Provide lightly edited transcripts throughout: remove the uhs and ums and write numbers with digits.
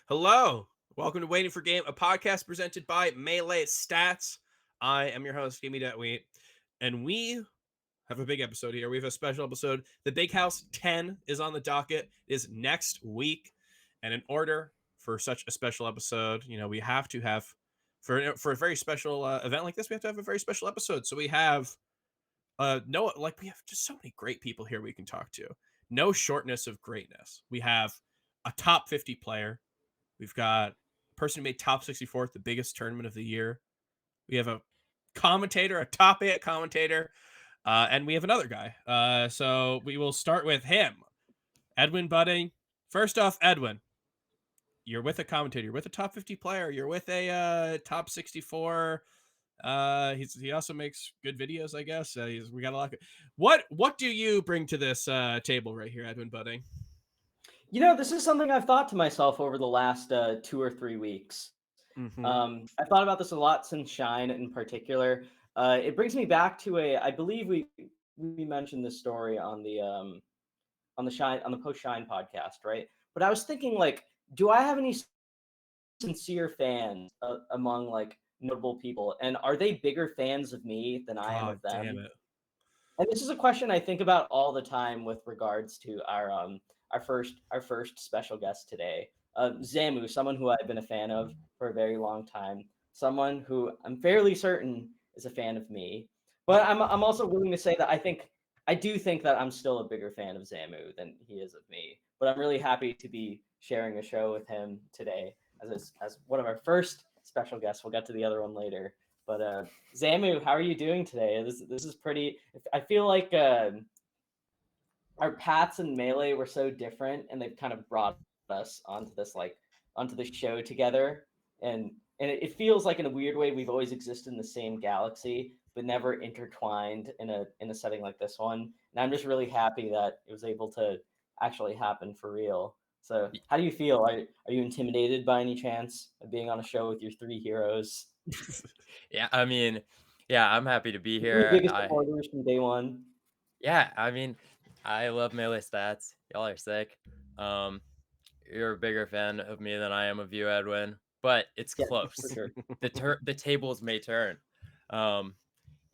Hello. Welcome to Waiting for Game, a podcast presented by Melee Stats. I am your host, Gimme Dat Wheat, and we have a big episode here. We have a special episode. The Big House 10 is on the docket. It is next week. And in order for such a special episode, we have to have, for a very special event like this, we have to have a very special episode. So we have, we have just so many great people here we can talk to. No shortness of greatness. We have a top 50 player. We've got a person who made top 64 at the biggest tournament of the year. We have a commentator, a top 8 commentator, and we have another guy. So we will start with him, Edwin Budding. First off, Edwin, you're with a commentator. You're with a top 50 player. You're with a top 64. He also makes good videos, I guess. We got a lot. What do you bring to this table right here, Edwin Budding? This is something I've thought to myself over the last 2 or 3 weeks. Mm-hmm. I've thought about this a lot since Shine in particular. It brings me back to I believe we mentioned this story on the post Shine podcast, right? But I was thinking, like, do I have any sincere fans among like notable people, and are they bigger fans of me than I am of them? Damn it. And this is a question I think about all the time with regards to our first special guest today, Zamu, someone who I've been a fan of for a very long time, someone who I'm fairly certain is a fan of me. But I'm also willing to say that I do think that I'm still a bigger fan of Zamu than he is of me. But I'm really happy to be sharing a show with him today as one of our first special guests. We'll get to the other one later. But Zamu, how are you doing today? This is pretty. I feel like our paths in Melee were so different, and they've kind of brought us onto this show together. And it feels like, in a weird way, we've always existed in the same galaxy, but never intertwined in a setting like this one. And I'm just really happy that it was able to actually happen for real. So, how do you feel? Are you intimidated by any chance of being on a show with your three heroes? Yeah, I mean, I'm happy to be Your here. biggest supporters from day one. I love Melee Stats. Y'all are sick. You're a bigger fan of me than I am of you, Edwin, but it's Yeah, close. for sure. The tables may turn. I'm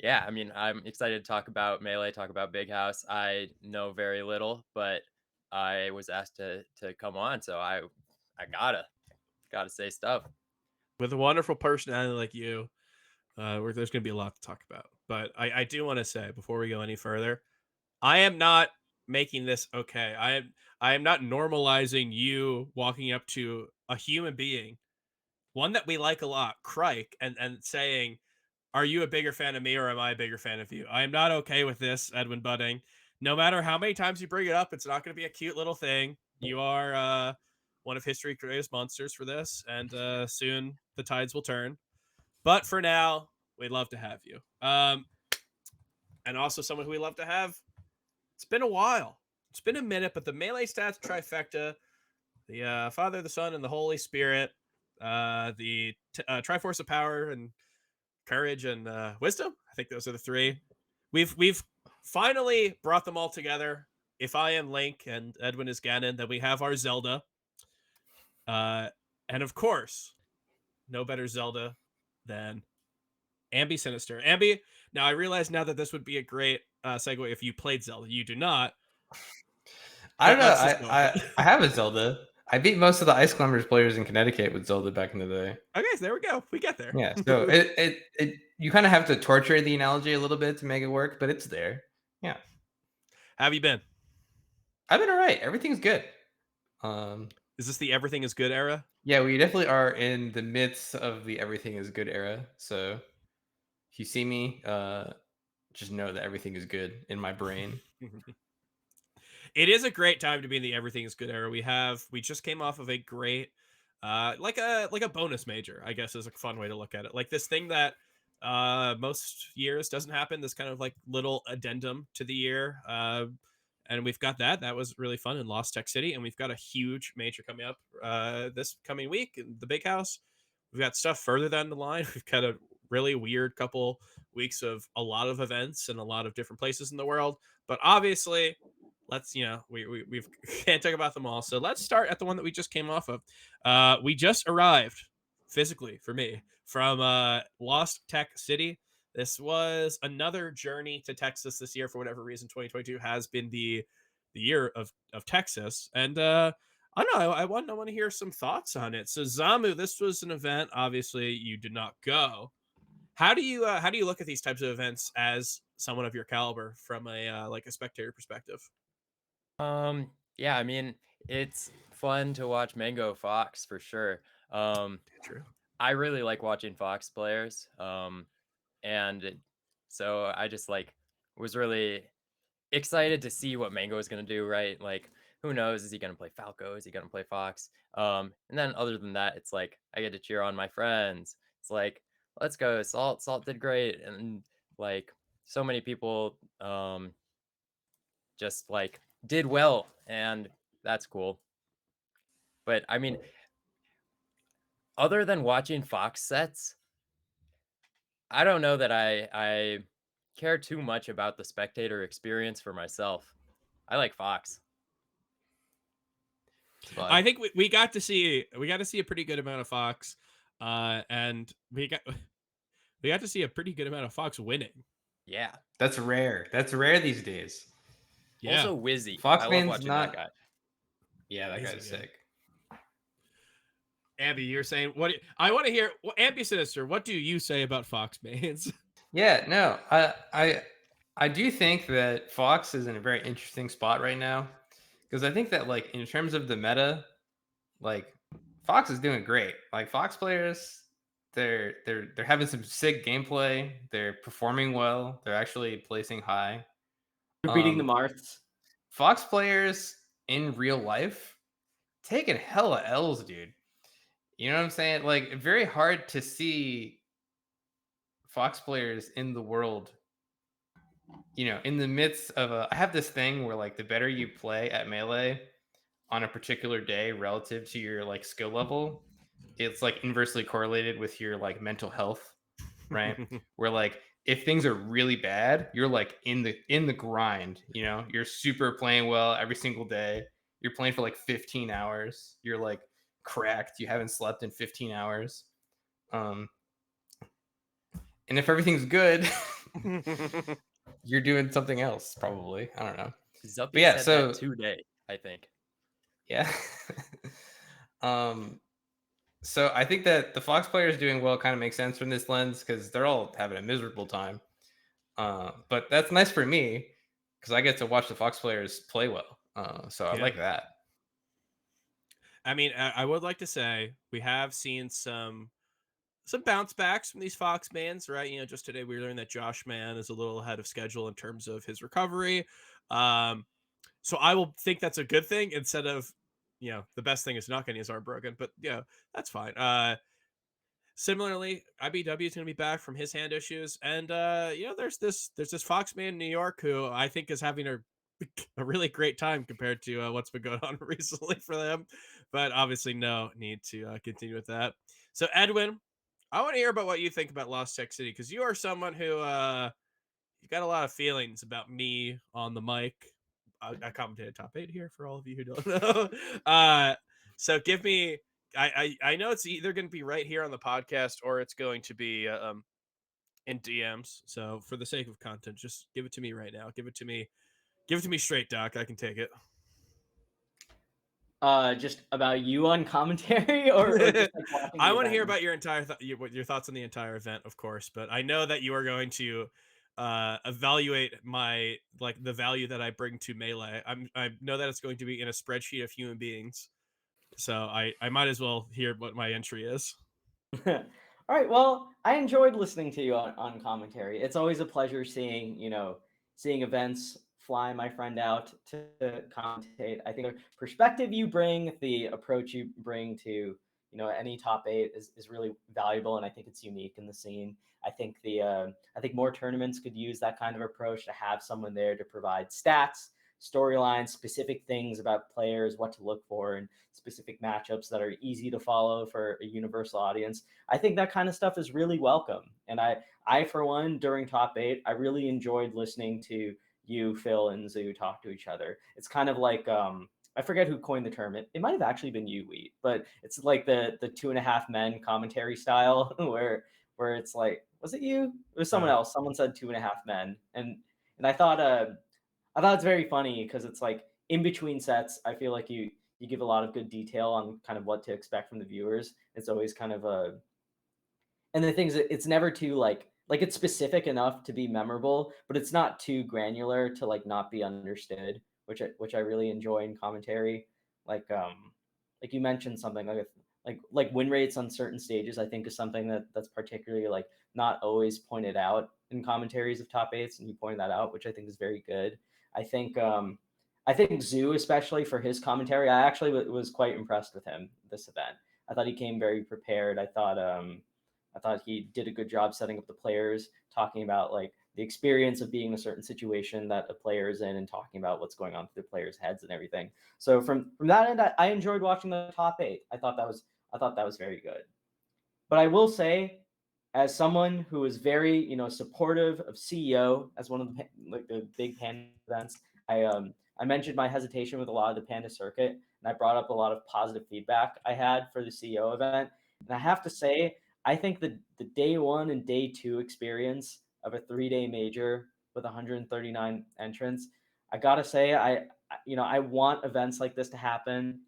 excited to talk about Melee, talk about Big House. I know very little, but I was asked to come on, so I gotta say stuff. With a wonderful personality like you, there's going to be a lot to talk about. But I do want to say, before we go any further, I am not making this okay. I am not normalizing you walking up to a human being, one that we like a lot, Crike, and saying, "Are you a bigger fan of me, or am I a bigger fan of you?" I am not okay with this, Edwin Budding. No matter how many times you bring it up, it's not going to be a cute little thing. You are one of history's greatest monsters for this, and soon the tides will turn. But for now, we'd love to have you. And also someone who we love to have. It's been a while. It's been a minute, but the Melee Stats trifecta, the Father, the Son, and the Holy Spirit, the Triforce of Power and Courage and Wisdom. I think those are the three. We've finally brought them all together. If I am Link and Edwin is Ganon, then we have our Zelda. And of course, no better Zelda than Ambi Sinister. Ambi, now I realize now that this would be a great segue if you played Zelda. You do not. I don't know. I have a Zelda. I beat most of the Ice Climbers players in Connecticut with Zelda back in the day. Okay, so there we go. We get there. Yeah, so it you kind of have to torture the analogy a little bit to make it work, but it's there. Yeah. How have you been? I've been all right. Everything's good. Is this the everything is good era? Yeah, we definitely are in the midst of the everything is good era. So if you see me, just know that everything is good in my brain. It is a great time to be in the everything is good era. We just came off of a great like a bonus major, I guess is a fun way to look at it. Like this thing that most years doesn't happen, this kind of like little addendum to the year. And we've got that was really fun in Lost Tech City, and we've got a huge major coming up this coming week in the Big House. We've got stuff further down the line. We've got a really weird couple weeks of a lot of events in a lot of different places in the world, but obviously let's we've can't talk about them all. So let's start at the one that we just came off of. We just arrived physically for me from Lost Tech City. This was another journey to Texas this year. For whatever reason, 2022 has been the year of Texas, and I don't know. I want to hear some thoughts on it. So Zamu, this was an event. Obviously, you did not go. How do you look at these types of events as someone of your caliber from a like a spectator perspective? Yeah, I mean, it's fun to watch Mango Fox for sure. Um, True. I really like watching Fox players. And so I just like was really excited to see what Mango is gonna do, right? Like, who knows? Is he gonna play Falco? Is he gonna play Fox? And then other than that, it's like I get to cheer on my friends. It's like, let's go, Salt. Salt did great, and like so many people just like did well, and that's cool. But I mean, other than watching Fox sets, I don't know that I care too much about the spectator experience for myself. I like Fox. It's a vibe. I think we got to see a pretty good amount of Fox, and we got to see a pretty good amount of Fox winning. Yeah. That's rare. That's rare these days. Yeah, Also Wizzy. I love Foxman's watching not. that guy. Yeah, that Easy, guy's yeah. sick. Abby, you're saying what? I want to hear. Well, Abby Sinister, what do you say about Fox mains? Yeah, no, I do think that Fox is in a very interesting spot right now because I think that like in terms of the meta, like Fox is doing great. Like Fox players, they're having some sick gameplay. They're performing well. They're actually placing high. You're beating the Marths. Fox players in real life taking hella L's, dude. You know what I'm saying? Like very hard to see Fox players in the world, in the midst of I have this thing where like the better you play at Melee on a particular day relative to your like skill level, it's like inversely correlated with your like mental health, right? Where like if things are really bad, you're like in the grind, you're super playing well every single day. You're playing for like 15 hours. You're like cracked. You haven't slept in 15 hours. And if everything's good, you're doing something else, probably. I don't know. But Zuppy yeah, said so that today, I think. yeah. So I think that the Fox players doing well kind of makes sense from this lens because they're all having a miserable time. But that's nice for me because I get to watch the Fox players play well. So I Yeah. like that. I mean, I would like to say we have seen some bounce backs from these Fox mans, right? Just today we learned that Josh Mann is a little ahead of schedule in terms of his recovery. So I will think that's a good thing instead of, the best thing is not getting his arm broken, but that's fine. Similarly, IBW is going to be back from his hand issues, and there's this Fox man in New York who I think is having a really great time compared to what's been going on recently for them, but obviously no need to continue with that. So Edwin, I want to hear about what you think about Lost Tech City because you are someone who you've got a lot of feelings about me on the mic. I commentated top 8 here for all of you who don't know. So give me. I know it's either going to be right here on the podcast or it's going to be in DMs. So for the sake of content, just give it to me right now. Give it to me. Give it to me straight, Doc. I can take it. Just about you on commentary, or just like watching. I the want to hear event? about your entire your thoughts on the entire event, of course. But I know that you are going to evaluate my the value that I bring to Melee. I know that it's going to be in a spreadsheet of human beings. So I might as well hear what my entry is. All right. Well, I enjoyed listening to you on commentary. It's always a pleasure seeing seeing events, fly my friend out to commentate. I think the perspective you bring, the approach you bring to any top 8 is really valuable, and I think it's unique in the scene. I think more tournaments could use that kind of approach to have someone there to provide stats, storylines, specific things about players, what to look for, and specific matchups that are easy to follow for a universal audience. I think that kind of stuff is really welcome. And I for one, during top 8, I really enjoyed listening to you, Phil, and Zoo talk to each other. It's kind of like I forget who coined the term. It might have actually been you, Wheat, but it's like the 2.5 men commentary style where it's like, was it you? It was someone else. Someone said 2.5 men, and I thought it's very funny because it's like in between sets, I feel like you give a lot of good detail on kind of what to expect from the viewers. It's always kind of and the things it's never too like it's specific enough to be memorable, but it's not too granular to like not be understood, which I really enjoy in commentary. Like you mentioned something like win rates on certain stages, I think is something that's particularly like not always pointed out in commentaries of top eights, and you pointed that out, which I think is very good. I think I think Zoo, especially for his commentary, I actually was quite impressed with him this event. I thought he came very prepared. I thought he did a good job setting up the players, talking about like the experience of being in a certain situation that a player is in, and talking about what's going on through the players' heads and everything. So from that end, I enjoyed watching the top eight. I thought that was very good. But I will say, as someone who is very supportive of CEO as one of the big Panda events, I mentioned my hesitation with a lot of the Panda circuit, and I brought up a lot of positive feedback I had for the CEO event. And I have to say, I think the day one and day two experience of a 3-day major with 139 entrants, I gotta say, I want events like this to happen.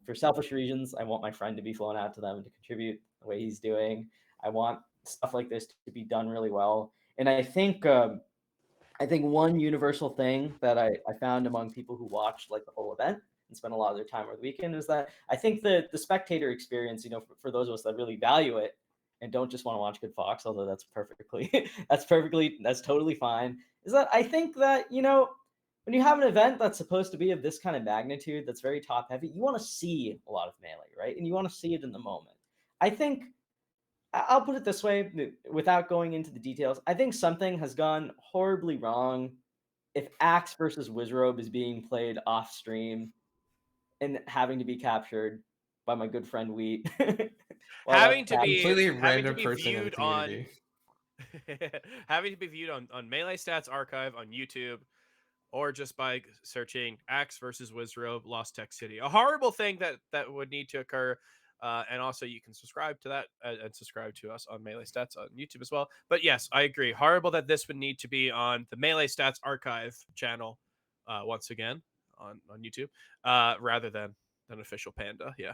For selfish reasons, I want my friend to be flown out to them and to contribute the way he's doing. I want stuff like this to be done really well. And I think one universal thing that I found among people who watched like the whole event and spent a lot of their time over the weekend is that I think the spectator experience, for those of us that really value it and don't just want to watch good Fox, although that's that's totally fine, is that I think that, when you have an event that's supposed to be of this kind of magnitude, that's very top heavy, you want to see a lot of melee, right? And you want to see it in the moment. I think I'll put it this way, without going into the details. I think something has gone horribly wrong if Axe versus Wizrobe is being played off stream and having to be captured by my good friend Wheat. Having to be completely random person in the viewed on community. having to be viewed on Melee Stats Archive on YouTube, or just by searching Axe versus Wizrobe Lost Tech City. A horrible thing that would need to occur. And also you can subscribe to that and subscribe to us on Melee Stats on YouTube as well. But yes, I agree. Horrible that this would need to be on the Melee Stats Archive channel once again on YouTube rather than official Panda. Yeah.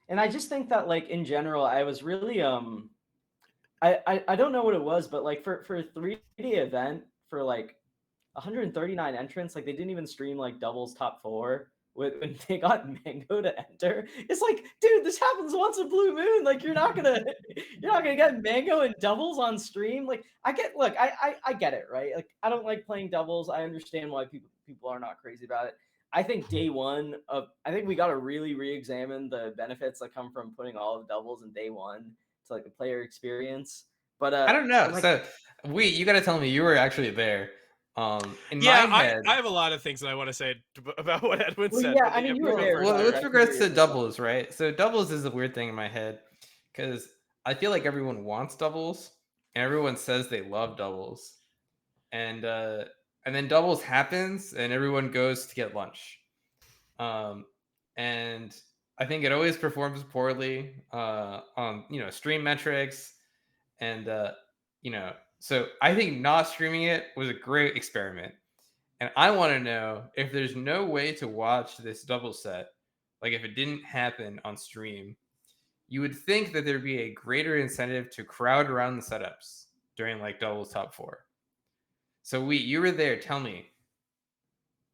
And I just think that like in general, I was really I don't know what it was, but like for a 3-day event for like 139 entrants, like they didn't even stream like doubles top 4 when they got Mango to enter. It's like, dude, this happens once a blue moon. Like you're not gonna get Mango and doubles on stream. Like I get it, right? Like I don't like playing doubles. I understand why people are not crazy about it. I think day one I think we got to really re-examine the benefits that come from putting all of the doubles in day one to like the player experience. But I don't know. like, So you got to tell me you were actually there. In Yeah, my head, I have a lot of things that I want to say about what Edwin well, said. yeah, But I mean, you were go there, first, well, right? with Eric. regards to doubles, right? So doubles is a weird thing in my head because I feel like everyone wants doubles and everyone says they love doubles, and then doubles happens and everyone goes to get lunch, and I think it always performs poorly on stream metrics, and so I think not streaming it was a great experiment. And I want to know if there's no way to watch this double set, like if it didn't happen on stream, you would think that there'd be a greater incentive to crowd around the setups during like doubles top 4. So you were there. Tell me,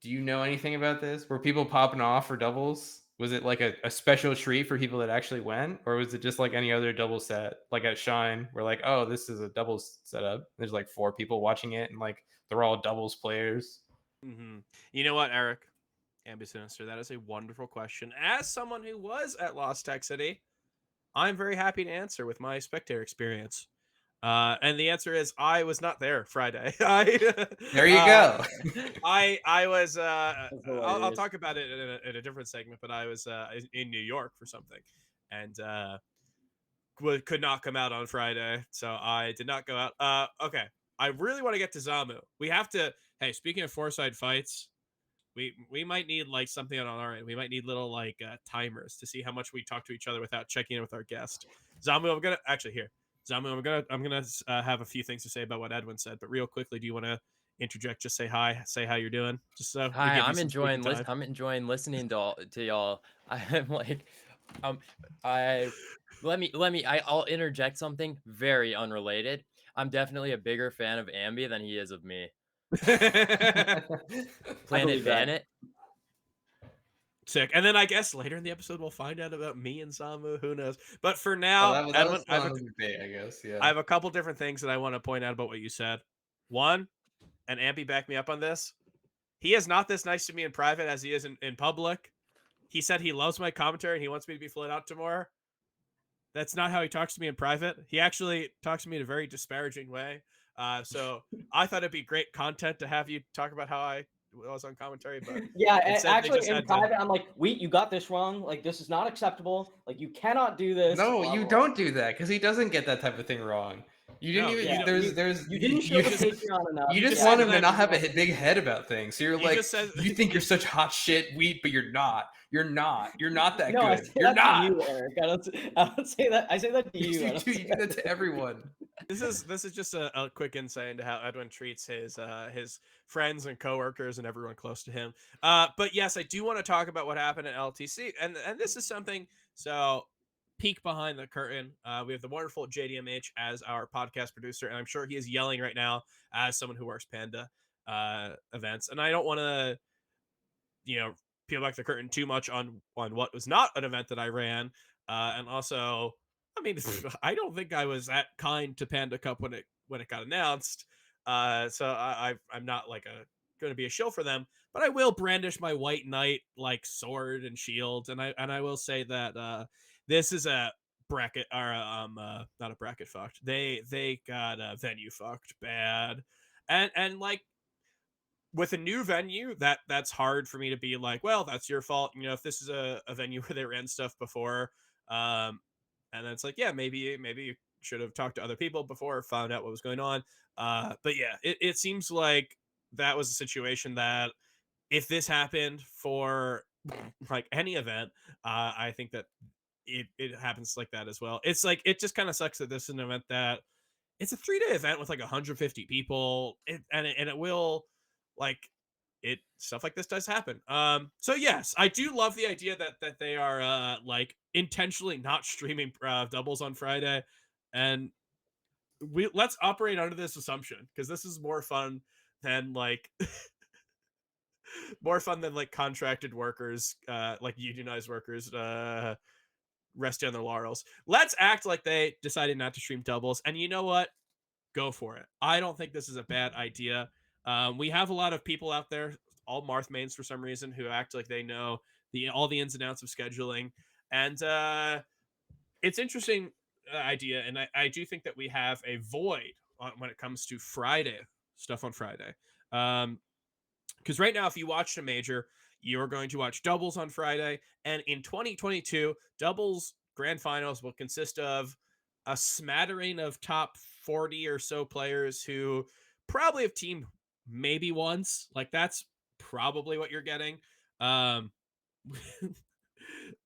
do you know anything about this? Were people popping off for doubles? Was it like a special treat for people that actually went? Or was it just like any other double set? Like at Shine, we're like, oh, this is a doubles setup. There's like 4 people watching it and like they're all doubles players. Mm-hmm. You know what, Eric? Ambisinister, that is a wonderful question. As someone who was at Lost Tech City, I'm very happy to answer with my spectator experience. And the answer is I was not there Friday. There you go. I was. That's I'll hilarious. talk about it in a different segment, but I was in New York for something, and could not come out on Friday, so I did not go out. Okay, I really want to get to Zamu. We have to. Hey, speaking of four-side fights, we might need like something on our end. We might need little like timers to see how much we talk to each other without checking in with our guest. Zamu, I'm gonna actually here. Zamu, I'm gonna have a few things to say about what Edwin said, but real quickly, do you want to interject? Just say hi, say how you're doing, just so we Hi, give you some speaking time. I'm enjoying listening to y'all. I'm like, um, I I'll interject something very unrelated. I'm definitely a bigger fan of Ambi than he is of me. I Planet believe that. Vanet. Sick. And then I guess later in the episode we'll find out about me and Zamu. Who knows? But for Oh, now, that Edwin, was still on the debate, I guess. I Yeah. have a couple different things that I want to point out about what you said. One, and Ampy backed me up on this. He is not this nice to me in private as he is in public. He said he loves my commentary and he wants me to be flown out tomorrow. That's not how he talks to me in private. He actually talks to me in a very disparaging way. So I thought it'd be great content to have you talk about how I was on commentary, but Yeah, instead they actually just in had to. private, I'm like, wait, you got this wrong. Like, this is not acceptable. Like, you cannot do this. No, blah, you blah, blah. don't do that because he doesn't get that type of thing wrong. You didn't No, even. you Yeah, don't. There's. you didn't show You the just. Patreon enough. You just Yeah, want and him to then- not have a big head about things. So you're You like, just said- you think you're such hot shit wheat, but you're not. You're not. You're not that No, I good. say You're that not. to you, Eric. I don't say that. I say that to you. You I don't do. say You do that to everyone. This is just a quick insight into how Edwin treats his friends and coworkers and everyone close to him. But yes, I do want to talk about what happened at LTC, and this is something. So, peek behind the curtain. We have the wonderful JDMH as our podcast producer, and I'm sure he is yelling right now as someone who works Panda events. And I don't want to, peel back the curtain too much on what was not an event that I ran, and also, I mean, I don't think I was that kind to Panda Cup when it got announced. So I'm not like going to be a shill for them, but I will brandish my white knight like sword and shield, and I will say that this is a bracket or not a bracket fucked. They got a venue fucked bad, and like with a new venue, that's hard for me to be like, well, that's your fault. If this is a venue where they ran stuff before, and then it's like, yeah, maybe you should have talked to other people before, found out what was going on. But yeah, it seems like that was a situation that if this happened for like any event, I think that it happens like that as well. It's like it just kind of sucks that this is an event that it's a 3-day event with like 150 people, and it will like it stuff like this does happen. So yes, I do love the idea that they are like intentionally not streaming doubles on Friday, and let's operate under this assumption because this is more fun than like contracted workers, like unionized workers resting on their laurels. Let's act like they decided not to stream doubles, and you know what, go for it. I don't think this is a bad idea. We have a lot of people out there, all Marth mains for some reason, who act like they know all the ins and outs of scheduling, and it's interesting idea. And I do think that we have a void when it comes to Friday stuff on Friday. Because right now, if you watch a major, you're going to watch doubles on Friday, and in 2022, doubles grand finals will consist of a smattering of top 40 or so players who probably have teamed maybe once. Like that's probably what you're getting.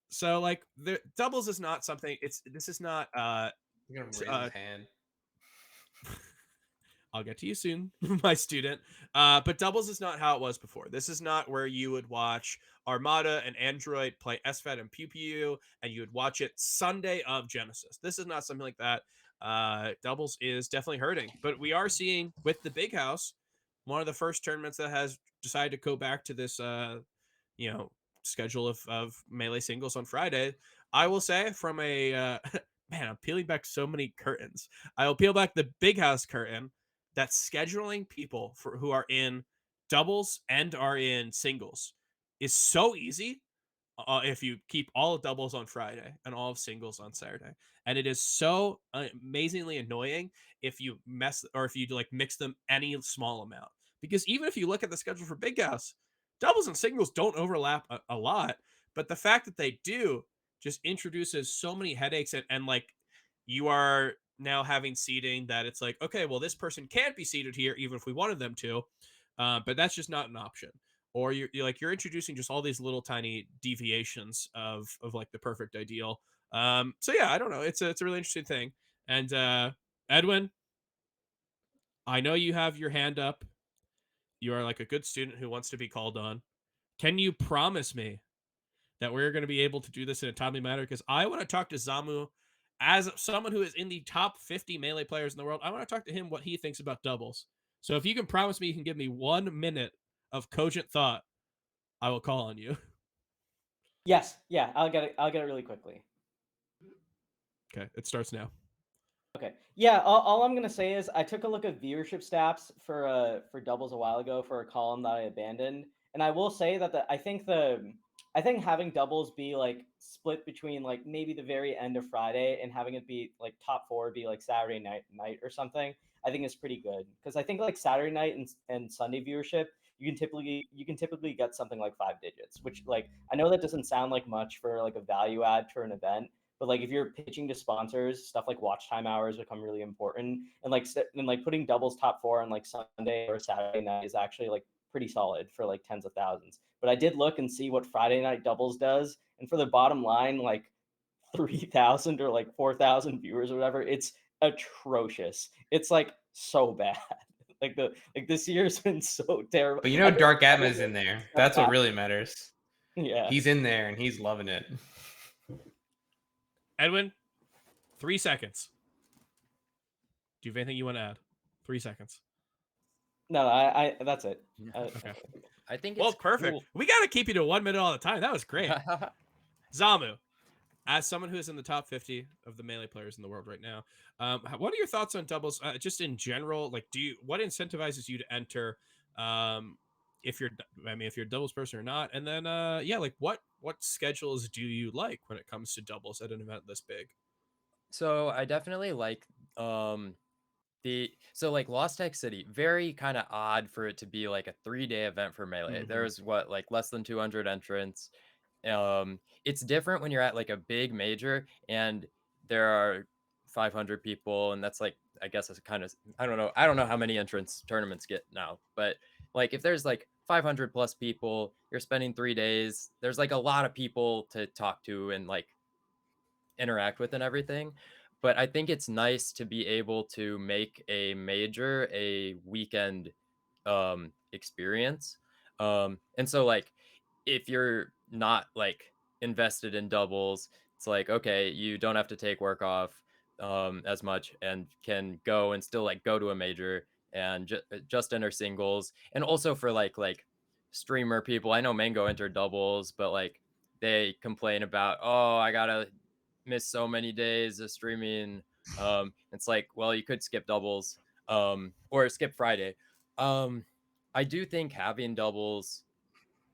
So like the doubles is not something. This is not. You're gonna raise his hand. I'll get to you soon, my student. But doubles is not how it was before. This is not where you would watch Armada and Android play SFET and Pew Pew, and you would watch it Sunday of Genesis. This is not something like that. Doubles is definitely hurting, but we are seeing with the Big House, one of the first tournaments that has decided to go back to this, schedule of melee singles on Friday. I will say from a man, I'm peeling back so many curtains. I will peel back the Big House curtain that scheduling people who are in doubles and are in singles is so easy if you keep all of doubles on Friday and all of singles on Saturday. And it is so amazingly annoying if you like mix them any small amount. Because even if you look at the schedule for Big House, doubles and singles don't overlap a lot. But the fact that they do just introduces so many headaches and like you are now having seating that it's like, okay, well, this person can't be seated here even if we wanted them to, but that's just not an option. Or you're introducing just all these little tiny deviations of like the perfect ideal. So yeah, I don't know. It's a really interesting thing. And Edwin, I know you have your hand up. You are like a good student who wants to be called on. Can you promise me that we're going to be able to do this in a timely manner? Because I want to talk to Zamu as someone who is in the top 50 melee players in the world. I want to talk to him what he thinks about doubles. So if you can promise me you can give me 1 minute of cogent thought, I will call on you. Yes, yeah, I'll get it. I'll get it really quickly. Okay, it starts now. Okay. Yeah, all I'm gonna say is I took a look at viewership stats for doubles a while ago for a column that I abandoned, and I will say that I think having doubles be like split between like maybe the very end of Friday and having it be like top four be like Saturday night or something, I think is pretty good because I think like Saturday night and Sunday viewership you can typically get something like 5 digits, which like I know that doesn't sound like much for like a value add to an event, but like if you're pitching to sponsors, stuff like watch time hours become really important. And like putting doubles top four on like Sunday or Saturday night is actually like pretty solid for like tens of thousands. But I did look and see what Friday night doubles does, and for the bottom line, like 3,000 or like 4,000 viewers or whatever, it's atrocious. It's like so bad. Like this year's been so terrible. But you know, Dark Atma's in there. That's what really matters. Yeah. He's in there and he's loving it. Edwin, 3 seconds. Do you have anything you want to add? 3 seconds. No, I that's it. Okay. I think Well, it's perfect. cool. We got to keep you to 1 minute all the time. That was great. Zamu, as someone who is in the top 50 of the melee players in the world right now, what are your thoughts on doubles just in general? Like, what incentivizes you to enter if you're a doubles person or not? And then yeah, like what schedules do you like when it comes to doubles at an event this big? So I definitely like like Lost Tech City, very kind of odd for it to be like a 3-day event for melee. Mhm. There's like less than 200 entrants. It's different when you're at like a big major and there are 500 people, and that's like, I guess it's kind of, I don't know how many entrance tournaments get now, but like if there's like 500 plus people, you're spending 3 days, there's like a lot of people to talk to and like interact with and everything. But I think it's nice to be able to make a major a weekend experience. And so like if you're not like invested in doubles, it's like, okay, you don't have to take work off as much and can go and still like go to a major and just enter singles. And also for like streamer people, I know Mango entered doubles, but like they complain about, oh, I gotta miss so many days of streaming. It's like, well, you could skip doubles or skip Friday. I do think having doubles,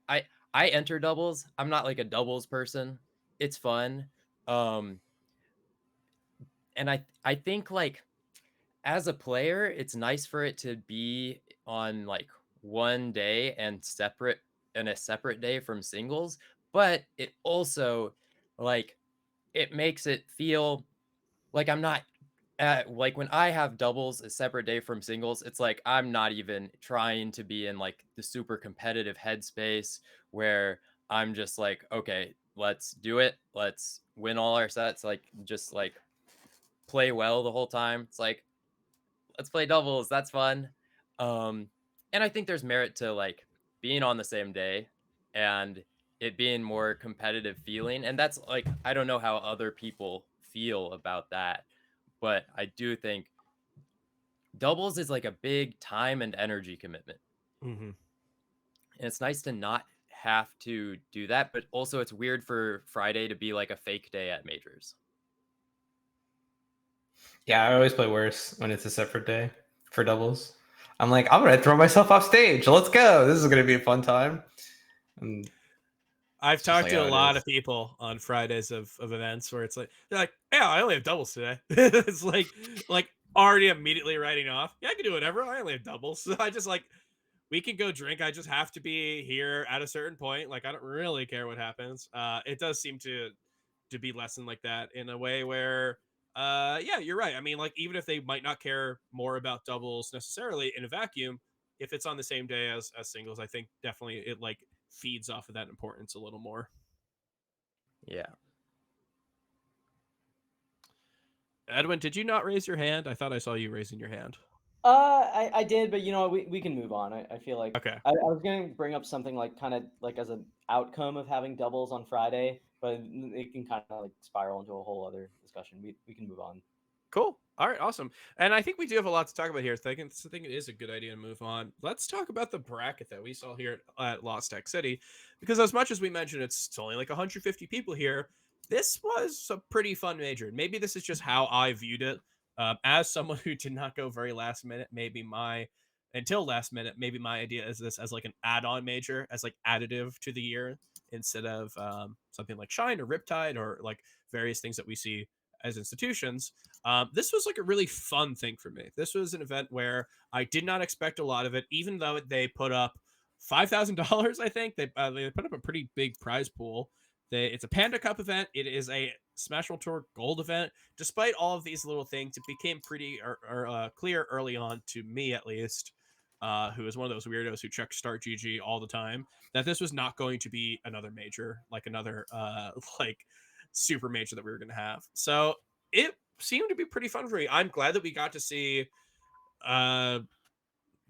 I I enter doubles. I'm not like a doubles person. It's fun. Um and I think like as a player, it's nice for it to be on like one day and a separate day from singles, but it also like it makes it feel like I'm not like when I have doubles a separate day from singles, it's like I'm not even trying to be in like the super competitive headspace where I'm just like, okay, let's do it. Let's win all our sets. Like just like play well the whole time. It's like, let's play doubles. That's fun. Um, and I think there's merit to like being on the same day and it being more competitive feeling. And that's like, I don't know how other people feel about that, but I do think doubles is like a big time and energy commitment. Mm-hmm. And it's nice to not have to do that, but also it's weird for Friday to be like a fake day at majors. Yeah, I always play worse when it's a separate day for doubles. I'm like, I'm gonna throw myself off stage. Let's go. This is gonna be a fun time. And I've it's just talked like to a how it lot is. of people on Fridays of events where it's like they're like, yeah, I only have doubles today. It's like already immediately writing off. Yeah, I can do whatever. I only have doubles. So I just like we can go drink. I just have to be here at a certain point. Like I don't really care what happens. It does seem to be lessened like that in a way where yeah, you're right. I mean, like, even if they might not care more about doubles necessarily in a vacuum, if it's on the same day as singles, I think definitely it like feeds off of that importance a little more. Yeah. Edwin, did you not raise your hand? I thought I saw you raising your hand. I did, but we can move on. I feel like Okay. I was going to bring up something like kind of like as an outcome of having doubles on Friday, but it can kind of like spiral into a whole other discussion. We can move on. Cool. All right, awesome. And I think we do have a lot to talk about here. So I think it is a good idea to move on. Let's talk about the bracket that we saw here at Lost Tech City, because as much as we mentioned, it's only like 150 people here. This was a pretty fun major. Maybe this is just how I viewed it. As someone who did not go very last minute, until last minute, maybe my idea is this as like an add-on major, as like additive to the year instead of something like Shine or Riptide or like various things that we see as institutions. This was like a really fun thing for me. This was an event where I did not expect a lot of it, even though they put up $5,000. I think they put up a pretty big prize pool. It's a Panda Cup event. It is a Smash World Tour Gold event. Despite all of these little things, it became pretty clear early on to me, at least, who is one of those weirdos who checks Start GG all the time, that this was not going to be another major, like another like super major that we were going to have. So it seemed to be pretty fun for me. I'm glad that we got to see uh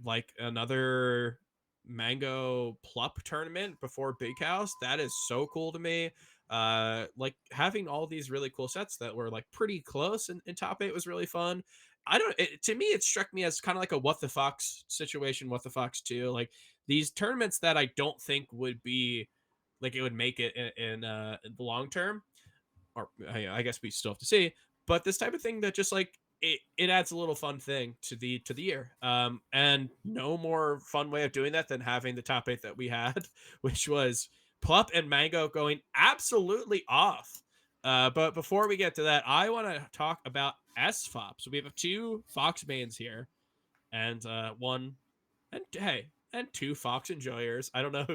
like another mango plup tournament before Big House. That is so cool to me. Like having all these really cool sets that were like pretty close in top 8 was really fun. To me it struck me as kind of like a what the fox situation, what the fox 2, like these tournaments that I don't think would be like it would make it in the long term, or I guess we still have to see. But this type of thing that just like it adds a little fun thing to the year. And no more fun way of doing that than having the top 8 that we had, which was Plup and Mango going absolutely off. But before we get to that, I want to talk about SFOP. So we have 2 Fox mains here, and one, and hey, and 2 Fox enjoyers. I don't know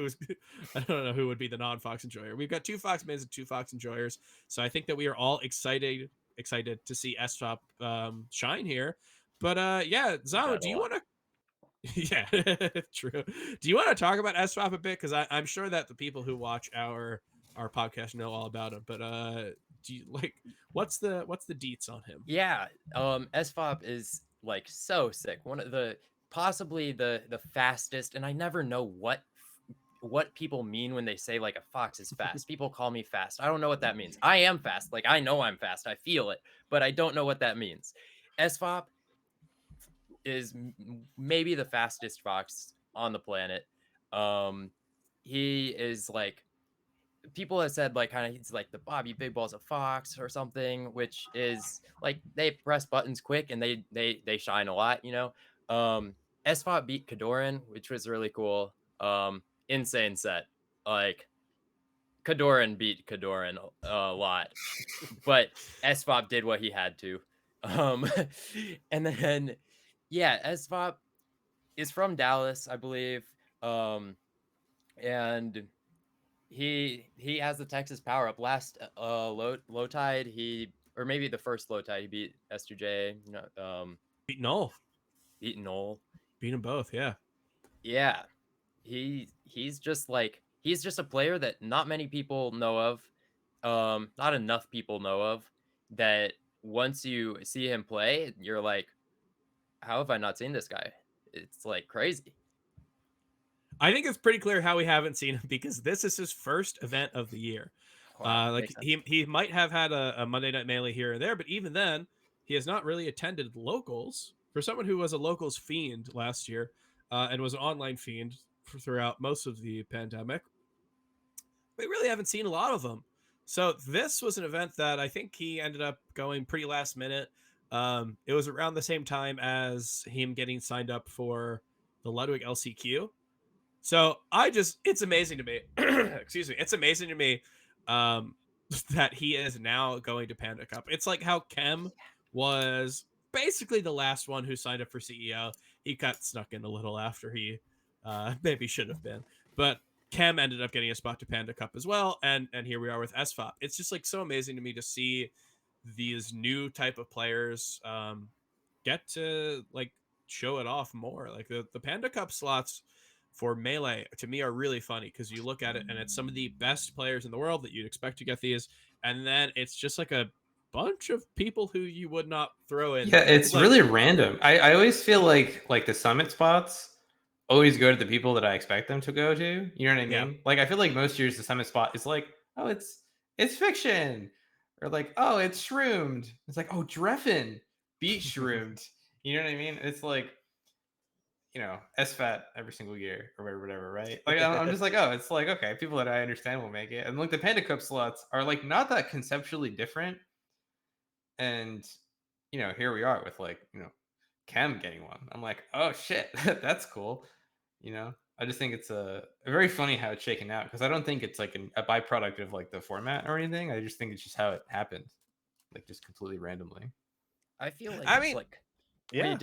I don't know who would be the non-Fox enjoyer. We've got 2 Fox mains and 2 Fox enjoyers. So I think that we are all excited to see SFOP shine here. But yeah, Zamo, do you want to yeah, true. Do you want to talk about SFOP a bit? Because I'm sure that the people who watch our podcast know all about him. But do you like what's the deets on him? Yeah. SFOP is like so sick. One of the possibly the fastest, and I never know what people mean when they say like a fox is fast. People call me fast. I don't know what that means. I am fast. Like I know I'm fast. I feel it, but I don't know what that means. SFOP is maybe the fastest fox on the planet. He is like, people have said like kind of he's like the Bobby Big Balls of Fox or something, which is like they press buttons quick and they shine a lot, you know. SFOP beat Kadoran, which was really cool. Insane set. Like Kadoran beat Kadoran a lot, but SFOP did what he had to. And then yeah, SFOP is from Dallas, I believe. And he has the Texas power up. Last low tide, or maybe the first low tide, he beat S2J. You know, Beat Null. beat Null. Beat them both, yeah. Yeah, he's just a player that not many people know of. Not enough people know of. That once you see him play, you're like, how have I not seen this guy? It's like crazy. I think it's pretty clear how we haven't seen him, because this is his first event of the year. Wow, Like he might have had a Monday Night Melee here and there, but even then, he has not really attended locals. For someone who was a locals fiend last year, and was an online fiend throughout most of the pandemic, we really haven't seen a lot of them. So this was an event that I think he ended up going pretty last minute. It was around the same time as him getting signed up for the Ludwig LCQ. So it's amazing to me. Excuse me. It's amazing to me that he is now going to Panda Cup. It's like how Kem was basically the last one who signed up for CEO. He got snuck in a little after he maybe should have been. But Kem ended up getting a spot to Panda Cup as well. And here we are with SFOP. It's just like so amazing to me to see these new type of players get to like show it off more. Like the Panda Cup slots for Melee to me are really funny because you look at it and it's some of the best players in the world that you'd expect to get these, and then it's just like a bunch of people who you would not throw in Yeah, there. it's Like, really random. I always feel like the summit spots always go to the people that I expect them to go to. You know what I yeah. mean? Like I feel like most years the summit spot is like, oh, it's fiction, or like, oh, it's shroomed. It's like, oh, Dreffen beat shroomed. You know what I mean? It's like, SFAT every single year or whatever, right? Like I'm just like, oh, it's like, okay, people that I understand will make it, and like the Panda Cup slots are like not that conceptually different, and here we are with like Chem getting one. I'm like, oh shit, that's cool. I just think it's very funny how it's shaken out because I don't think it's like a byproduct of like the format or anything. I just think it's just how it happened, like just completely randomly. I feel like I it's mean, like yeah.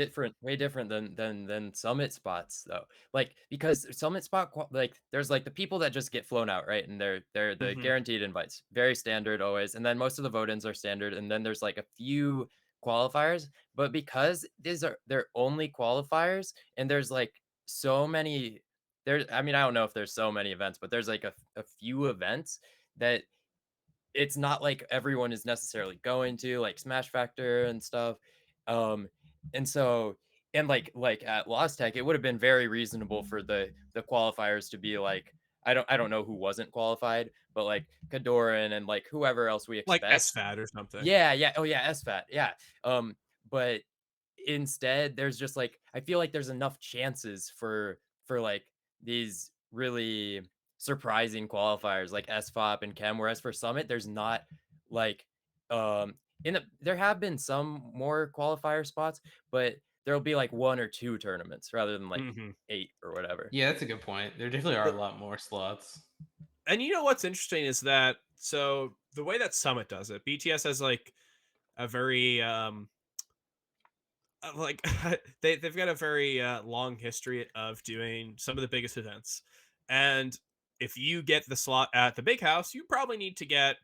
way different than summit spots though. Like because summit spot like there's like the people that just get flown out, right? And they're the Mhm. guaranteed invites, very standard always. And then most of the vote-ins are standard, and then there's like a few qualifiers. But because they're only qualifiers, and there's like so many I mean, I don't know if there's so many events, but there's like a few events that it's not like everyone is necessarily going to, like Smash Factor and stuff. Um, and so and like at Lost Tech, it would have been very reasonable for the qualifiers to be like I don't know who wasn't qualified, but like Kadoran and like whoever else we Like expect. SFAT or something. Yeah, yeah. Oh yeah, SFAT. Yeah. But instead there's just like I feel like there's enough chances for like these really surprising qualifiers like SFOP and Chem, whereas for Summit there's not like there have been some more qualifier spots, but there'll be like one or two tournaments rather than like Mhm. 8 or whatever. Yeah, that's a good point. There definitely are a lot more slots. And you know what's interesting is that so the way that Summit does it, BTS has like a very like they've got a very long history of doing some of the biggest events, and if you get the slot at the big house, you probably need to get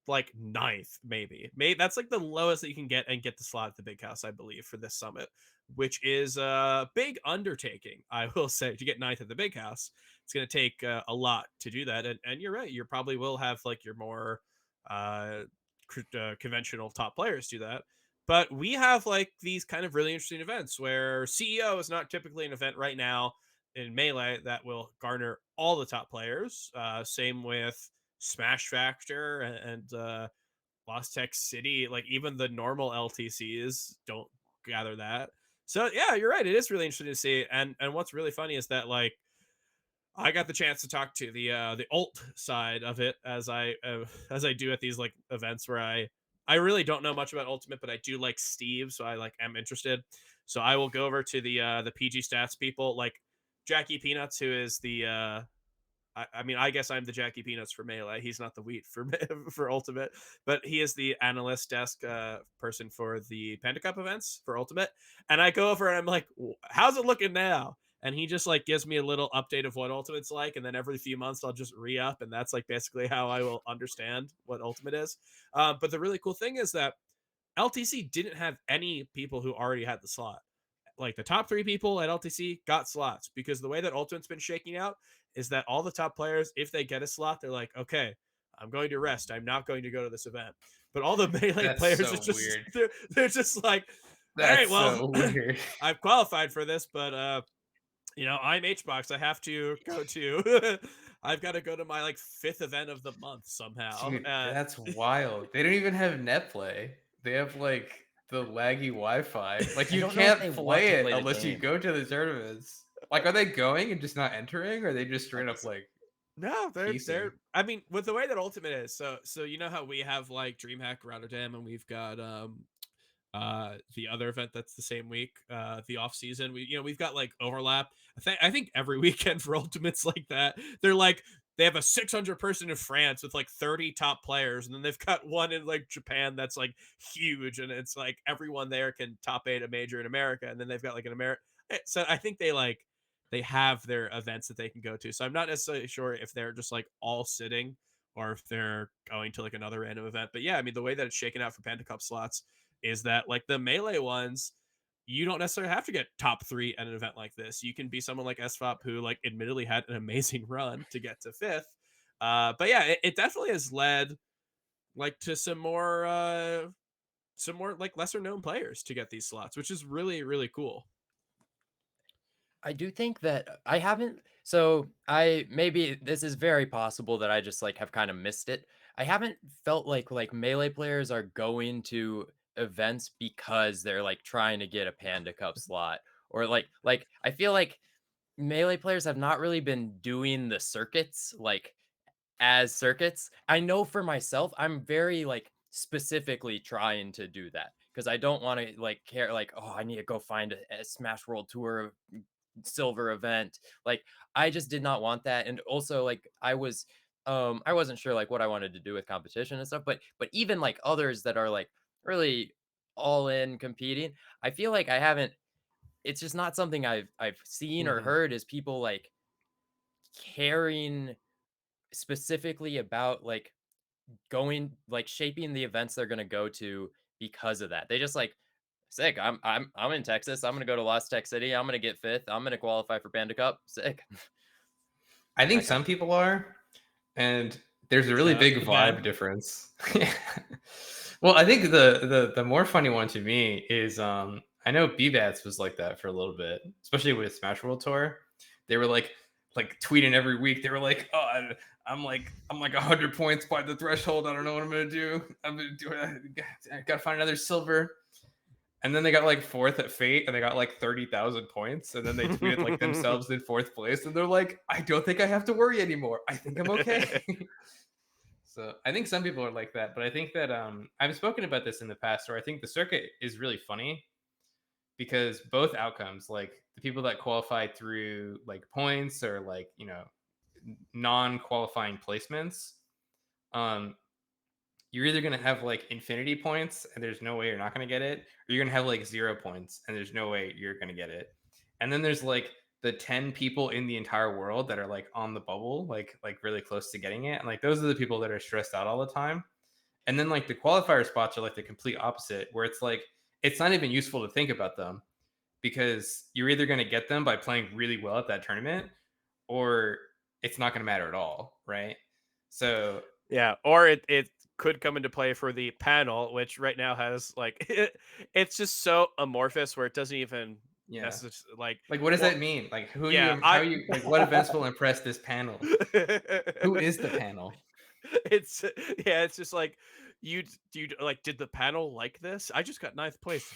like ninth, maybe that's like the lowest that you can get and get the slot at the big house, I believe, for this summit, which is a big undertaking. I will say, to get ninth at the big house, it's going to take a lot to do that, and you're right, you probably will have like your more uh, conventional top players do that. But we have like these kind of really interesting events where CEO is not typically an event right now in Melee that will garner all the top players. Same with Smash Factor and Lost Tech City. Like even the normal LTCs don't gather that. So yeah, you're right. It is really interesting to see. And what's really funny is that like I got the chance to talk to the alt side of it as I do at these like events where I really don't know much about Ultimate, but I do like Steve, so I like am interested. So I will go over to the PG stats people like Jackie Peanuts, who is the I mean, I guess I'm the Jackie Peanuts for Melee. He's not the wheat for for Ultimate, but he is the analyst desk person for the Panda Cup events for Ultimate. And I go over and I'm like, "How's it looking now?" And he just like gives me a little update of what Ultimate's like, and then every few months I'll just re up, and that's like basically how I will understand what Ultimate is. But the really cool thing is that LTC didn't have any people who already had the slot. Like the top 3 people at LTC got slots because the way that Ultimate's been shaking out is that all the top players, if they get a slot, they're like, okay, I'm going to rest. I'm not going to go to this event. But all the Melee That's players are so just weird. they're just like, all right, That's well, so weird. I've qualified for this, but I'm HBox. I have to go to I've got to go to my like 5th event of the month somehow. Dude, that's wild. They don't even have net play. They have like the laggy Wi-Fi. Like I you don't know if can't they want play to it play the unless you game. go to the tournaments. Like, are they going and just not entering, or are they just I straight up guess like No, they're piecing? I mean, with the way that Ultimate is, so you know how we have like DreamHack Rotterdam and we've got the other event that's the same week, the off season. We've got like overlap. I think every weekend for Ultimates like that. They're like they have a 600 person in France with like 30 top players, and then they've got one in like Japan that's like huge, and it's like everyone there can top 8 a major in America, and then they've got like an America. So I think they have their events that they can go to. So I'm not necessarily sure if they're just like all sitting or if they're going to like another random event. But yeah, I mean, the way that it's shaken out for Panda Cup slots is that like the melee ones, you don't necessarily have to get top 3 at an event like this. You can be someone like SFOP who like admittedly had an amazing run to get to 5th. But yeah, it definitely has led like to some more like lesser known players to get these slots, which is really, really cool. I do think that I haven't. So I maybe this is very possible that I just like have kind of missed it. I haven't felt like melee players are going to events because they're like trying to get a Panda Cup slot, or like I feel like melee players have not really been doing the circuits like as circuits. I know for myself, I'm very like specifically trying to do that because I don't want to like care like, oh, I need to go find a Smash World Tour silver event. Like I just did not want that. And also like I wasn't sure like what I wanted to do with competition and stuff, but even like others that are like really all in competing, I feel like I haven't it's just not something I've seen or heard is people like caring specifically about like going like shaping the events they're going to go to because of that. They just like sick. I'm in Texas. I'm going to go to Lost Tech City. I'm going to get 5th. I'm going to qualify for Panda Cup. Sick. I think some people are, and there's a really big vibe Ben? difference. Well, I think the more funny one to me is I know BBATS was like that for a little bit, especially with Smash World Tour. They were like tweeting every week. They were like, "Oh, I'm like 100 points by the threshold. I don't know what I'm gonna do. I gotta find another silver." And then they got like 4th at Fate, and they got like 30,000 points. And then they tweeted like themselves in 4th place, and they're like, "I don't think I have to worry anymore. I think I'm okay." So I think some people are like that, but I think that I've spoken about this in the past, where I think the circuit is really funny because both outcomes, like the people that qualify through like points or like non-qualifying placements, um, you're either going to have like infinity points and there's no way you're not going to get it, or you're going to have like 0 points and there's no way you're going to get it. And then there's like the 10 people in the entire world that are like on the bubble, like really close to getting it. And like those are the people that are stressed out all the time. And then like the qualifier spots are like the complete opposite, where it's like it's not even useful to think about them because you're either going to get them by playing really well at that tournament, or it's not going to matter at all, right? So Yeah, or it could come into play for the panel, which right now has like it's just so amorphous where it doesn't even yeah, necessarily like what does well, that mean? Like who yeah, you how you like what events will impress this panel? Who is the panel? it's yeah, it's just like you like did the panel like this? I just got 9th place.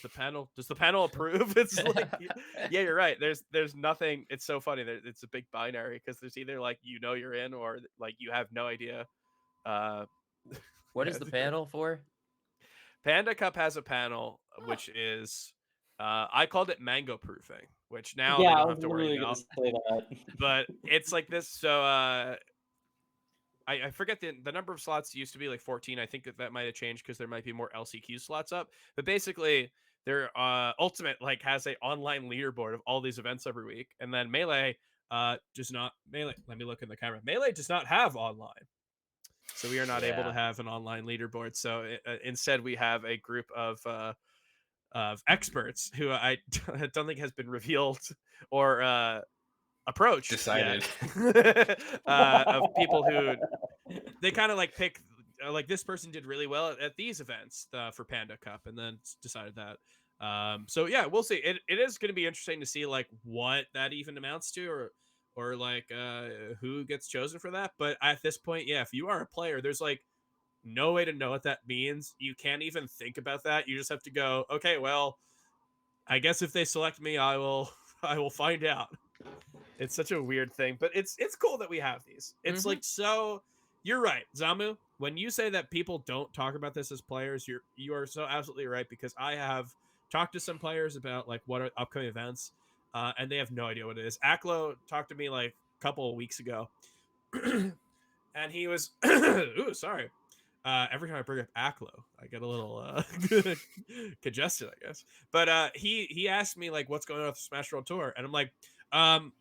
Does the panel approve? It's like yeah, you're right. There's nothing. It's so funny. It's a big binary because there's either like you're in or like you have no idea. Uh, What yeah, is the panel for? Panda Cup has a panel which is I called it mango proofing, which now they Yeah, I don't was have to worry literally gonna about. say that. But it's like this. So I forget the number of slots used to be like 14. I think that might have changed because there might be more LCQ slots up. But basically, their ultimate like has a online leaderboard of all these events every week, and then Melee does not Melee. Let me look in the camera. Melee does not have online. So we are not able to Yeah. have an online leaderboard. So instead, we have a group of experts who I don't think has been revealed or approached yet, Decided. of people who they kind of like pick. Like this person did really well at these events for Panda Cup, and then decided that. So yeah, we'll see. It is going to be interesting to see like what that even amounts to, or like who gets chosen for that. But at this point, yeah, if you are a player, there's like no way to know what that means. You can't even think about that. You just have to go, okay, well, I guess if they select me, I will I will find out. It's such a weird thing, but it's cool that we have these. It's Mhm. like so you're right, Zamu. When you say that people don't talk about this as players, you are so absolutely right because I have talked to some players about like what are upcoming events, and they have no idea what it is. Aklo talked to me like a couple of weeks ago, and he was ooh sorry. Every time I bring up Aklo, I get a little congested, I guess. But he asked me like what's going on with the Smash World Tour, and I'm like,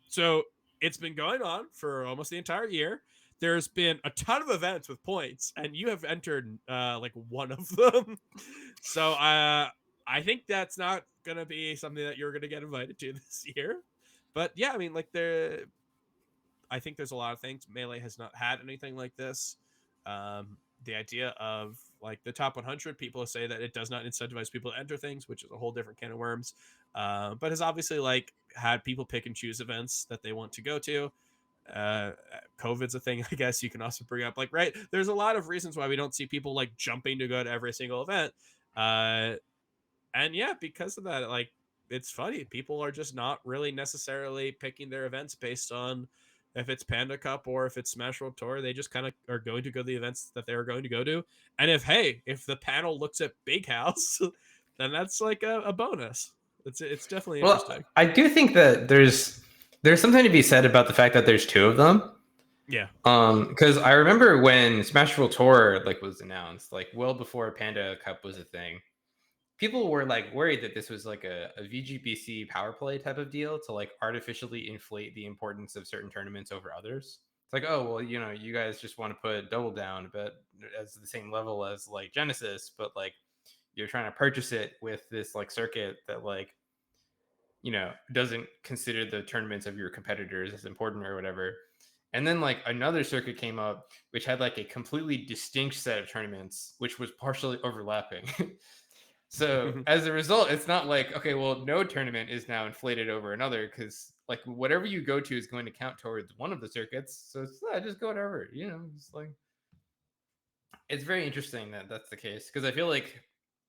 so it's been going on for almost the entire year. there's been a ton of events with points, and you have entered like one of them. So I think that's not gonna be something that you're gonna get invited to this year. But yeah, I mean, like I think there's a lot of things. Melee has not had anything like this. The idea of like the top 100, people say that it does not incentivize people to enter things, which is a whole different can of worms. But has obviously like had people pick and choose events that they want to go to. COVID's a thing, I guess you can also bring up. Like, right, there's a lot of reasons why we don't see people like jumping to go to every single event. And yeah, because of that, like it's funny. People are just not really necessarily picking their events based on if it's Panda Cup or if it's Smash World Tour. They just kind of are going to go to the events that they're going to go to. And if the panel looks at Big House, then that's like a bonus. It's definitely interesting. I do think that there's something to be said about the fact that there's two of them. Yeah. Because I remember when Smash World Tour like was announced, like well before Panda Cup was a thing, people were like worried that this was like a VGBC power play type of deal to like artificially inflate the importance of certain tournaments over others. It's like, oh well, you know, you guys just want to put Double Down, but as the same level as like Genesis, but like you're trying to purchase it with this like circuit that like, you know, doesn't consider the tournaments of your competitors as important or whatever. And then like another circuit came up which had like a completely distinct set of tournaments which was partially overlapping. So as a result, it's not like, okay, well, no tournament is now inflated over another because like whatever you go to is going to count towards one of the circuits. So it's, just go whatever, you know, it's like, it's very interesting that that's the case because I feel like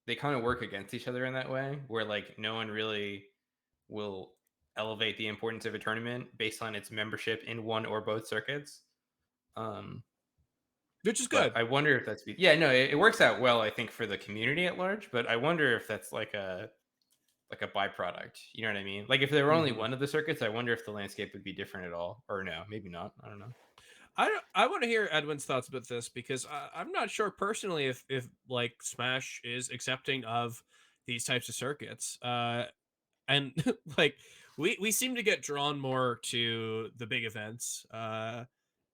they kind of work against each other in that way where like no one really will elevate the importance of a tournament based on its membership in one or both circuits. Which is good. I wonder if that's it works out well, I think, for the community at large, but I wonder if that's like a byproduct. You know what I mean? Like if there were only one of the circuits, I wonder if the landscape would be different at all. Or no, maybe not. I don't know. I want to hear Edwin's thoughts about this because I'm not sure personally if like Smash is accepting of these types of circuits. And like we seem to get drawn more to the big events.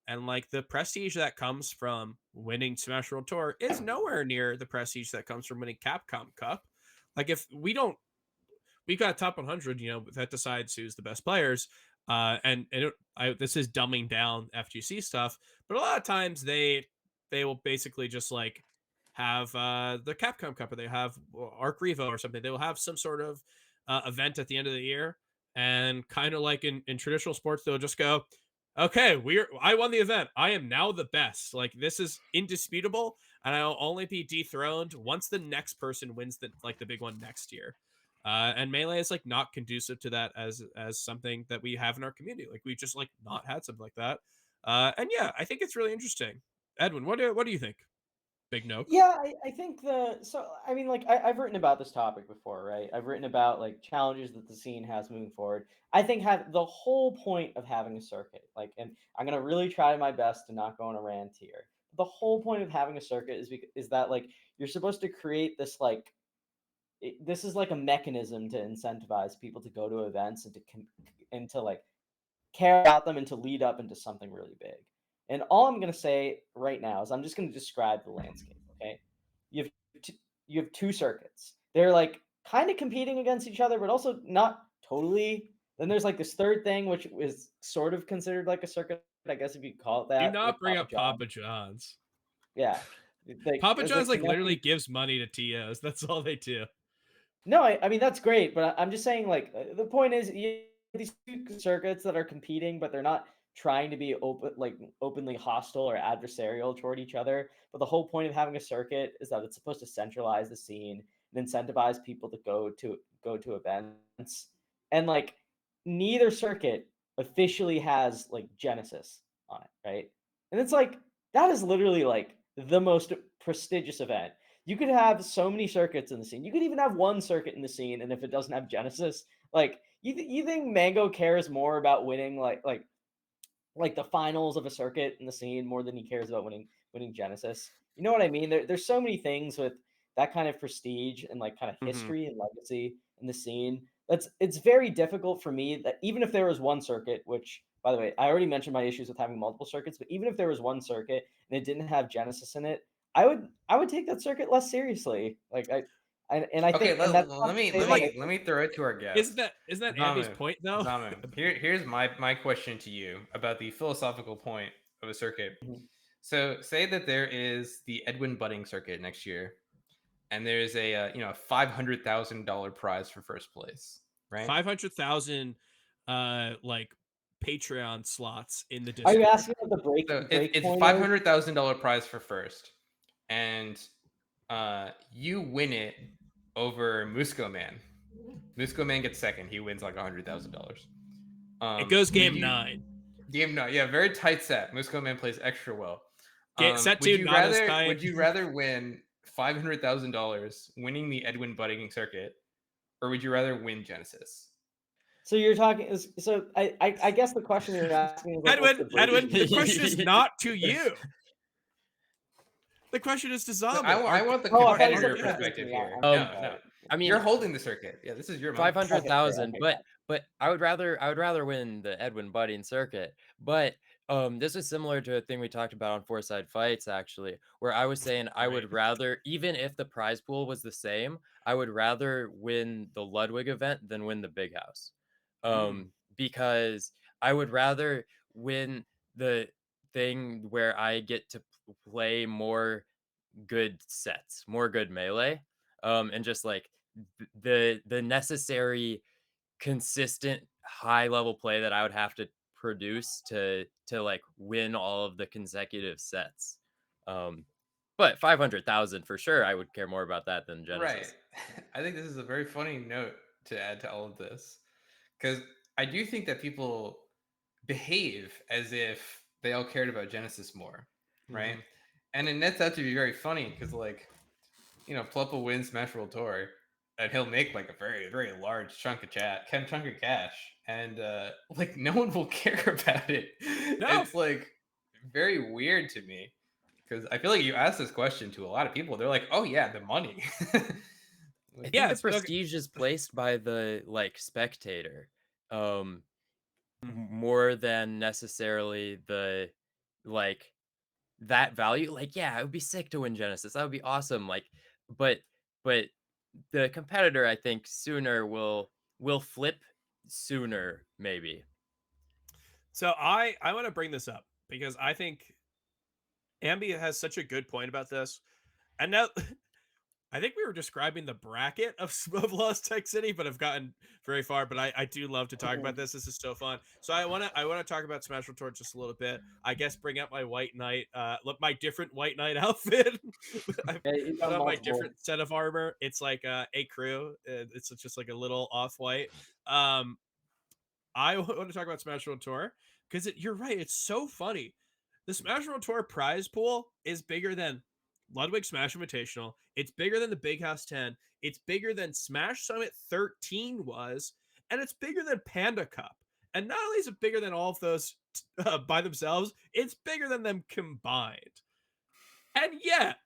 And like the prestige that comes from winning Smash World Tour is nowhere near the prestige that comes from winning Capcom Cup. Like if we've got a top 100, you know, that decides who's the best players. This is dumbing down FGC stuff, but a lot of times they will basically just like have the Capcom Cup or they have Arc Revo or something. They will have some sort of event at the end of the year, and kind of like in traditional sports, they'll just go, "Okay, I won the event. I am now the best. Like this is indisputable, and I'll only be dethroned once the next person wins the big one next year." And Melee is like not conducive to that as something that we have in our community. Like we've just like not had something like that. And yeah, I think it's really interesting. Edwin, what do you think? Big note. Yeah, I think I mean, like I've written about this topic before, right? I've written about like challenges that the scene has moving forward. I think have the whole point of having a circuit, like, and I'm gonna really try my best to not go on a rant here. The whole point of having a circuit is that like you're supposed to create this like this is like a mechanism to incentivize people to go to events and to like care about them and to lead up into something really big. And all I'm going to say right now is I'm just going to describe the landscape. Okay, you have you have two circuits. They're like kind of competing against each other, but also not totally. Then there's like this third thing, which is sort of considered like a circuit, I guess if you call it that. Do not with bring Papa up John. Papa John's. Yeah, Papa there's John's like connecting- literally gives money to TOs. That's all they do. No, I mean that's great, but I'm just saying like the point is you have these two circuits that are competing, but they're not trying to be openly hostile or adversarial toward each other. But the whole point of having a circuit is that it's supposed to centralize the scene and incentivize people to go to events. And like neither circuit officially has like Genesis on it, right? And it's like that is literally like the most prestigious event. You could have so many circuits in the scene. You could even have one circuit in the scene, and if it doesn't have Genesis, like you think Mango cares more about winning like the finals of a circuit in the scene more than he cares about winning Genesis? You know what I mean? There's so many things with that kind of prestige and like kind of history and legacy in the scene. It's very difficult for me that even if there was one circuit, which by the way, I already mentioned my issues with having multiple circuits, but even if there was one circuit and it didn't have Genesis in it, I would take that circuit less seriously. Like I Okay, think, and that's not let to me say let that me let me throw it to our guest. Isn't that Andy's point though? Zamu. Here's my question to you about the philosophical point of a circuit. Mhm. So say that there is the Edwin Budding circuit next year, and there's a $500,000 prize for first place, right? 500,000 like Patreon slots in the Are you Discord. asking what the break So it's point is? $500,000 prize for first, and you win it over Musco Man. Musco Man gets second. He wins like $100,000. It goes would game you- 9. Game 9, yeah, very tight set. Musco Man plays extra well. Set Would 2 you not as rather tight. would you rather win $500,000 winning the Edwin Budding circuit, or would you rather win Genesis? So you're talking. So I guess the question you're asking is like, what's the Edwin, break? the question is not to you. The question is to Zamu. I want the Oh, I thought you competitor said Genesis perspective to me. here. I'm No, sorry. no. I mean, You're holding the circuit. Yeah, this is your money. 500,000, Okay, but I would rather win the Edwin Budding circuit. But this is similar to a thing we talked about on Four Side Fights, actually, where I was saying I would rather, even if the prize pool was the same, I would rather win the Ludwig event than win the Big House. Because I would rather win the thing where I get to play more good sets, more good melee, and just like the necessary consistent high level play that I would have to produce to like win all of the consecutive sets. But 500,000 for sure, I would care more about that than Genesis. Right. I think this is a very funny note to add to all of this, because I do think that people behave as if they all cared about Genesis more, right? And it nets out to be very funny because, like, Plup will win Smash World Tour, and he'll make like a very, very large chunk of cash, and like no one will care about it. No. It's like very weird to me because I feel like you ask this question to a lot of people, they're like, "Oh yeah, the money." I think Yes, the prestige is placed by the like spectator, more than necessarily the like that value. Like, yeah, it would be sick to win Genesis. That would be awesome. Like, but the competitor, I think, sooner will flip sooner, maybe. So I want to bring this up because I think Ambi has such a good point about this. And now I think we were describing the bracket of Lost Tech City, but have gotten very far. But I do love to talk about this. This is so fun. So I want to talk about Smash Bros. Just a little bit. I guess bring out my white knight, look, my different white knight outfit. I You put got on my multiple. different set of armor. It's like a crew. It's just like a little off white. I want to talk about Smash World Tour because you're right. It's so funny. The Smash World Tour prize pool is bigger than Ludwig Smash Invitational. It's bigger than the Big House 10. It's bigger than Smash Summit 13 was, and it's bigger than Panda Cup. And not only is it bigger than all of those by themselves, it's bigger than them combined. And yet,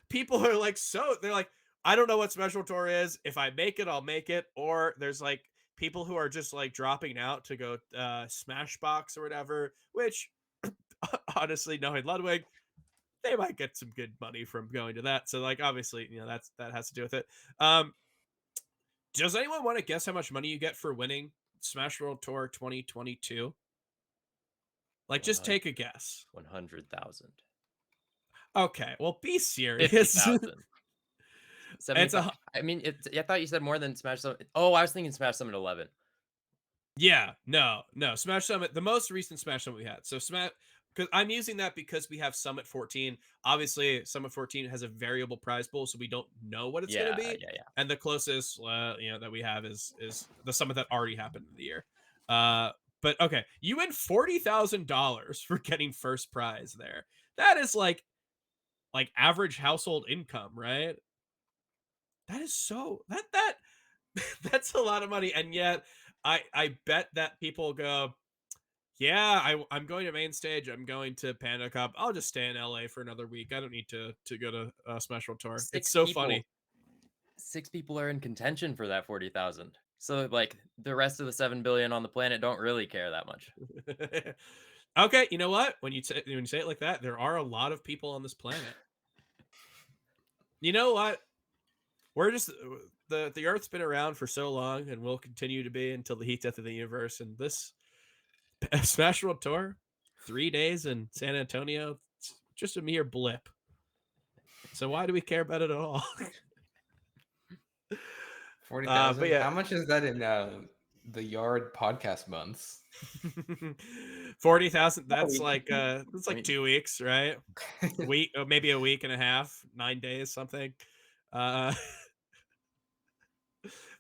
people are like, they're like, I don't know what Smash World Tour is. If I make it, I'll make it. Or there's like people who are just like dropping out to go Smashbox or whatever, which honestly, knowing Ludwig, they might get some good money from going to that. So like obviously, that has to do with it. Does anyone want to guess how much money you get for winning Smash World Tour 2022? Like just take a guess. 100,000. Okay, well be serious. 50,000. It's I mean, I thought you said more than Smash Summit. Oh, I was thinking Smash Summit 11. Yeah, no. Smash Summit, the most recent Smash Summit we had. So because I'm using that because we have Summit 14. Obviously, Summit 14 has a variable prize pool, so we don't know what it's going to be. Yeah. And the closest, that we have is the Summit that already happened in the year. But okay, you win $40,000 for getting first prize there. That is like average household income, right? That is so that that's a lot of money, and yet I bet that people go, yeah, I'm going to main stage. I'm going to Panda Cup. I'll just stay in LA for another week. I don't need to go to Smash World Tour. It's so funny. 6 people are in contention for that 40,000. So like the rest of the 7 billion on the planet don't really care that much. Okay, you know what? When you say it like that, there are a lot of people on this planet. You know what? We're just the Earth's been around for so long, and will continue to be until the heat death of the universe. And this Smash World Tour, 3 days in San Antonio, it's just a mere blip. So why do we care about it at all? 40,000. But yeah, How much is that in the Yard podcast months? 40,000. That's week. like that's like 2 weeks, right? Week, or maybe a week and a half, 9 days, something.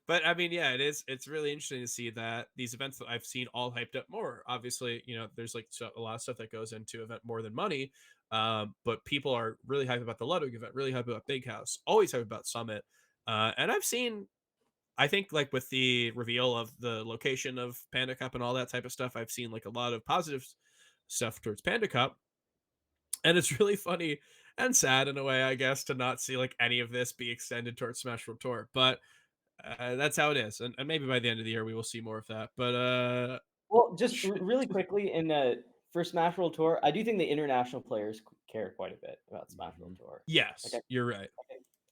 But I mean, yeah, it's really interesting to see that these events that I've seen all hyped up more. Obviously, there's like a lot of stuff that goes into event more than money. But people are really hyped about the Ludwig event, really hyped about Big House, always hyped about Summit. And I've seen, I think, like with the reveal of the location of Panda Cup and all that type of stuff, I've seen like a lot of positive stuff towards Panda Cup. And it's really funny and sad in a way, I guess, to not see like any of this be extended towards Smash World Tour. But that's how it is, and maybe by the end of the year we will see more of that. But Well, just really quickly in for Smash World Tour, I do think the international players care quite a bit about Smash World Tour. yes, Like, you're right.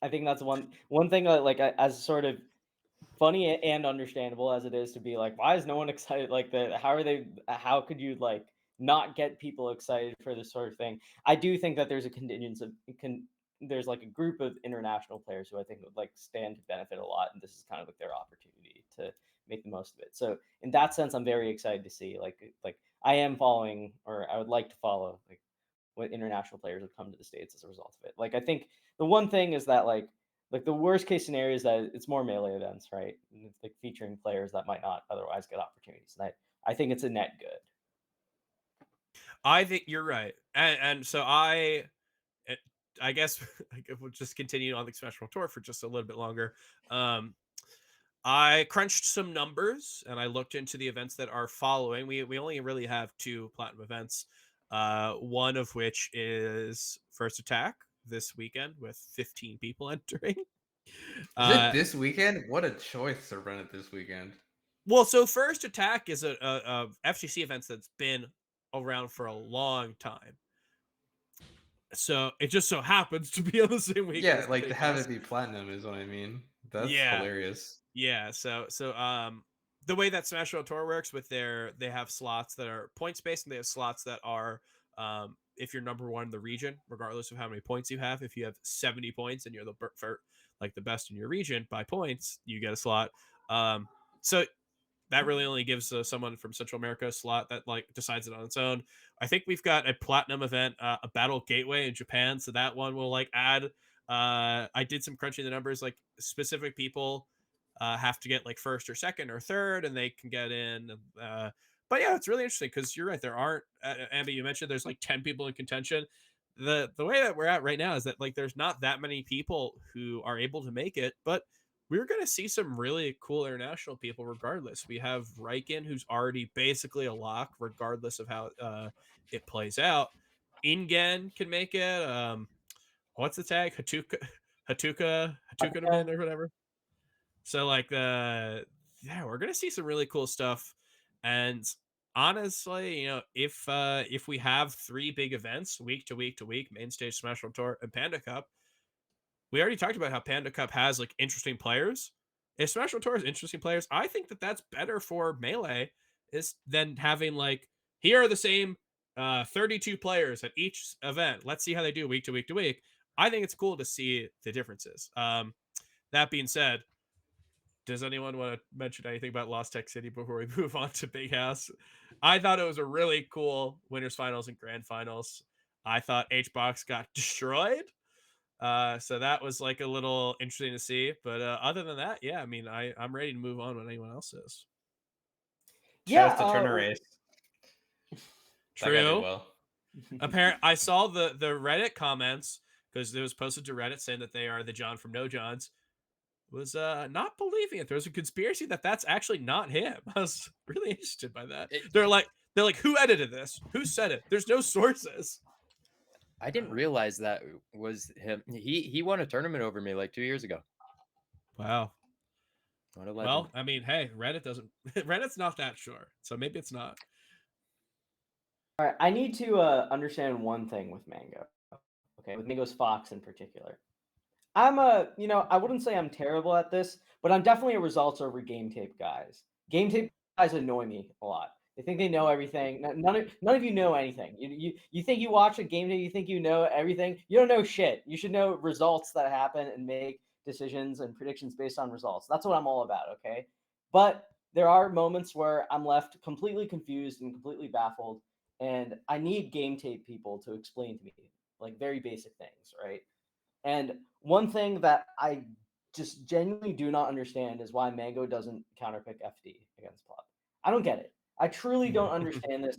I think that's one thing as sort of funny and understandable as it is to be like, why is no one excited? Like how could you like not get people excited for this sort of thing? I do think that there's a contingent of there's like a group of international players who I think would like stand to benefit a lot, and this is kind of like their opportunity to make the most of it. So in that sense, I'm very excited to see like I am following, or I would like to follow like what international players have come to the States as a result of it. Like I think the one thing is that like the worst case scenario is that it's more melee events, right? And it's like featuring players that might not otherwise get opportunities. And I think it's a net good. I think you're right, and so I guess we'll just continue on the Smash World Tour for just a little bit longer. I crunched some numbers and I looked into the events that are following. We only really have 2 platinum events, one of which is First Attack this weekend with 15 people entering. Is it this weekend? What a choice to run it this weekend. Well, so First Attack is a FGC event that's been around for a long time. So it just so happens to be on the same week. Yeah, like to have it be platinum is what I mean. That's hilarious. Yeah. So the way that Smash World Tour works with they have slots that are points based, and they have slots that are if you're number 1 in the region, regardless of how many points you have. If you have 70 points and you're the best in your region by points, you get a slot. So that really only gives someone from Central America a slot that like decides it on its own. I think we've got a platinum event, a battle gateway in Japan, so that one will like add. I did some crunching the numbers, like specific people have to get like first or second or third, and they can get in. But yeah, it's really interesting because you're right. There aren't, Ambi, you mentioned there's like 10 people in contention. The way that we're at right now is that like there's not that many people who are able to make it, but we're going to see some really cool international people regardless. We have Riken, who's already basically a lock, regardless of how it plays out. Ingen can make it. What's the tag? Hatukaman or whatever. So like yeah, we're gonna see some really cool stuff. And honestly, if we have 3 big events week to week to week, main stage, Smash World Tour, and Panda Cup, we already talked about how Panda Cup has like interesting players. If Smash World Tour has interesting players, I think that that's better for Melee than having like, here are the same 32 players at each event. Let's see how they do week to week to week. I think it's cool to see the differences. That being said, does anyone want to mention anything about Lost Tech City before we move on to Big House? I thought it was a really cool winners finals and grand finals. I thought HBox got destroyed. So that was like a little interesting to see. But other than that, yeah, I mean, I'm ready to move on when anyone else is. Shout out to Turner Race. True. Well. Apparently, I saw the Reddit comments because it was posted to Reddit saying that they are the John from No Johns. Was not believing it. There was a conspiracy that that's actually not him. I was really interested by that. They're like, who edited this? Who said it? There's no sources. I didn't realize that was him. He won a tournament over me like 2 years ago. Wow. What a legend. Well, I mean, hey, Reddit doesn't. Reddit's not that sure, so maybe it's not. All right, I need to understand one thing with Mango. Okay, with Mango's Fox in particular. I'm I wouldn't say I'm terrible at this, but I'm definitely a results over game tape guys. Game tape guys annoy me a lot. They think they know everything. None of you know anything. You think you watch a game tape, you think you know everything. You don't know shit. You should know results that happen and make decisions and predictions based on results. That's what I'm all about, okay? But there are moments where I'm left completely confused and completely baffled, and I need game tape people to explain to me like very basic things, right? And one thing that I just genuinely do not understand is why Mango doesn't counterpick FD against Plop. I don't get it. I truly don't understand this.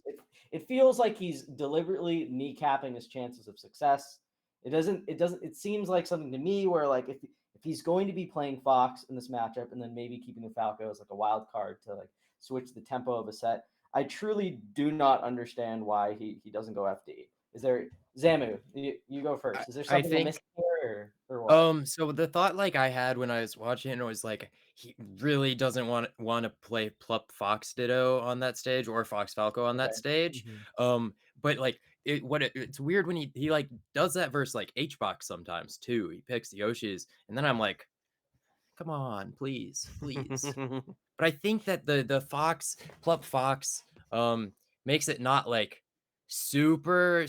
It feels like he's deliberately kneecapping his chances of success. It seems like something to me where like if he's going to be playing Fox in this matchup and then maybe keeping the Falco as like a wild card to like switch the tempo of a set, I truly do not understand why he doesn't go FD. Is there Zamu, you go first. Is there I something I'm missing think here or what? so the thought like I had when I was watching it was like he really doesn't want to play Plup Fox Ditto on that stage or Fox Falco on that Okay. stage. But like it's weird when he like does that versus like HBox sometimes too. He picks the Yoshis and then I'm like, come on, please, please. But I think that the Fox Plup Fox makes it not like super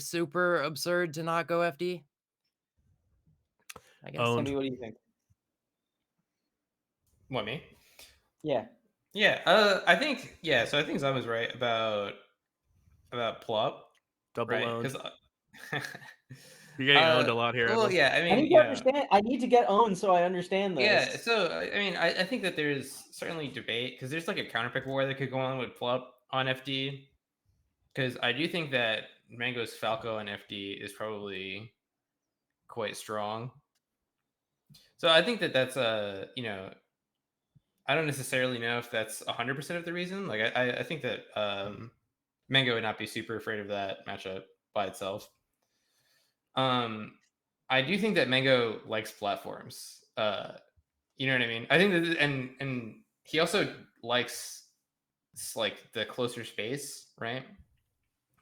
absurd to not go FD. I guess. Owned. Sammy, what do you think? What, me? Yeah. Yeah, I think So I think Zam was right about Plop, Double right? owned. Because You're getting owned a lot here, well, Evan. yeah, I I mean, need to understand. I need to get owned so I understand yeah. this. So I mean, I think that there's certainly debate because there's like a counterpick war that could go on with Plop on FD. Because I do think that Mango's Falco on FD is probably quite strong. So I think that that's I don't necessarily know if that's 100% of the reason. Like I think that Mango would not be super afraid of that matchup by itself. I do think that Mango likes platforms. You know what I mean? I think that, and he also likes like the closer space, right?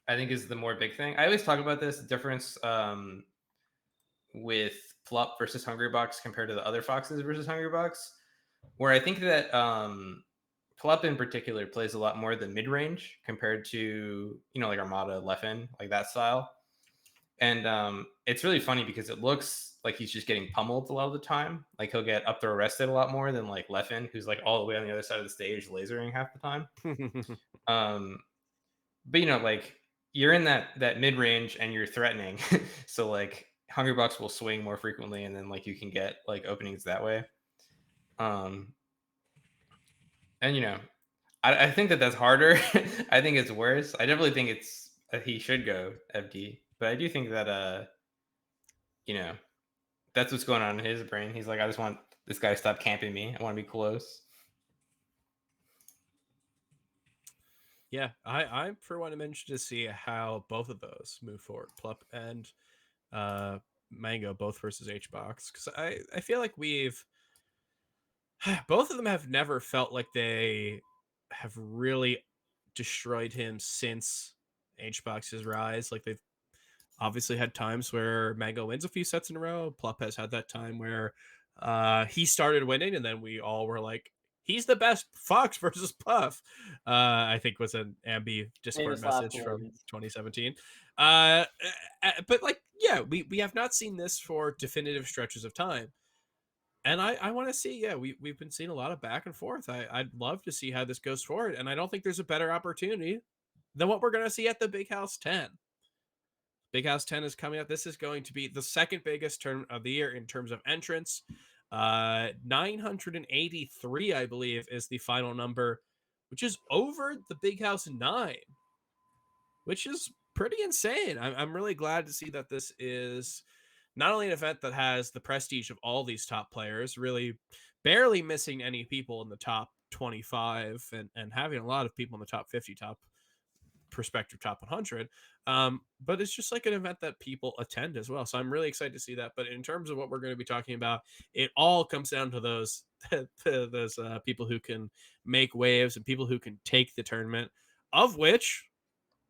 I think is the more big thing. I always talk about this difference with Plup versus Hungrybox compared to the other Foxes versus Hungrybox, where I think that Plup in particular plays a lot more the mid range compared to like Armada, Leffen, like that style. And it's really funny because it looks like he's just getting pummeled a lot of the time. Like he'll get up throw arrested a lot more than like Leffen, who's like all the way on the other side of the stage lasering half the time. But like you're in that mid range and you're threatening, so like Hungrybox will swing more frequently, and then like you can get like openings that way. And I think that that's harder. I think it's worse. I definitely think it's he should go FD, but I do think that that's what's going on in his brain. He's like, I just want this guy to stop camping me. I want to be close. Yeah, I for one am interested to see how both of those move forward, Plup and Mango, both versus HBox, because I feel like we've both of them have never felt like they have really destroyed him since HBox's rise. Like they've obviously had times where Mango wins a few sets in a row. Plup has had that time where he started winning, and then we all were like, he's the best Fox versus Puff. I think was an Ambi Discord Famous last message from words. 2017. But like, yeah, we have not seen this for definitive stretches of time. And I want to see, yeah, we've been seeing a lot of back and forth. I'd love to see how this goes forward. And I don't think there's a better opportunity than what we're going to see at the Big House 10. Big House 10 is coming up. This is going to be the second biggest term of the year in terms of entrance. 983, I believe, is the final number, which is over the Big House 9, which is pretty insane. I'm really glad to see that this is not only an event that has the prestige of all these top players, really barely missing any people in the top 25 and having a lot of people in the top 50, top prospective top 100. But it's just like an event that people attend as well. So I'm really excited to see that. But in terms of what we're going to be talking about, it all comes down to those those people who can make waves and people who can take the tournament, of which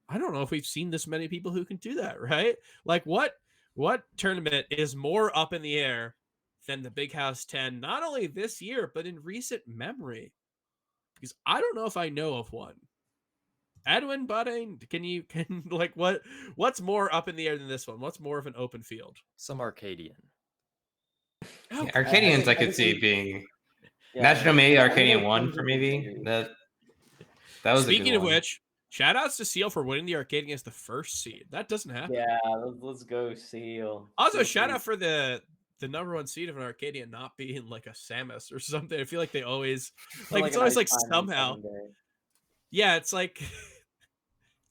I don't know if we've seen this many people who can do that, right? Like what tournament is more up in the air than the Big House 10, not only this year, but in recent memory? Because I don't know if I know of one. Edwin Budding, can like what's more up in the air than this one? What's more of an open field? Some Arcadian. Yeah, Arcadians I could see being National May Arcadian 1 for maybe. That was Speaking a good of one. which, shout outs to Seal for winning the Arcadian as the first seed. That doesn't happen. Yeah, let's go Seal. Also, Seal shout Creek. out for the number 1 seed of an Arcadian not being like a Samus or something. I feel like they always like it's an always Ice like Climber somehow. Sunday. Yeah, it's like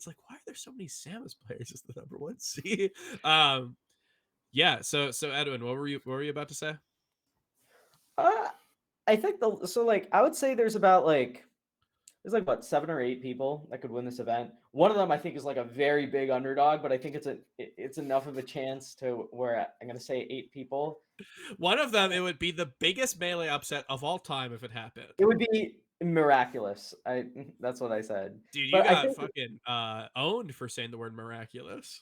why are there so many Samus players as the number 1 seed? Yeah, so Edwin, what were you about to say? I think I would say there's about there's like what 7 or 8 people that could win this event. One of them I think is like a very big underdog, but I think it's enough of a chance to where I'm gonna say 8 people. One of them, it would be the biggest Melee upset of all time if it happened. It would be miraculous. That's what I said. Dude, you But I got think fucking owned for saying the word miraculous.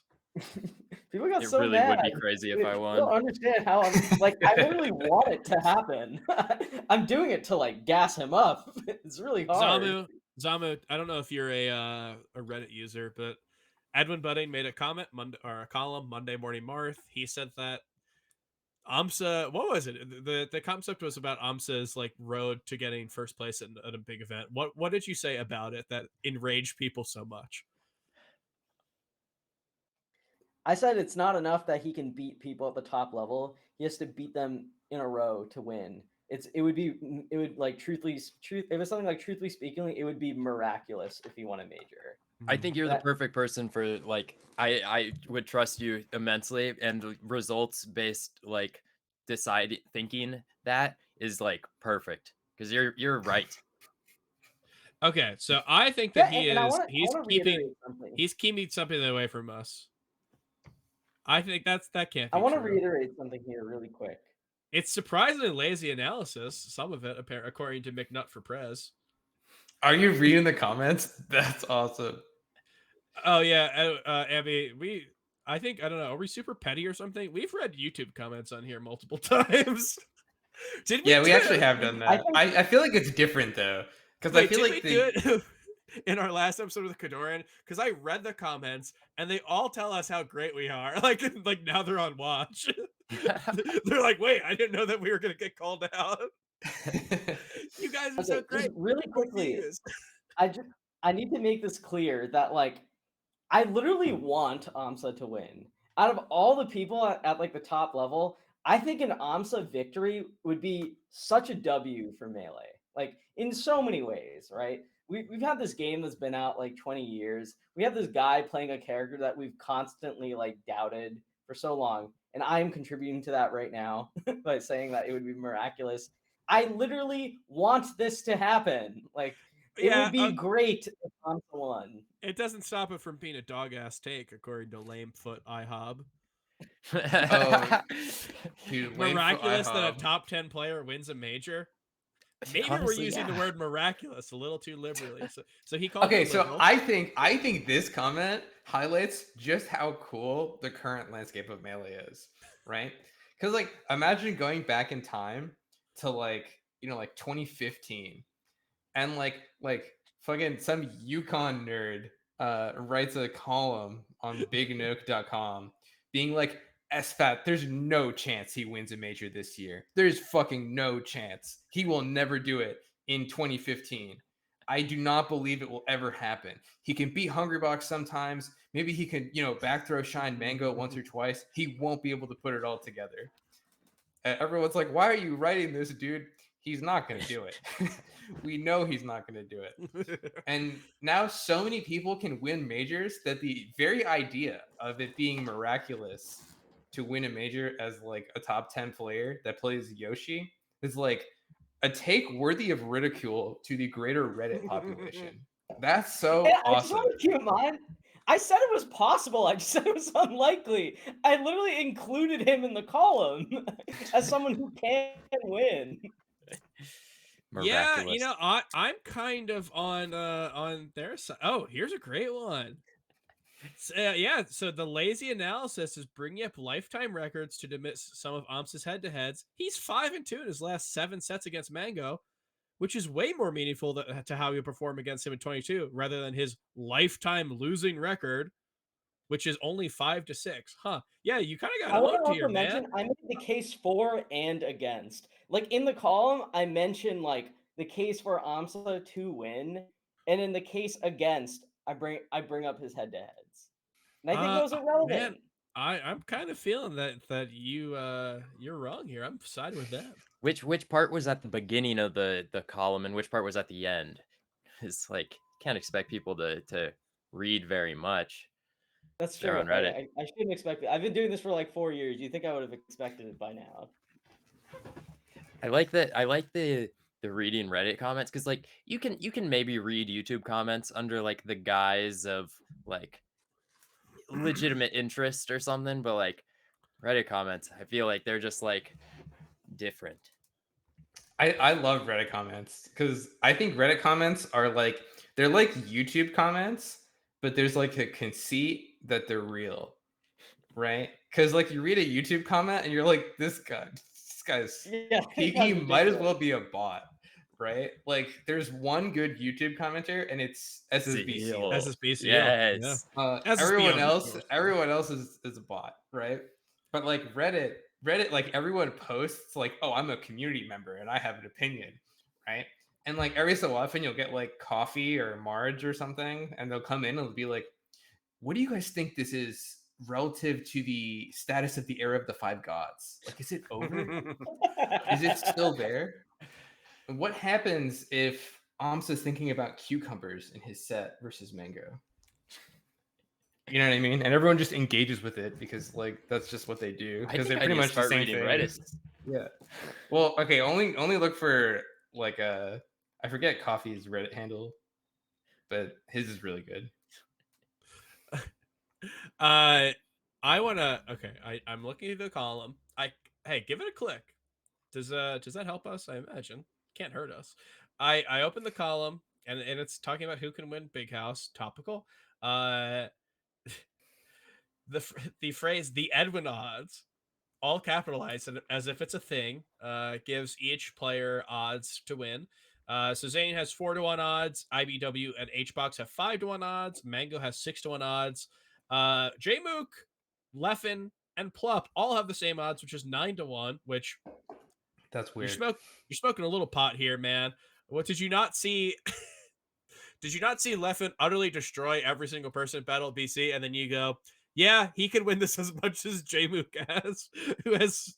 people got It so really mad. would be crazy if I You won. don't understand how I'm like. I literally want it to happen. I'm doing it to like gas him up. It's really hard. Zamu, I don't know if you're a Reddit user, but Edwin Budding made a comment or a column Monday Morning Marth. He said that Amsa, what was it? The concept was about Amsa's like road to getting first place at a big event. What did you say about it that enraged people so much? I said it's not enough that he can beat people at the top level. He has to beat them in a row to win. It would like truthfully if it's something like truthfully speaking, it would be miraculous if he won a major. I think you're the perfect person for like I would trust you immensely, and the results based like thinking that is like perfect because you're right. Okay, so I think that he's keeping something away from us. I think that can't be I want to true. reiterate something here really quick. It's surprisingly lazy analysis, some of it, according to McNutt for Prez. Are you reading the comments? That's awesome. Oh, yeah, Abby, I don't know, are we super petty or something? We've read YouTube comments on here multiple times. Did we? Yeah, we actually have done that. I feel like it's different, though. Because I feel like do it in our last episode with Kadoran, because I read the comments and they all tell us how great we are. Like now they're on watch. They're like, wait, I didn't know that we were gonna get called out. You guys are so great. Just really quickly, I need to make this clear that like I literally want Amsa to win. Out of all the people at like the top level, I think an Amsa victory would be such a W for Melee. Like in so many ways, right? We've had this game that's been out like 20 years. We have this guy playing a character that we've constantly like doubted for so long. And I am contributing to that right now by saying that it would be miraculous. I literally want this to happen. Like it would be great if Amsa won. It doesn't stop it from being a dog ass take, according to Lamefoot IHOB. Dude, miraculous that a top 10 player wins a major. Maybe honestly, we're using the word miraculous a little too liberally. So he called. Okay, so I think this comment highlights just how cool the current landscape of Melee is, right? Because like imagine going back in time to like 2015, and like fucking some Yukon nerd writes a column on bignook.com being like, SFOP, there's no chance he wins a major this year. There's fucking no chance. He will never do it in 2015. I do not believe it will ever happen. He can beat Hungrybox sometimes. Maybe he can, back throw Shine Mango once or twice. He won't be able to put it all together. Everyone's like, why are you writing this, dude? He's not going to do it. We know he's not going to do it. And now so many people can win majors that the very idea of it being miraculous to win a major as like a top 10 player that plays Yoshi is like a take worthy of ridicule to the greater Reddit population. That's so And I just awesome. want to keep in mind, I said it was possible. I just said it was unlikely. I literally included him in the column as someone who can win. Yeah, Miraculous. I'm kind of on their side. Oh, here's a great one. Yeah, so the lazy analysis is bringing up lifetime records to dismiss some of Amsa's head-to-heads. He's 5-2 in his last 7 sets against Mango, which is way more meaningful to how you perform against him in 22, rather than his lifetime losing record, which is only 5-6. Huh? Yeah, you kind of got I want owned to here, also mention man. I made the case for and against. Like in the column, I mentioned like the case for Amsa to win, and in the case against, I bring up his head-to-heads. And I think those are Man, relevant. I'm kind of feeling that you're wrong here. I'm siding with them. Which part was at the beginning of the column and which part was at the end? It's like can't expect people to read very much. That's They're true. on Reddit. I shouldn't expect it. I've been doing this for like 4 years. You think I would have expected it by now? I like that. I like the reading Reddit comments because like you can maybe read YouTube comments under like the guise of like legitimate interest or something, but like Reddit comments, I feel like they're just like different. I love Reddit comments because I think Reddit comments are like they're like YouTube comments, but there's like a conceit that they're real, right? Because like you read a YouTube comment and you're like, this guy's Yeah, he that's might as well ridiculous. be a bot, right? Like there's one good YouTube commenter and it's SSB Seal. SSBCL. Yeah. Yes. Everyone else is a bot, right? But like Reddit, like everyone posts like, oh, I'm a community member and I have an opinion, right? And like every so often you'll get like Coffee or Marge or something, and they'll come in and they'll be like, what do you guys think this is relative to the status of the era of the 5 gods? Like, is it over? Is it still there? And what happens if Amsa's thinking about cucumbers in his set versus mango? You know what I mean? And everyone just engages with it because like that's just what they do I because think they're I pretty need to much the start same reading thing. Reddit. Yeah. Well, okay, only look for like I forget Coffee's Reddit handle, but his is really good. I wanna okay. I'm looking at the column. Hey, give it a click. Does that help us? I imagine can't hurt us. I open the column and it's talking about who can win Big House. Topical. Uh, the phrase the Edwin odds, all capitalized and as if it's a thing, gives each player odds to win. So Zane has 4-1 odds. IBW and HBox have 5-1 odds. Mango has 6-1 odds. Jmook, Leffen, and Plup all have the same odds, which is 9-1. Which That's weird. you're smoking a little pot here, man. What did you not see? Did you not see Leffen utterly destroy every single person at Battle BC, and then you go, yeah, he could win this as much as Jmook has, who has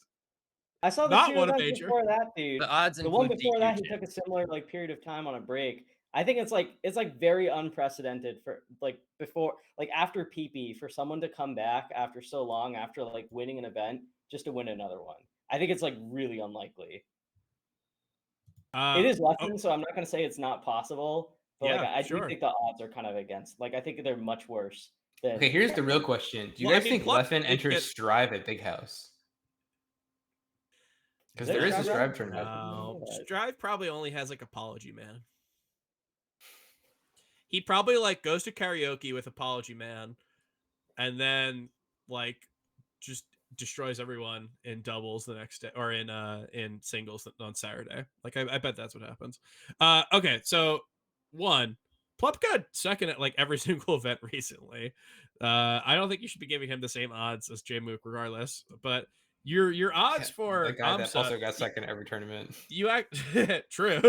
I saw the not 2 won a events major. before that, dude. The odds The one include before that, he DQ took a similar like period of time on a break. I think it's like very unprecedented for like before like after PP for someone to come back after so long after like winning an event just to win another one. I think it's like really unlikely. It is Oh, Leffen, so I'm not gonna say it's not possible, but like yeah, I do sure. think the odds are kind of against. Like I think they're much worse than. Okay, here's the real question. Do you Well, I guys mean, think Plup Leffen did enters get- Strive at Big House? Because there is a Strive tournament. No, Strive probably only has like Apology Man. He probably like goes to karaoke with Apology Man, and then like just destroys everyone in doubles the next day or in singles on Saturday. Like I bet that's what happens. Okay, so one, Plup got second at like every single event recently. I don't think you should be giving him the same odds as Jmook regardless, but your odds for that guy that Amsa, also got second at every tournament. you act true.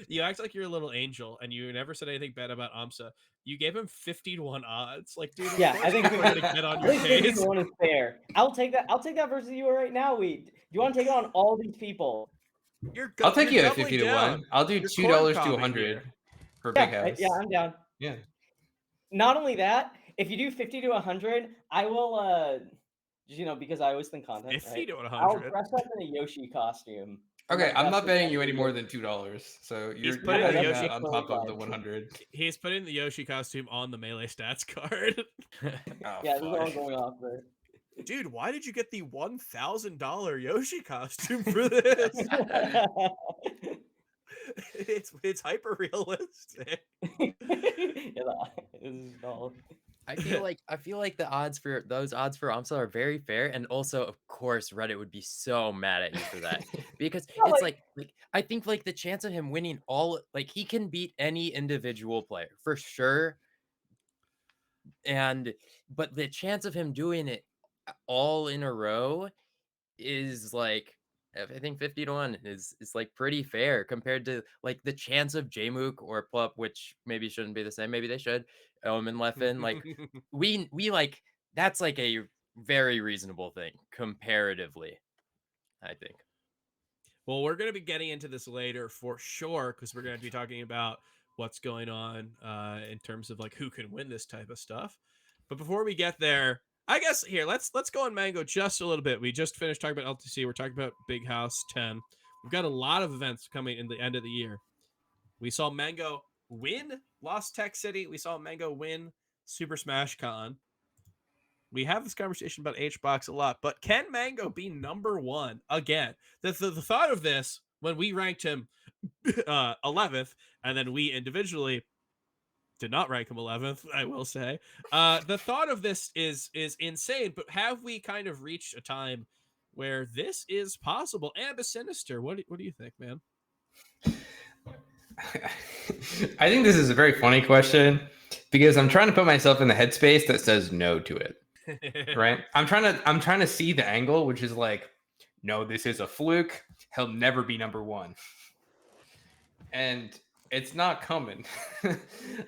You act like you're a little angel, and you never said anything bad about Amsa. You gave him 50-1 odds. Like, dude, of Yeah, course I think people are gonna get on your I think case. 51 is fair. I'll take that. I'll take that versus you right now. Do you want to take it on all these people? I'll take you you're at doubling 50 to down. 1. I'll do You're $2 corn to cobbing 100 here. for Yeah, Big House. yeah, I'm down. Yeah. Not only that, if you do 50 to 100, I will because I always think content, 50 right? to I'll 100. dress up in a Yoshi costume. for Okay, my I'm best not betting you event any in more Yoshi. than $2. So He's you're putting Yeah, the betting that's Yoshi. that on totally top of the fine. 100. He's putting the Yoshi costume on the Melee stats card. Oh, Yeah, this is all fuck. going off there. Dude, why did you get the $1,000 Yoshi costume for this? It's hyper realistic. Yeah, this is all. I feel like the odds for Amsa are very fair, and also, of course, Reddit would be so mad at you for that because Yeah, it's like I think like the chance of him winning all like he can beat any individual player for sure, but the chance of him doing it all in a row is like I think 50 to 1 is like pretty fair compared to like the chance of Jmook or Plup, which maybe shouldn't be the same. Maybe they should. And Leffen, like we like that's like a very reasonable thing comparatively, I think. Well, we're going to be getting into this later for sure because we're going to be talking about what's going on in terms of like who can win this type of stuff. But before we get there, I guess here let's go on Mango just a little bit. We just finished talking about LTC. We're talking about Big House 10. We've got a lot of events coming in the end of the year. We saw Mango win Lost Tech City. We saw Mango win Super Smash Con. We have this conversation about HBox a lot, but can Mango be number one again? The thought of this when we ranked him 11th, and then we individually did not rank him 11th, I will say. The thought of this is insane, but have we kind of reached a time where this is possible? And a Sinister, what do you think, man? I think this is a very funny question because I'm trying to put myself in the headspace that says no to it. Right? I'm trying to see the angle, which is like, no, this is a fluke. He'll never be number one. And it's not coming.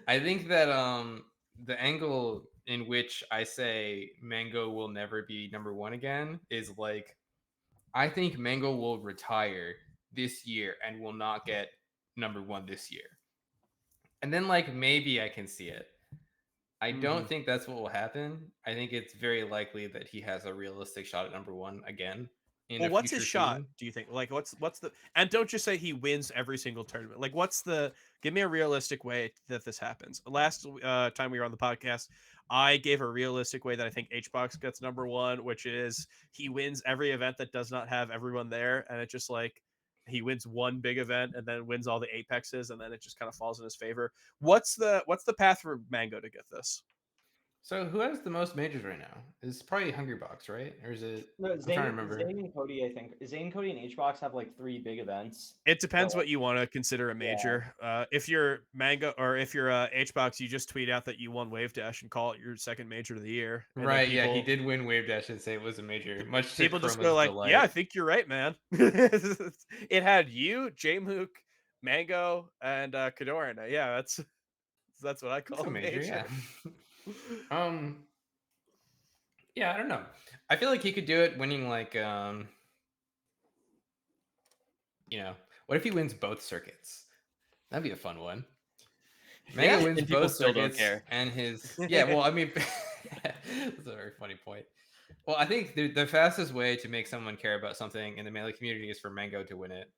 I think that the angle in which I say Mango will never be number one again is like, I think Mango will retire this year and will not get number one this year. And then like maybe I can see it. I don't think that's what will happen. I think it's very likely that he has a realistic shot at number one again in Well, a what's future his shot? season. Do you think? Like, what's the? And don't just say he wins every single tournament. Like, what's the? Give me a realistic way that this happens. Last time we were on the podcast, I gave a realistic way that I think HBox gets number one, which is he wins every event that does not have everyone there, and it just like he wins one big event and then wins all the apexes, and then it just kind of falls in his favor. What's the path for Mango to get this? So who has the most majors right now? It's probably Hungrybox, right? Or is it? No, I'm trying to remember. Zane and Cody, I think. Zane, Cody, and HBox have like 3 big events. It depends So, what you want to consider a major. If you're Mango or if you're HBox, you just tweet out that you won Wave Dash and call it your second major of the year. And Right, yeah, he did win Wave Dash and say it was a major. Much to People just Chroma's go like, delight. "Yeah, I think you're right, man." It had you, Jmook, Mango, and Kadoran. Yeah, that's what I call It's a a major, major. yeah. Yeah, I don't know. I feel like he could do it winning like what if he wins both circuits? That'd be a fun one. Mango wins and people both still don't circuits care. and his well, I mean that's a very funny point. Well, I think the fastest way to make someone care about something in the Melee community is for Mango to win it.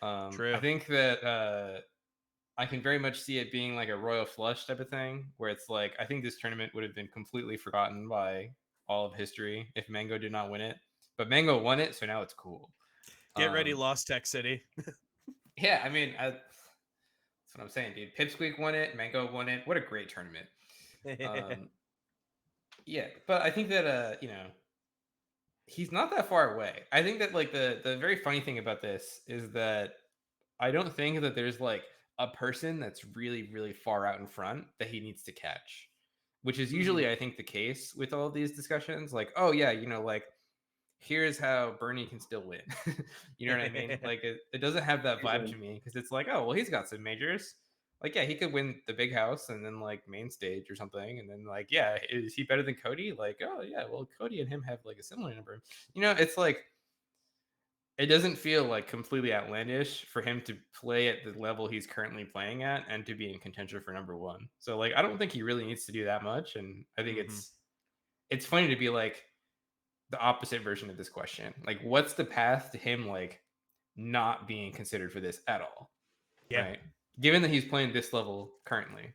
True. I think that I can very much see it being like a royal flush type of thing, where it's like I think this tournament would have been completely forgotten by all of history if Mango did not win it. But Mango won it, so now it's cool. Get ready, Lost Tech City. Yeah, I mean, that's what I'm saying, dude. Pipsqueak won it, Mango won it. What a great tournament. Yeah, but I think that he's not that far away. I think that like the very funny thing about this is that I don't think that there's like a person that's really, really far out in front that he needs to catch, which is usually, I think, the case with all of these discussions. Like, oh, yeah, like, here's how Bernie can still win. You know what I mean? Like, it doesn't have that vibe to me because it's like, oh, well, he's got some majors. Like, yeah, he could win the big house and then, like, main stage or something. And then, like, yeah, is he better than Cody? Like, oh, yeah, well, Cody and him have, like, a similar number. It's like, it doesn't feel like completely outlandish for him to play at the level he's currently playing at and to be in contention for number one. So like, I don't think he really needs to do that much. And I think it's funny to be like, the opposite version of this question. Like, what's the path to him like not being considered for this at all? Yeah. Right. Given that he's playing this level currently,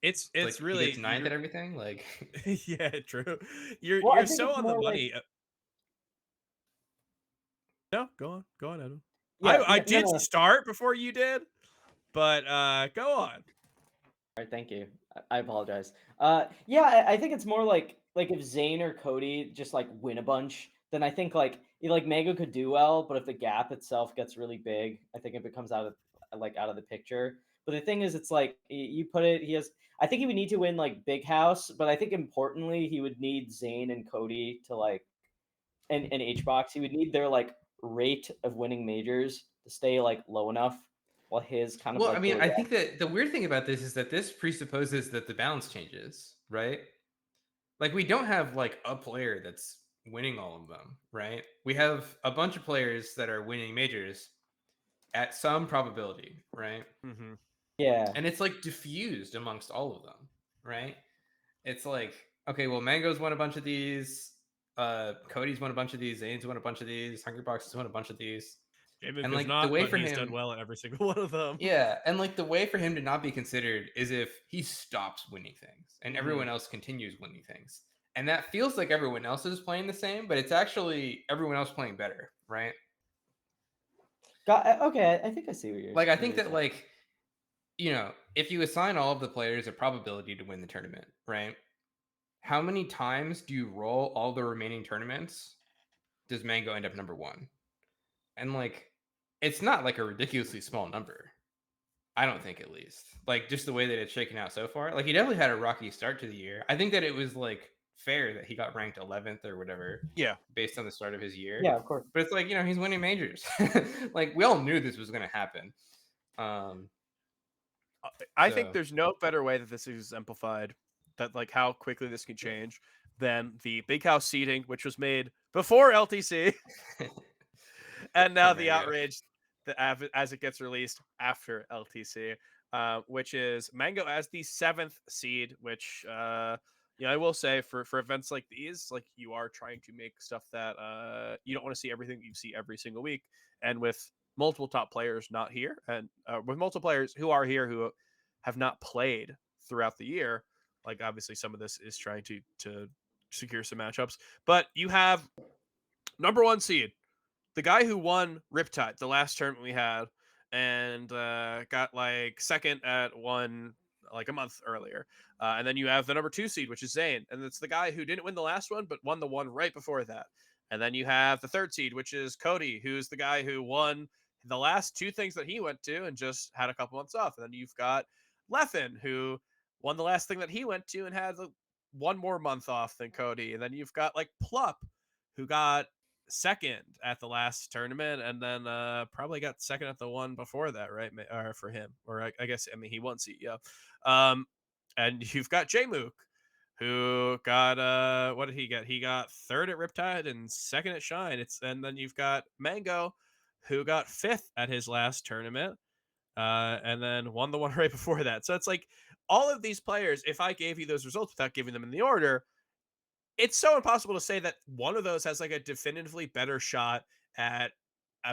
It's like he really gets ninth at everything. Like, yeah, true. Well, I You're think so it's on the more like money. No, go on, Adam. yeah, I no, did no. start before you did, but go on. All right, thank you. I apologize. Yeah, I think it's more like if Zayn or Cody just like win a bunch, then I think like Mango could do well, but if the gap itself gets really big, I think it becomes out of the picture. But the thing is, it's like you put it. He has. I think he would need to win like Big House, but I think importantly, he would need Zayn and Cody to like and H box. He would need their like rate of winning majors to stay like low enough, while his kind of well, I like mean, goes I up. think that the weird thing about this is that this presupposes that the balance changes, right? Like, we don't have like a player that's winning all of them, right? We have a bunch of players that are winning majors at some probability, right? Mm-hmm. Yeah. And it's like diffused amongst all of them, right? It's like, okay, well, Mango's won a bunch of these, Cody's won a bunch of these, Zane's won a bunch of these, Hungrybox has won a bunch of these. J-Mook And has like the not, way but for he's done him, well at every single one of them. yeah, and like the way for him to not be considered is if he stops winning things and everyone else continues winning things. And that feels like everyone else is playing the same, but it's actually everyone else playing better, right? Okay, I think I see what you're Like, I what think you're that saying. like, you know, if you assign all of the players a probability to win the tournament, right? How many times do you roll all the remaining tournaments? Does Mango end up number one? And like, it's not like a ridiculously small number. I don't think, at least. Like, just the way that it's shaken out so far. Like, he definitely had a rocky start to the year. I think that it was like fair that he got ranked 11th or whatever Yeah. based on the start of his year. Yeah, of course. But it's like, you know, he's winning majors. Like, we all knew this was going to happen. I think So- there's no better way that this is exemplified, that like how quickly this can change, than the Big House seating, which was made before LTC, and now Oh, the Mango. outrage that as it gets released after LTC, which is Mango as the 7th seed, which I will say for events like these, like you are trying to make stuff that you don't want to see everything you see every single week, and with multiple top players not here, and with multiple players who are here who have not played throughout the year, like obviously some of this is trying to secure some matchups, but you have number 1 seed, the guy who won Riptide, the last tournament we had, and got like second at one like a month earlier. And then you have the number 2 seed, which is Zayn, and it's the guy who didn't win the last one, but won the one right before that. And then you have the 3rd seed, which is Cody, who's the guy who won the last 2 things that he went to and just had a couple months off. And then you've got Leffen, who won the last thing that he went to and had one more month off than Cody. And then you've got like Plup, who got second at the last tournament, and then probably got second at the one before that, right? Or for him, or I guess he won CEO. And you've got J-Mook, who got what did he get? He got 3rd at Riptide and 2nd at Shine. And then you've got Mango, who got 5th at his last tournament, and then won the one right before that. So it's like all of these players, if I gave you those results without giving them in the order, it's so impossible to say that one of those has like a definitively better shot at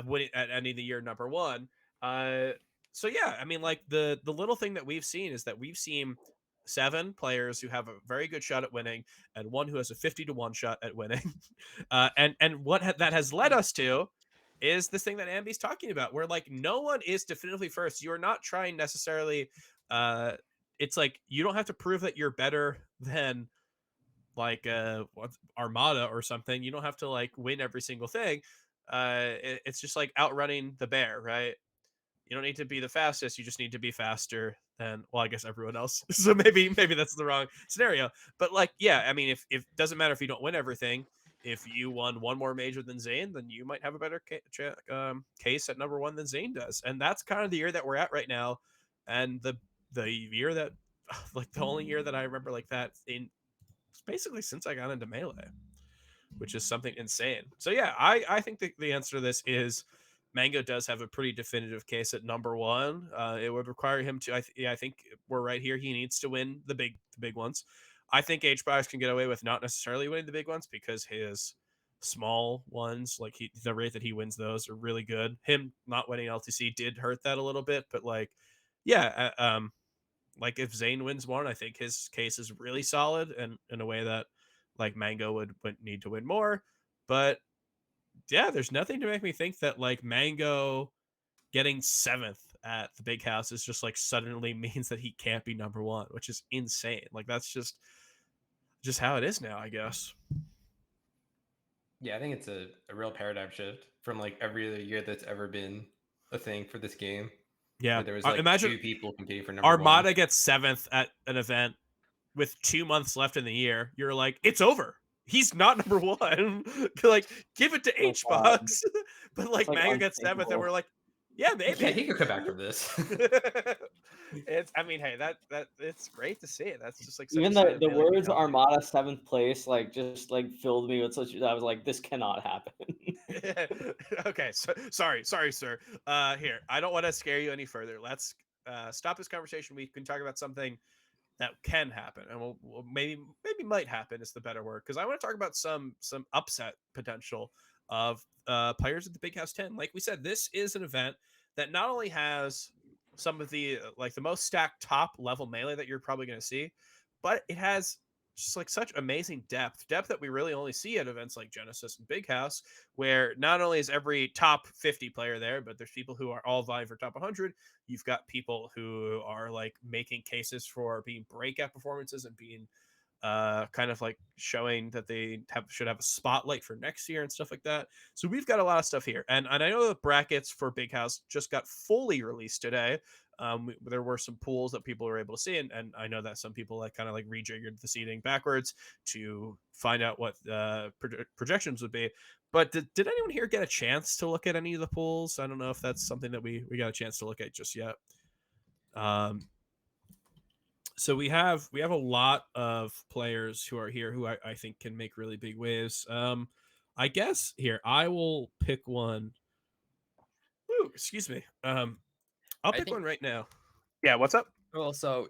winning at any of the year number 1. So yeah, I mean, like the little thing that we've seen is that we've seen 7 players who have a very good shot at winning, and one who has a 50-1 shot at winning. And what that has led us to is this thing that Amby's talking about, where like no one is definitively first. You are not trying necessarily. It's like you don't have to prove that you're better than like Armada or something. You don't have to like win every single thing. It's just like outrunning the bear, right? You don't need to be the fastest. You just need to be faster than, well, I guess everyone else. So maybe that's the wrong scenario. But like, yeah, I mean, if doesn't matter if you don't win everything. If you won one more major than Zayn, then you might have a better case at number 1 than Zayn does. And that's kind of the year that we're at right now. And the year that, like the only year that I remember like that in basically since I got into Melee, which is something insane. So yeah, I think the answer to this is Mango does have a pretty definitive case at number 1. It would require him to. I think we're right here. He needs to win the big ones. I think HBox can get away with not necessarily winning the big ones because his small ones, like the rate that he wins those are really good. Him not winning LTC did hurt that a little bit, but like, yeah, like if Zane wins one, I think his case is really solid and in a way that like Mango would need to win more. But yeah, there's nothing to make me think that like Mango getting 7th at the big house is just like suddenly means that he can't be number one, which is insane. Like that's just how it is now, I guess. Yeah, I think it's a real paradigm shift from like every other year that's ever been a thing for this game, Yeah. where there was like Imagine 2 people competing for number Armada one. gets 7th at an event with 2 months left in the year. You're like, it's over. He's not number one. Like, give it to Oh, God. HBox. But like, It's like Mango gets 7th, and we're unthinkable. like, yeah, Yeah, maybe. he could come back from this. It's, I mean, hey, that it's great to see it. That's just like such Even a sign the of the Melee being words healthy. Armada 7th place like just like filled me with such. I was like, this cannot happen. Okay, so sorry, sir. Here, I don't want to scare you any further. Let's stop this conversation. We can talk about something that can happen, and we'll maybe might happen is the better word, because I want to talk about some upset potential of players at the Big House 10. Like we said, this is an event that not only has some of the like the most stacked top level melee that you're probably going to see, but it has just like such amazing depth that we really only see at events like Genesis and Big House, where not only is every top 50 player there, but there's people who are all vying for top 100. You've got people who are like making cases for being breakout performances and being kind of like showing that they should have a spotlight for next year and stuff like that. So we've got a lot of stuff here, and I know the brackets for Big House just got fully released today. There were some pools that people were able to see, and I know that some people like kind of like rejiggered the seating backwards to find out what projections would be. But did anyone here get a chance to look at any of the pools? I don't know if that's something that we got a chance to look at just yet. So we have a lot of players who are here who I think can make really big waves. I guess here I will pick one. Ooh, excuse me. I'll I pick think one right now. Yeah, what's up? well, so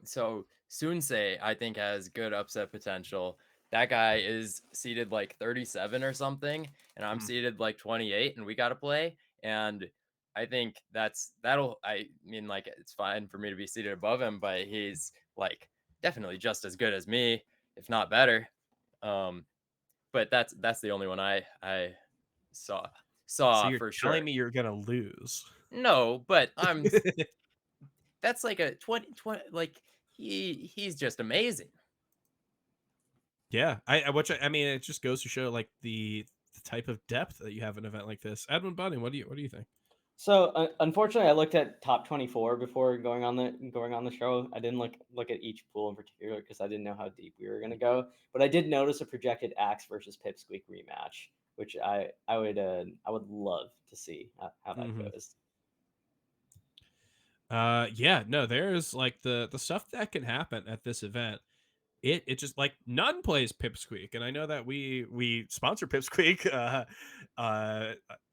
Sunsei, I think, has good upset potential. That guy is seated like 37 or something, and I'm seated like 28, and we got to play. And I think that'll. I mean, like, it's fine for me to be seated above him, but he's like definitely just as good as me, if not better. But that's the only one I saw So you're for telling sure. me you're gonna lose? No, but that's like a 20, like he's just amazing. Yeah, I mean, it just goes to show like the type of depth that you have in an event like this. Edwin Bunning, what do you think? So unfortunately, I looked at top 24 before going on the show. I didn't look at each pool in particular because I didn't know how deep we were gonna go. But I did notice a projected Axe versus Pipsqueak rematch, which I would love to see how that Mhm. goes. Yeah, no, there's like the stuff that can happen at this event. It just like none plays Pipsqueak, and I know that we sponsor Pipsqueak. I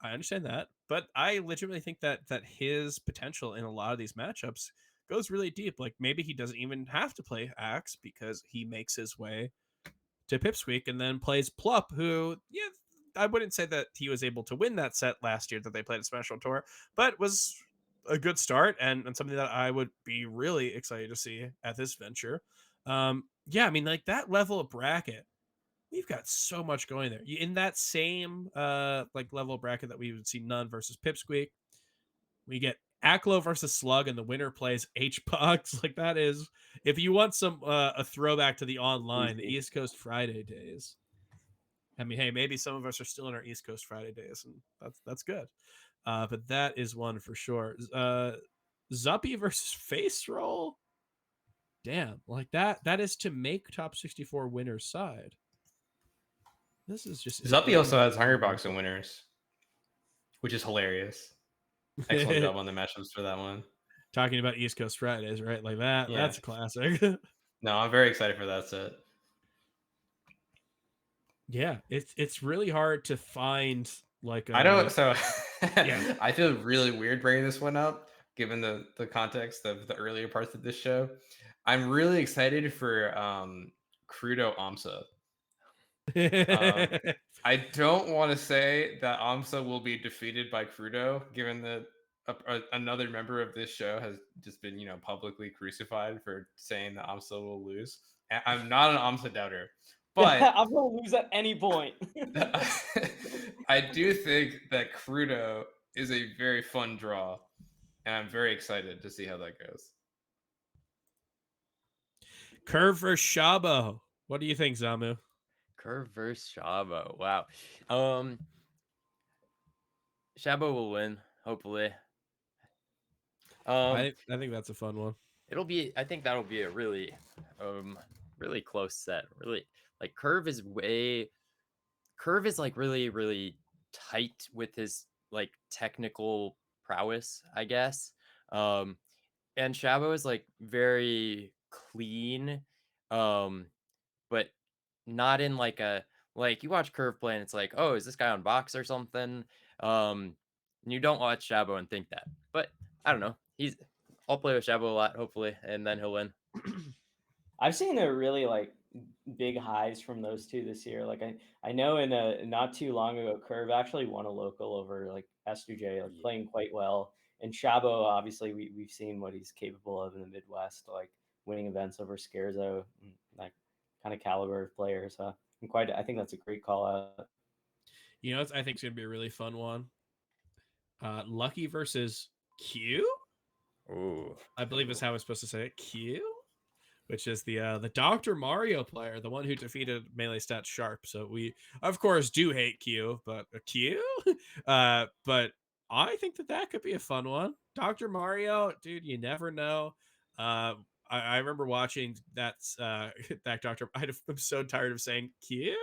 understand that, but I legitimately think that his potential in a lot of these matchups goes really deep. Like maybe he doesn't even have to play Axe because he makes his way to Pipsqueak and then plays Plup, who, yeah, I wouldn't say that he was able to win that set last year that they played at Special Tour, but was a good start and something that I would be really excited to see at this venture. Yeah, I mean, like that level of bracket, we've got so much going there. In that same like level of bracket that we would see None versus Pipsqueak, we get Aklo versus Slug, and the winner plays HBox. Like that is, if you want some a throwback to the online, the Easy. East Coast Friday days. I mean, hey, maybe some of us are still in our East Coast Friday days, and that's good. But that is one for sure. Zuppy versus Face Roll. Damn, like that is to make top 64 winners side. This is just Zuppy also has Hungrybox and winners, which is hilarious. Excellent job on the matchups for that one. Talking about East Coast Fridays, right? Like that. Yeah. That's a classic. No, I'm very excited for that set. Yeah, it's really hard to find like I don't. So Yeah. I feel really weird bringing this one up, given the context of the earlier parts of this show. I'm really excited for Crudo Amsa. I don't want to say that Amsa will be defeated by Crudo, given that another member of this show has just been, publicly crucified for saying that Amsa will lose. I'm not an Amsa doubter, but I'm gonna lose at any point. I do think that Crudo is a very fun draw, and I'm very excited to see how that goes. Curve versus Shabo. What do you think, Zamu? Curve versus Shabo. Wow. Shabo will win, hopefully. I think that's a fun one. I think that'll be a really close set. Really, like Curve is like really, really tight with his like technical prowess, I guess. And Shabo is like very clean, but not in like you watch Curve play and it's like, oh, is this guy on box or something? And you don't watch Shabo and think that, but I don't know. I'll play with Shabo a lot, hopefully, and then he'll win. I've seen a really like big highs from those two this year. Like I know in a not too long ago, Curve actually won a local over like S2J, like playing quite well. And Shabo, obviously, we've seen what he's capable of in the Midwest, like winning events over Scherzo, that kind of caliber of player. So I think that's a great call out. I think it's gonna be a really fun one. Lucky versus Q. Ooh, I believe is how I'm supposed to say it. Q, which is the Dr. Mario player, the one who defeated Melee Stats Sharp. So we, of course, do hate Q, but Q. But I think that could be a fun one. Dr. Mario, dude, you never know. I remember watching that Dr. I'm so tired of saying Q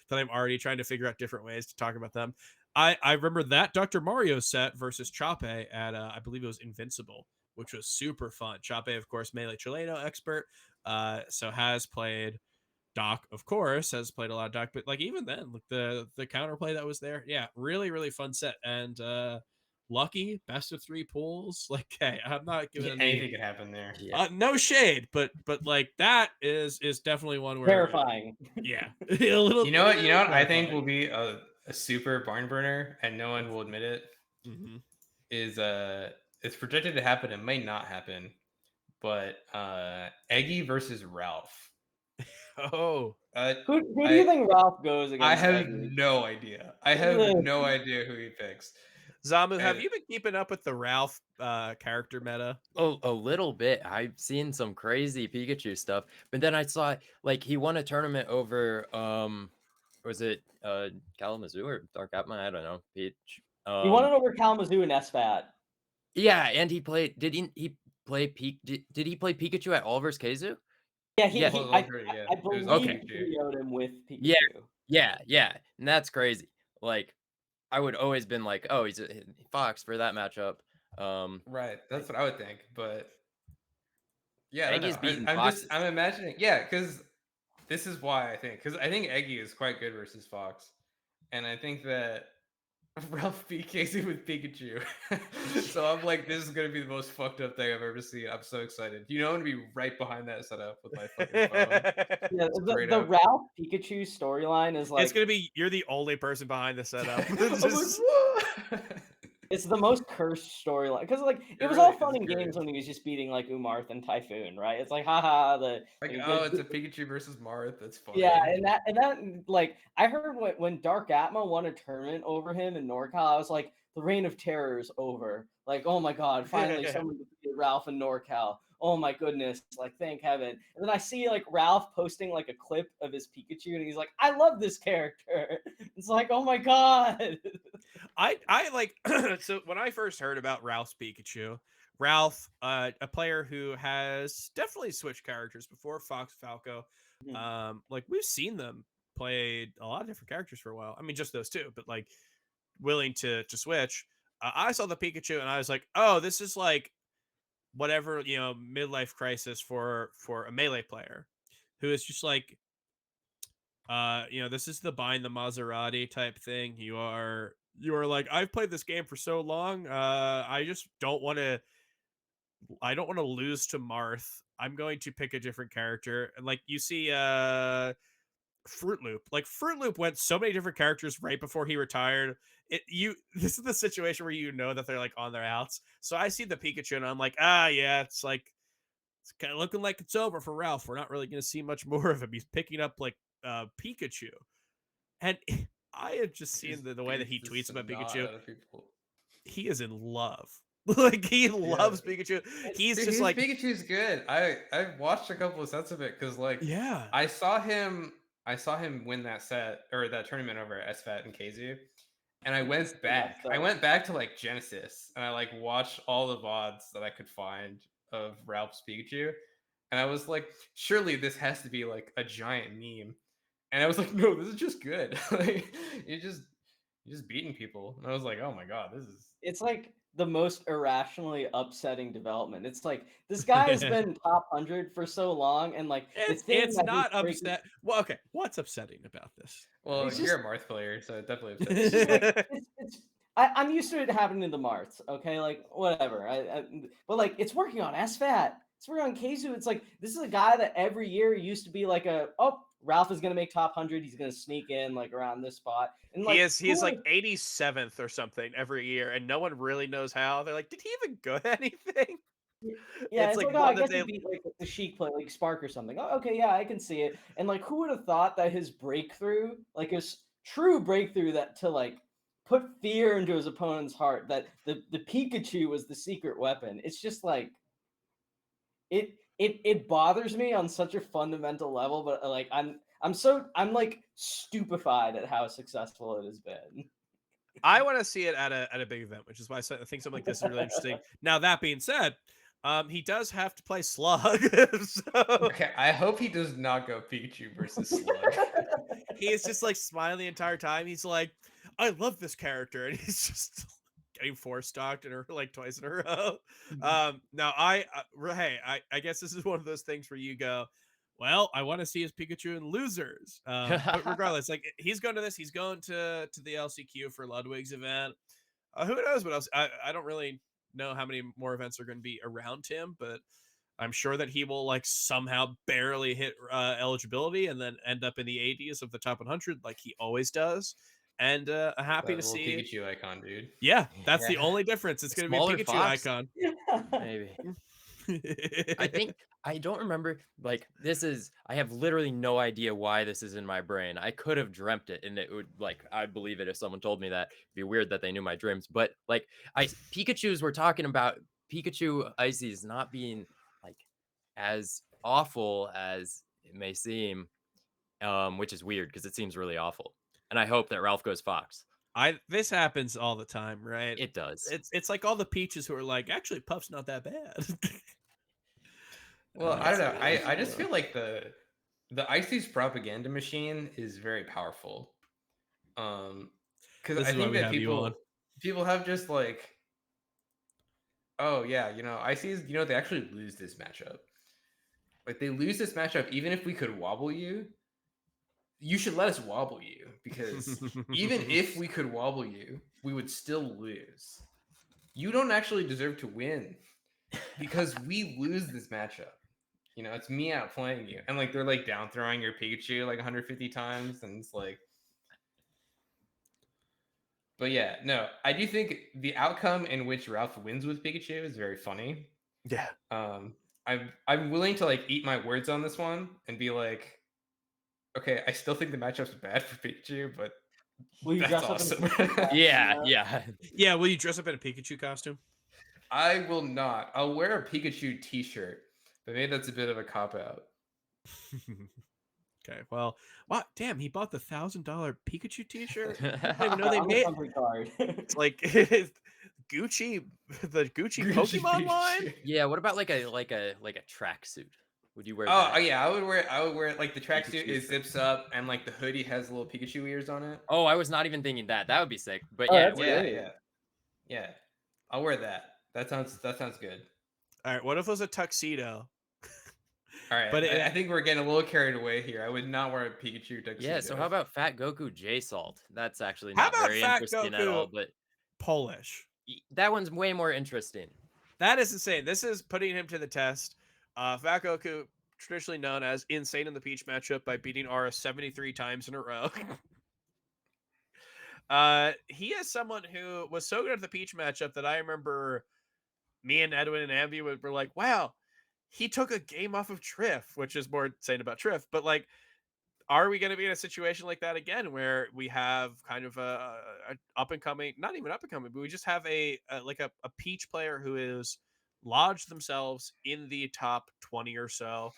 that I'm already trying to figure out different ways to talk about them. I remember that Dr. Mario set versus Chape at I believe it was Invincible, which was super fun. Chape, of course, Melee Chileno expert, so has played Doc, of course, has played a lot of Doc, but like even then, like the counterplay that was there, yeah, really, really fun set. And Lucky, best of 3 pools. Like, hey, I'm not giving anything could happen there. No shade, but like that is definitely one where Terrifying. Yeah, a little. You know what? I think will be a super barn burner, and no one will admit it. Mm-hmm. Is it's projected to happen. It might not happen, but Eggy versus Ralph. Oh, who do you think Ralph goes against? I have Eggy? no idea. I have no idea who he picks. Zamu, have you been keeping up with the Ralph character meta? A little bit. I've seen some crazy Pikachu stuff, but then I saw like he won a tournament over was it Kalamazoo or Dark Atma? I don't know. Peach. He won it over Kalamazoo and SFAT. Yeah, and he played. Did he play Did he play Pikachu at Oliver's Kazu? Yeah, I believe okay. he showed him with Pikachu. Yeah, and that's crazy. Like, I would always been like, oh, he's a Fox for that matchup. Right, that's what I would think, but yeah, Eggy's beating Fox. I'm imagining, yeah, because this is why I think Eggy is quite good versus Fox, and I think that Ralph beat Casey with Pikachu. So I'm like, this is gonna be the most fucked up thing I've ever seen. I'm so excited. I'm gonna be right behind that setup with my fucking phone. Yeah, the Ralph Pikachu storyline is like it's gonna be you're the only person behind the setup. It's the most cursed storyline because like it was all fun and games when he was just beating like Umarth and Typhoon, right? It's like haha it's a Pikachu versus Marth. That's funny. Yeah, and that like I heard when Dark Atma won a tournament over him in NorCal, I was like, the reign of terror is over. Like, oh my god, finally someone defeated Ralph in NorCal. Oh my goodness, like thank heaven. And then I see like Ralph posting like a clip of his Pikachu and he's like, I love this character. It's like, oh my god. I like so when I first heard about Ralph's Pikachu, Ralph, a player who has definitely switched characters before, Fox Falco. Like we've seen them play a lot of different characters for a while. I mean, just those two, but like willing to switch. I saw the Pikachu and I was like, oh, this is like whatever, midlife crisis for a Melee player who is just like this is the buying the Maserati type thing. You are like, I've played this game for so long, I just don't want to I don't want to lose to Marth. I'm going to pick a different character. And like you see Fruit Loop. Like Fruit Loop went so many different characters right before he retired. This is the situation where you know that they're like on their outs. So I see the Pikachu and I'm like, yeah, it's like it's kind of looking like it's over for Ralph. We're not really going to see much more of him. He's picking up like Pikachu. And I have just seen the way that he Beats the tweets about snot Pikachu. out of people. He is in love. Like he loves Pikachu. He's Dude, just his like, Pikachu's good. I've watched a couple of sets of it because like yeah. I saw him win that set or that tournament over at SFAT and KZU. And I went back. I went back to like Genesis and I like watched all the VODs that I could find of Ralph's Pikachu. And I was like, surely this has to be like a giant meme. And I was like, no, this is just good. Like you're just beating people. And I was like, oh my god, this is It's like the most irrationally upsetting development. It's like this guy has been top 100 for so long, and like the thing It's that not he's breaking- upset. Well, okay, what's upsetting about this? well, It's you're just- a Marth player, so it definitely It's upsets just you. like I'm used to it happening to the Marths, okay? Like whatever. But like it's working on SFAT. It's working on Keizu. It's like this is a guy that every year used to be like Ralph is gonna make top 100. He's gonna sneak in like around this spot. And like He is like 87th or something every year, and no one really knows how. They're like, did he even go to anything? yeah, it's it's like like, oh, one I that guess they- he beat like the Sheik play, like Spark or something. Oh, okay, yeah, I can see it. And like, who would have thought that his breakthrough, like his true breakthrough, that to like put fear into his opponent's heart, that the Pikachu was the secret weapon. It's just like it bothers me on such a fundamental level, but like I'm like stupefied at how successful it has been. I want to see it at a big event, which is why I think something like this is really interesting. Now that being said, he does have to play Slug, so Okay, I hope he does not go Pikachu versus Slug. he is just like smiling the entire time. He's like, I love this character, and he's just getting four stocked in like twice in a row. Now I guess this is one of those things where you go, well, I want to see his Pikachu in losers. But regardless, like he's going to this, he's going to the LCQ for Ludwig's event. Who knows what else? I don't really know how many more events are going to be around him, but I'm sure that he will like somehow barely hit eligibility and then end up in the 80s of the top 100 like he always does. And happy That to little see it. Pikachu icon, dude. Yeah, that's the Yeah. only difference. It's going to be a Smaller Pikachu Fox. icon. Maybe. I think I don't remember. Like I have literally no idea why this is in my brain. I could have dreamt it, and it would I'd believe it if someone told me that. It'd be weird that they knew my dreams, but like Pikachu's we're talking about Pikachu Icy's not being like as awful as it may seem, which is weird because it seems really awful. And I hope that Ralph goes Fox. This happens all the time, right? It does. It's like all the Peaches who are like, actually, Puff's not that bad. Well, I don't know. It's I just feel like the Icy's propaganda machine is very powerful. Because This I is why think we that have you on. people have just like, oh yeah, Icy's, they actually lose this matchup. Like they lose this matchup, even if we could wobble you, you should let us wobble you because even if we could wobble you, we would still lose. You don't actually deserve to win because we lose this matchup. It's me outplaying you. And like they're like down throwing your Pikachu like 150 times. And it's like, but yeah, no, I do think the outcome in which Ralph wins with Pikachu is very funny. Yeah. I'm willing to like eat my words on this one and be like, okay, I still think the matchup's bad for Pikachu, but Will you that's dress up in awesome. Yeah, will you dress up in a Pikachu costume? I will not. I'll wear a Pikachu t-shirt, but maybe that's a bit of a cop-out. Okay, well, what? Damn, he bought the $1,000 Pikachu T-shirt. I didn't I even know they On the made. company card. It's like Gucci, the Gucci Pokemon line. Yeah, what about like a tracksuit? Would you wear Oh that? yeah, I would wear like the tracksuit Pikachu is zips up and like the hoodie has little Pikachu ears on it. Oh, I was not even thinking that. That would be sick. But Oh, yeah, that's Yeah, great. yeah. I'll wear that. That sounds good. All right, what if it was a tuxedo? All right, But I think we're getting a little carried away here. I would not wear a Pikachu tuxedo. yeah. So how about Fat Goku J Salt? That's actually How not about very Fat interesting at all. Goku? But Polish. that one's way more interesting. That is insane. This is putting him to the test. Fat Goku, traditionally known as insane in the Peach matchup by beating Aura 73 times in a row. He is someone who was so good at the Peach matchup that I remember me and Edwin and Ambi were like, wow, he took a game off of Triff, which is more insane about Triff. But like, are we going to be in a situation like that again where we have kind of a up and coming, not even up and coming, but we just have a Peach player who is lodged themselves in the top 20 or so.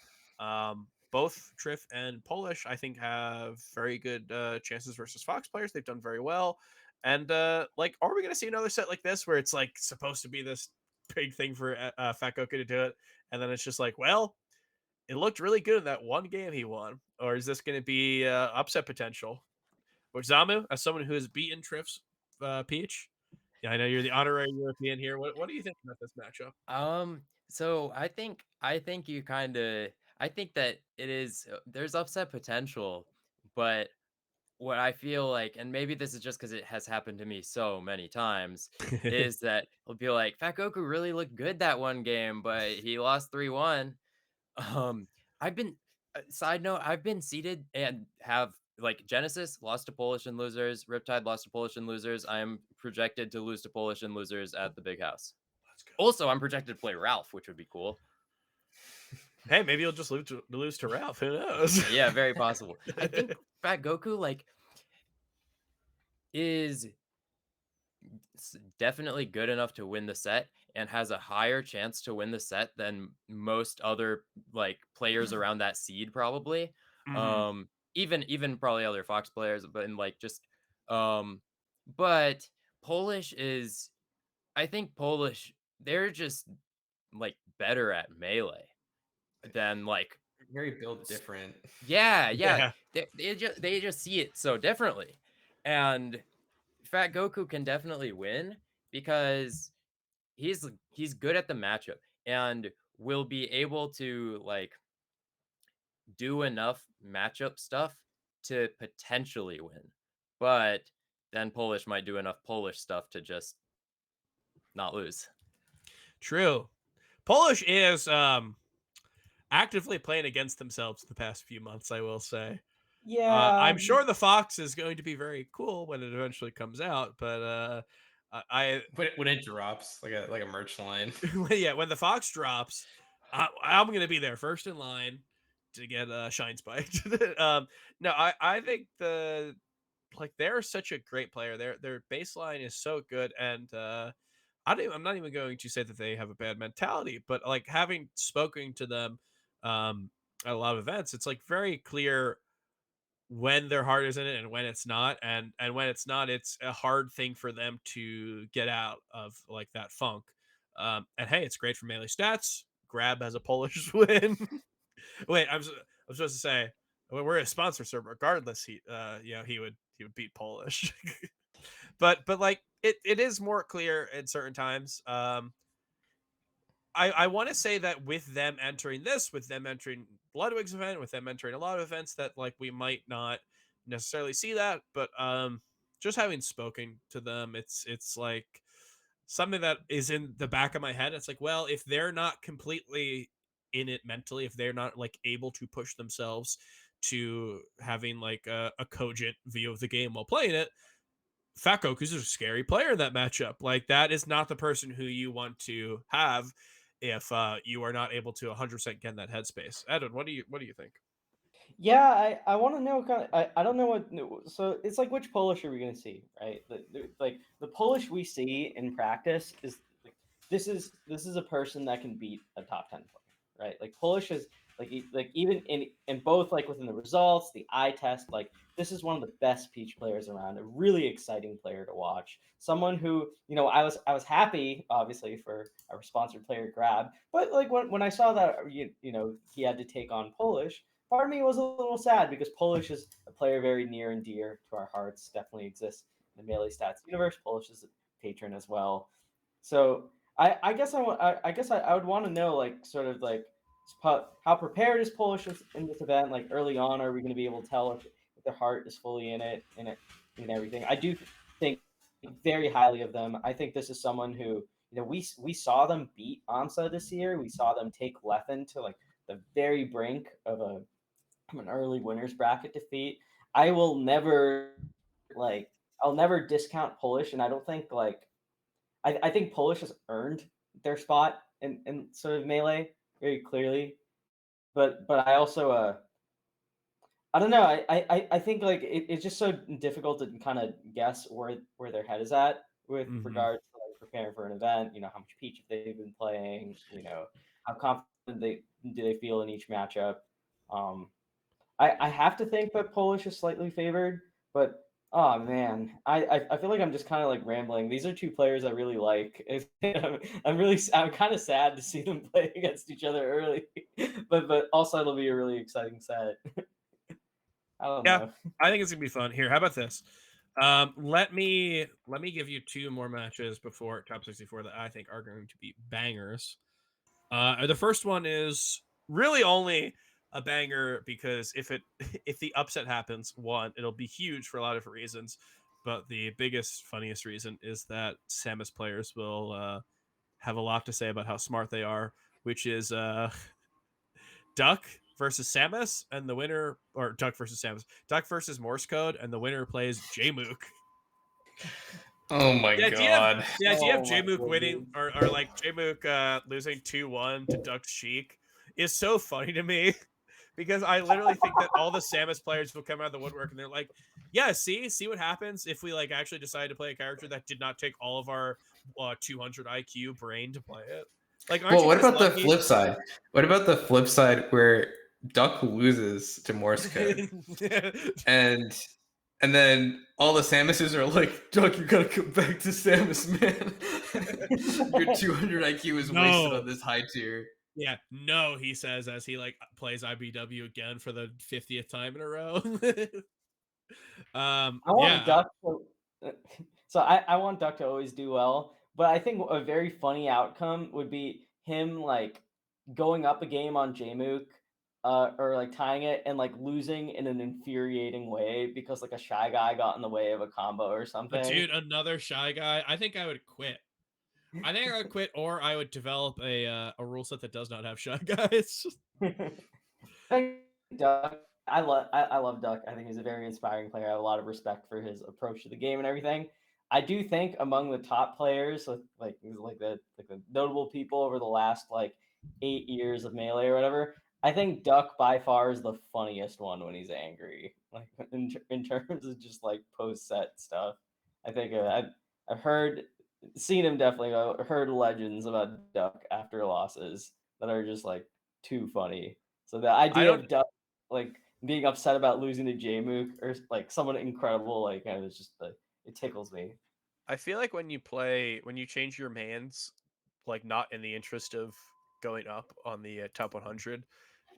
Both Triff and Polish, I think, have very good chances versus Fox players. They've done very well. And like, are we going to see another set like this where it's like supposed to be this big thing for Fat Goku to do it, and then it's just like, well, it looked really good in that one game he won, or is this going to be upset potential? Which Zamu, as someone who has beaten Triff's Peach, yeah, I know you're the honorary European here. What do you think about this matchup? So I think you kind of I think that it is there's upset potential, but what I feel like, and maybe this is just because it has happened to me so many times, is that it'll be like Fat Goku really looked good that one game, but he lost 3-1. Um, I've been side note, I've been seeded and have like Genesis lost to Polish and losers, Riptide lost to Polish and losers. I am projected to lose to Polish and losers at the big house. Let's go. Also, I'm projected to play Ralph, which would be cool. Hey, maybe you'll just lose to Ralph. Who knows? Yeah, very possible. I think Fat Goku like is definitely good enough to win the set and has a higher chance to win the set than most other like players around that seed probably. Mhm. Even probably other Fox players, but in like just um but Polish is I think Polish they're just like better at melee than like Very built different. yeah, Yeah, they just see it so differently. And Fat Goku can definitely win because he's good at the matchup and will be able to like do enough matchup stuff to potentially win. But then Polish might do enough Polish stuff to just not lose. true. Polish is actively playing against themselves the past few months, I will say. Yeah, I'm sure the Fox is going to be very cool when it eventually comes out, but I When it drops, like a merch line. yeah, when the Fox drops, I'm gonna be there first in line to get Shine Spiked. No, I think they're such a great player. Their baseline is so good, and I'm not even going to say that they have a bad mentality, but like having spoken to them at a lot of events, it's like very clear when their heart is in it and when it's not, and when it's not, it's a hard thing for them to get out of like that funk. And hey, it's great for melee stats. Grab has a Polish win. Wait, I'm supposed to say we're a sponsor, so regardless, he would beat Polish. But like it is more clear in certain times. I want to say that with them entering this, with them entering Ludwig's event, with them entering a lot of events, that like we might not necessarily see that, but just having spoken to them, it's like something that is in the back of my head. It's like, well, if they're not completely in it mentally, if they're not like able to push themselves to having like a cogent view of the game while playing it, Fat Goku's a scary player in that matchup. Like that is not the person who you want to have if you are not able to 100% get in that headspace. Edwin, what do you think? yeah. I want to know kind of. I don't know what. So it's like which Polish are we gonna see, right? Like the Polish we see in practice is like this is a person that can beat a top 10 player, right? Like Polish is like even in both like within the results, the eye test, like this is one of the best Peach players around. A really exciting player to watch. Someone who I was happy obviously for our sponsored player Grab, but like when I saw that he had to take on Polish, part of me was a little sad because Polish is a player very near and dear to our hearts. Definitely exists in the Melee Stats universe. Polish is a patron as well. So I guess I would want to know like sort of like how prepared is Polish in this event? Like early on, are we going to be able to tell if their heart is fully in it and everything? I do think very highly of them. I think this is someone who we saw them beat Amsa this year. We saw them take Leffen to like the very brink of an early winners bracket defeat. I will never like I'll never discount Polish, and I don't think I think Polish has earned their spot in sort of melee very clearly. But I also I don't know. I think like it's just so difficult to kind of guess where their head is at with regards to like preparing for an event. How much Peach they've been playing. How confident they feel in each matchup. Um, I have to think that Polish is slightly favored, but oh man, I feel like I'm just kind of like rambling. These are two players I really like. I'm kind of sad to see them play against each other early, but also it'll be a really exciting set. I don't know. I think it's gonna be fun. Here, how about this? Let me give you two more matches before top 64 that I think are going to be bangers. The first one is really only a banger because if the upset happens, one, it'll be huge for a lot of reasons. But the biggest, funniest reason is that Samus players will have a lot to say about how smart they are, which is Duck versus Samus, and the winner, or Duck versus Samus, Duck versus Morse Code, and the winner plays Jmook. Oh my god. The idea of Oh my Jmook winning, goodness. or like Jmook losing 2-1 to Duck's Sheik is so funny to me because I literally think that all the Samus players will come out of the woodwork and they're like, yeah, see what happens if we like actually decide to play a character that did not take all of our 200 IQ brain to play it. Like, aren't Well, you what guys about the lucky? flip side? What about the flip side where Duck loses to Morse code and then all the Samuses are like, Duck, you gotta come back to Samus, man. Your 200 IQ is wasted No. on this high tier. Yeah, no, he says as he like plays IBW again for the 50th time in a row. I want Yeah, Duck so I want Duck to always do well, but I think a very funny outcome would be him like going up a game on Jmook, or like tying it and like losing in an infuriating way because like a shy guy got in the way of a combo or something. dude, another shy guy. I think I would quit. I think I would quit, or I would develop a rule set that does not have shy guys. Duck, I love Duck. I think he's a very inspiring player. I have a lot of respect for his approach to the game and everything. I do think among the top players, like the notable people over the last like 8 years of Melee or whatever, I think Duck by far is the funniest one when he's angry. Like in terms of just like post set stuff. I think I've seen him definitely. Heard legends about Duck after losses that are just like too funny. So the I idea don't. of Duck like being upset about losing to Jmook or like someone incredible, like kind of just like it tickles me. I feel like when you change your mans, like not in the interest of going up on the top 100,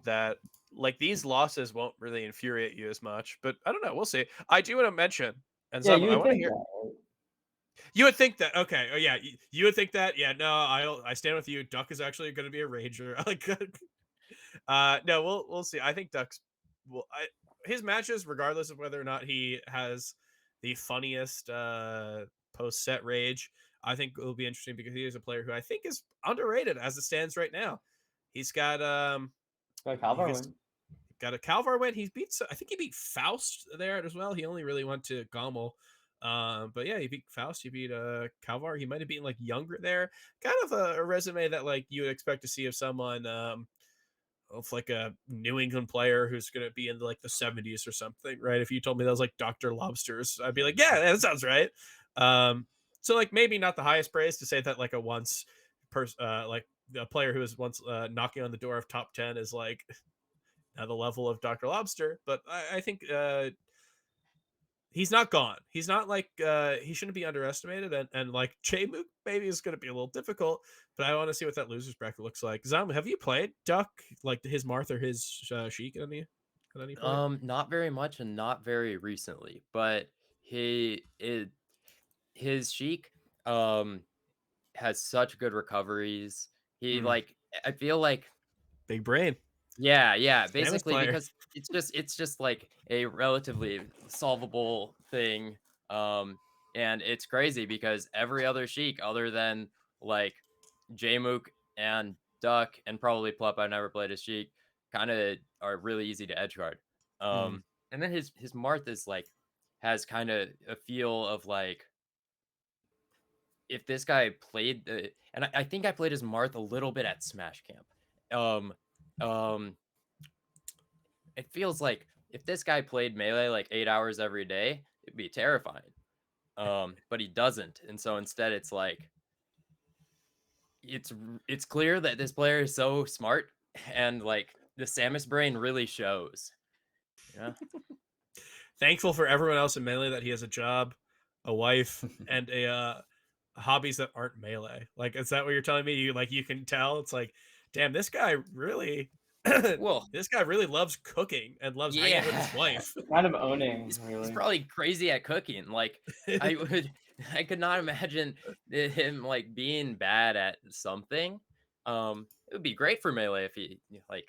that like these losses won't really infuriate you as much. But I don't know. We'll see. I do want to mention, and Yeah, some you I would want to think hear. that. Right? You would think that. Okay. Oh yeah. You would think that. Yeah. No. I stand with you. Duck is actually going to be a rager. Like. No. We'll see. I think Duck's. Well, his matches, regardless of whether or not he has the funniest post set rage, I think it will be interesting because he is a player who I think is underrated as it stands right now. He's got Like Halvar he's win. got a Calvar win. I think he beat Faust there as well. He only really went to Gommel. But yeah, he beat Faust. He beat Calvar. He might have been like younger there. Kind of a resume that like you would expect to see of someone of like a New England player who's gonna be in like the 70s or something, right? If you told me that was like Dr. Lobsters, I'd be like, yeah, that sounds right. So like maybe not the highest praise to say that like a once like a player who was once knocking on the door of top 10 is like at the level of Dr. Lobster, but I think he's not gone. He's not like he shouldn't be underestimated, and like Jmook maybe is going to be a little difficult, but I want to see what that losers bracket looks like. Zam, have you played Duck like his Marth or his Sheik at any point? Not very much and not very recently, but his Sheik has such good recoveries. He like I feel like Big brain. yeah, Samus basically player. because it's just like a relatively solvable thing. And it's crazy because every other Sheik other than like Jmook and Duck and probably Plup, I've never played as Sheik, kind of are really easy to edge guard. And then his Marth is like has kind of a feel of like if this guy played the, and I think I played as Marth a little bit at Smash Camp. Um, it feels like if this guy played melee like 8 hours every day, it'd be terrifying. But he doesn't, and so instead it's like it's clear that this player is so smart, and like the Samus brain really shows. Yeah. Thankful for everyone else in Melee that he has a job, a wife, and a hobbies that aren't Melee. Like, is that what you're telling me? You can tell it's like, damn, this guy really, Well, this guy really loves cooking and loves hanging out with his yeah. wife. Kind of owning, He's really. probably crazy at cooking. Like I could not imagine him like being bad at something. It would be great for Melee if he like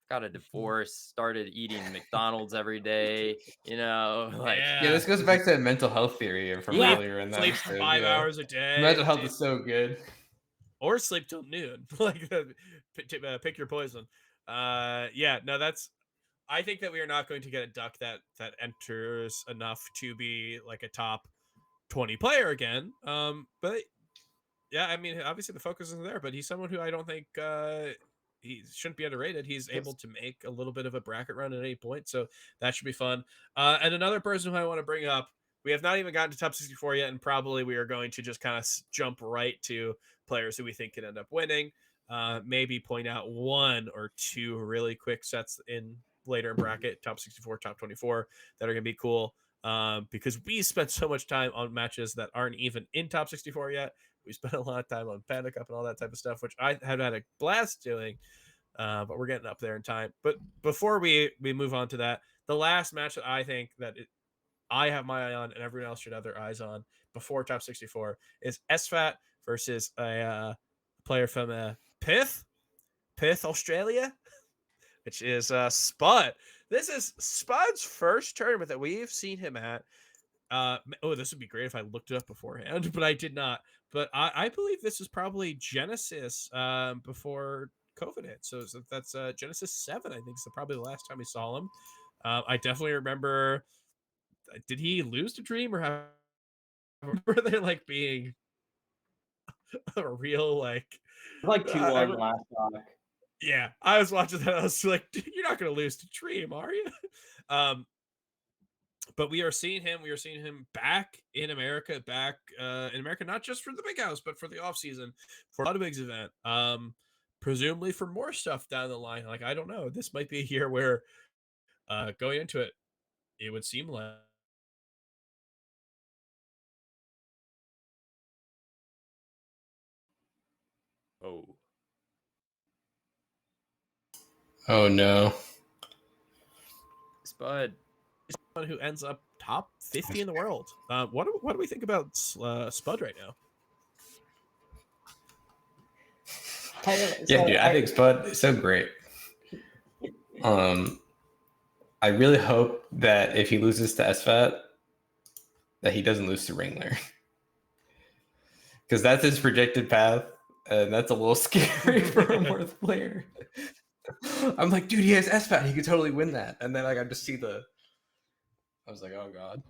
got a divorce, started eating McDonald's every day, like Yeah, this goes back to mental health theory from Yeah. earlier in that Sleep episode. 5 hours a day. Mental health is so good. Or sleep till noon. Like, pick your poison. Yeah, no, that's. I think that we are not going to get a Duck that enters enough to be like a top 20 player again. But yeah, I mean, obviously the focus isn't there, but he's someone who I don't think he shouldn't be underrated. He's able to make a little bit of a bracket run at any point, so that should be fun. And another person who I want to bring up, we have not even gotten to top 64 yet, and probably we are going to just kind of jump right to players who we think could end up winning. Maybe point out one or two really quick sets in later in bracket, top 64, top 24, that are going to be cool. Because we spent so much time on matches that aren't even in top 64 yet. We spent a lot of time on Panda Cup and all that type of stuff, which I have had a blast doing. But we're getting up there in time. But before we move on to that, the last match that I think that I have my eye on and everyone else should have their eyes on before top 64 is SFAT versus a player from Pith, Australia, which is Spud. This is Spud's first tournament that we've seen him at. This would be great if I looked it up beforehand, but I did not. But I believe this is probably Genesis before COVID hit. So that's Genesis 7, I think, is probably the last time we saw him. I definitely remember. Did he lose to Dream or have? I remember there like being a real like 2-1 last talk. Yeah, I was watching that. I was like, "You're not going to lose to Dream, are you?" But we are seeing him. We are seeing him back in America, not just for the big house, but for the off season, for a lot of bigs event. Presumably for more stuff down the line. Like, I don't know. This might be a year where, going into it, it would seem like. Oh no. Spud. Someone who ends up top 50 in the world. What do we think about Spud right now? Yeah, dude, I think Spud is so great. I really hope that if he loses to SFAT, that he doesn't lose to Ringler. Because that's his projected path, and that's a little scary for a Marth player. I'm like, dude, he has SFAT, he could totally win that. And then I got to see I was like, oh god.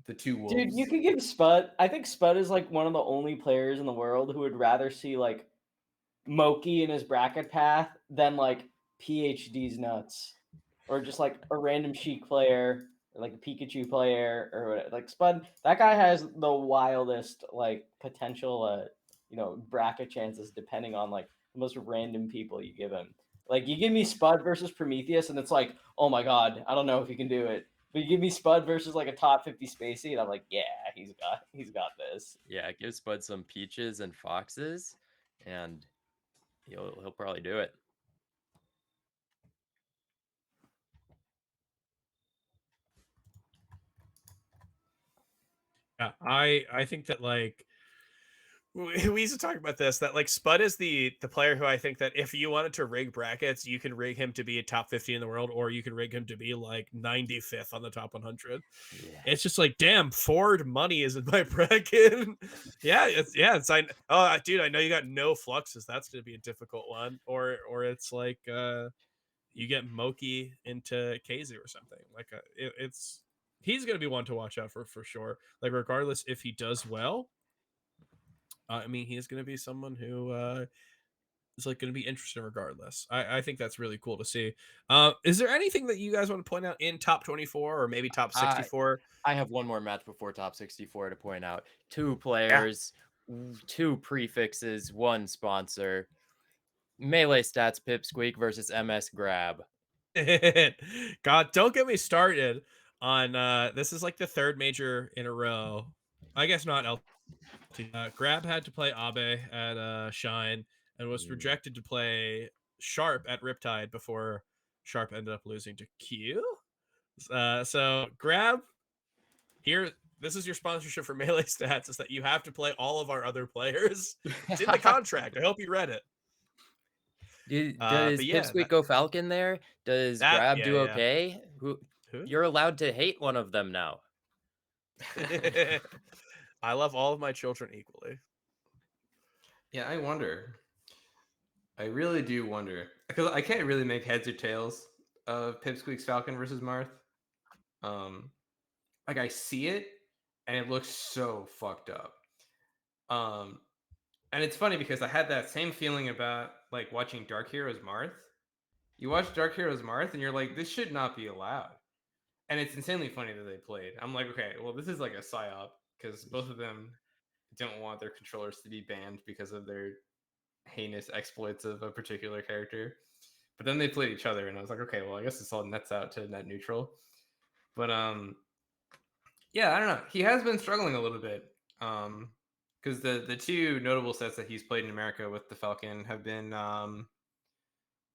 The two wolves. Dude, you could give Spud. I think Spud is like one of the only players in the world who would rather see like Moki in his bracket path than like PhD's nuts, or just like a random Sheik player, or like a Pikachu player, or whatever. Like Spud. That guy has the wildest like potential, bracket chances depending on like the most random people you give him. Like you give me Spud versus Prometheus, and it's like, oh my god, I don't know if he can do it. But you give me Spud versus like a top 50 Spacey, and I'm like, yeah, he's got this. Yeah, give Spud some peaches and foxes, and he'll probably do it. Yeah, I think that like we used to talk about this, that like Spud is the player who I think that if you wanted to rig brackets, you can rig him to be a top 50 in the world, or you can rig him to be like 95th on the top 100. Yeah. It's just like, damn, Ford money is in my bracket. It's dude, I know you got no fluxes. That's gonna be a difficult one. Or it's like you get Moki into KZ or something. Like he's gonna be one to watch out for sure. Like regardless if he does well. I mean, he's going to be someone who is like going to be interesting regardless. I think that's really cool to see. Is there anything that you guys want to point out in top 24 or maybe top 64? I have one more match before top 64 to point out. Two Yeah. players, two prefixes, one sponsor. Melee Stats Pipsqueak versus MS Grab. God, don't get me started on this is like the third major in a row. I guess not Grab had to play Abe at Shine and was rejected to play Sharp at Riptide before Sharp ended up losing to Q. So Grab, here, this is your sponsorship for Melee Stats, is that you have to play all of our other players. It's in the contract. I hope you read it. Does But yeah, Pipsqueak go Falcon there? Does Grab do okay? Who? You're allowed to hate one of them now. I love all of my children equally. Yeah, I wonder. I really do wonder, because I can't really make heads or tails of Pipsqueak's Falcon versus Marth. Like I see it, and it looks so fucked up. And it's funny because I had that same feeling about like watching Dark Heroes Marth. You watch Dark Heroes Marth, and you're like, this should not be allowed. And it's insanely funny that they played. I'm like, okay, well, this is like a psyop because both of them don't want their controllers to be banned because of their heinous exploits of a particular character. But then they played each other, and I was like, okay, well, I guess this all nets out to net neutral. But yeah, I don't know. He has been struggling a little bit. Because the two notable sets that he's played in America with the Falcon have been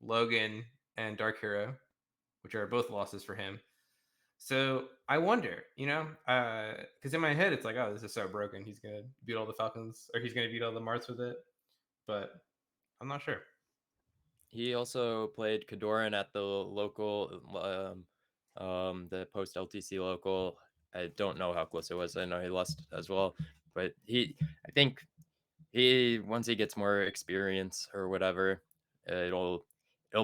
Logan and Dark Hero, which are both losses for him. So I wonder, because in my head it's like, oh, this is so broken. He's gonna beat all the Falcons, or he's gonna beat all the Marts with it, but I'm not sure. He also played Kadoran at the local, the post LTC local. I don't know how close it was. I know he lost as well, but I think once he gets more experience or whatever, it'll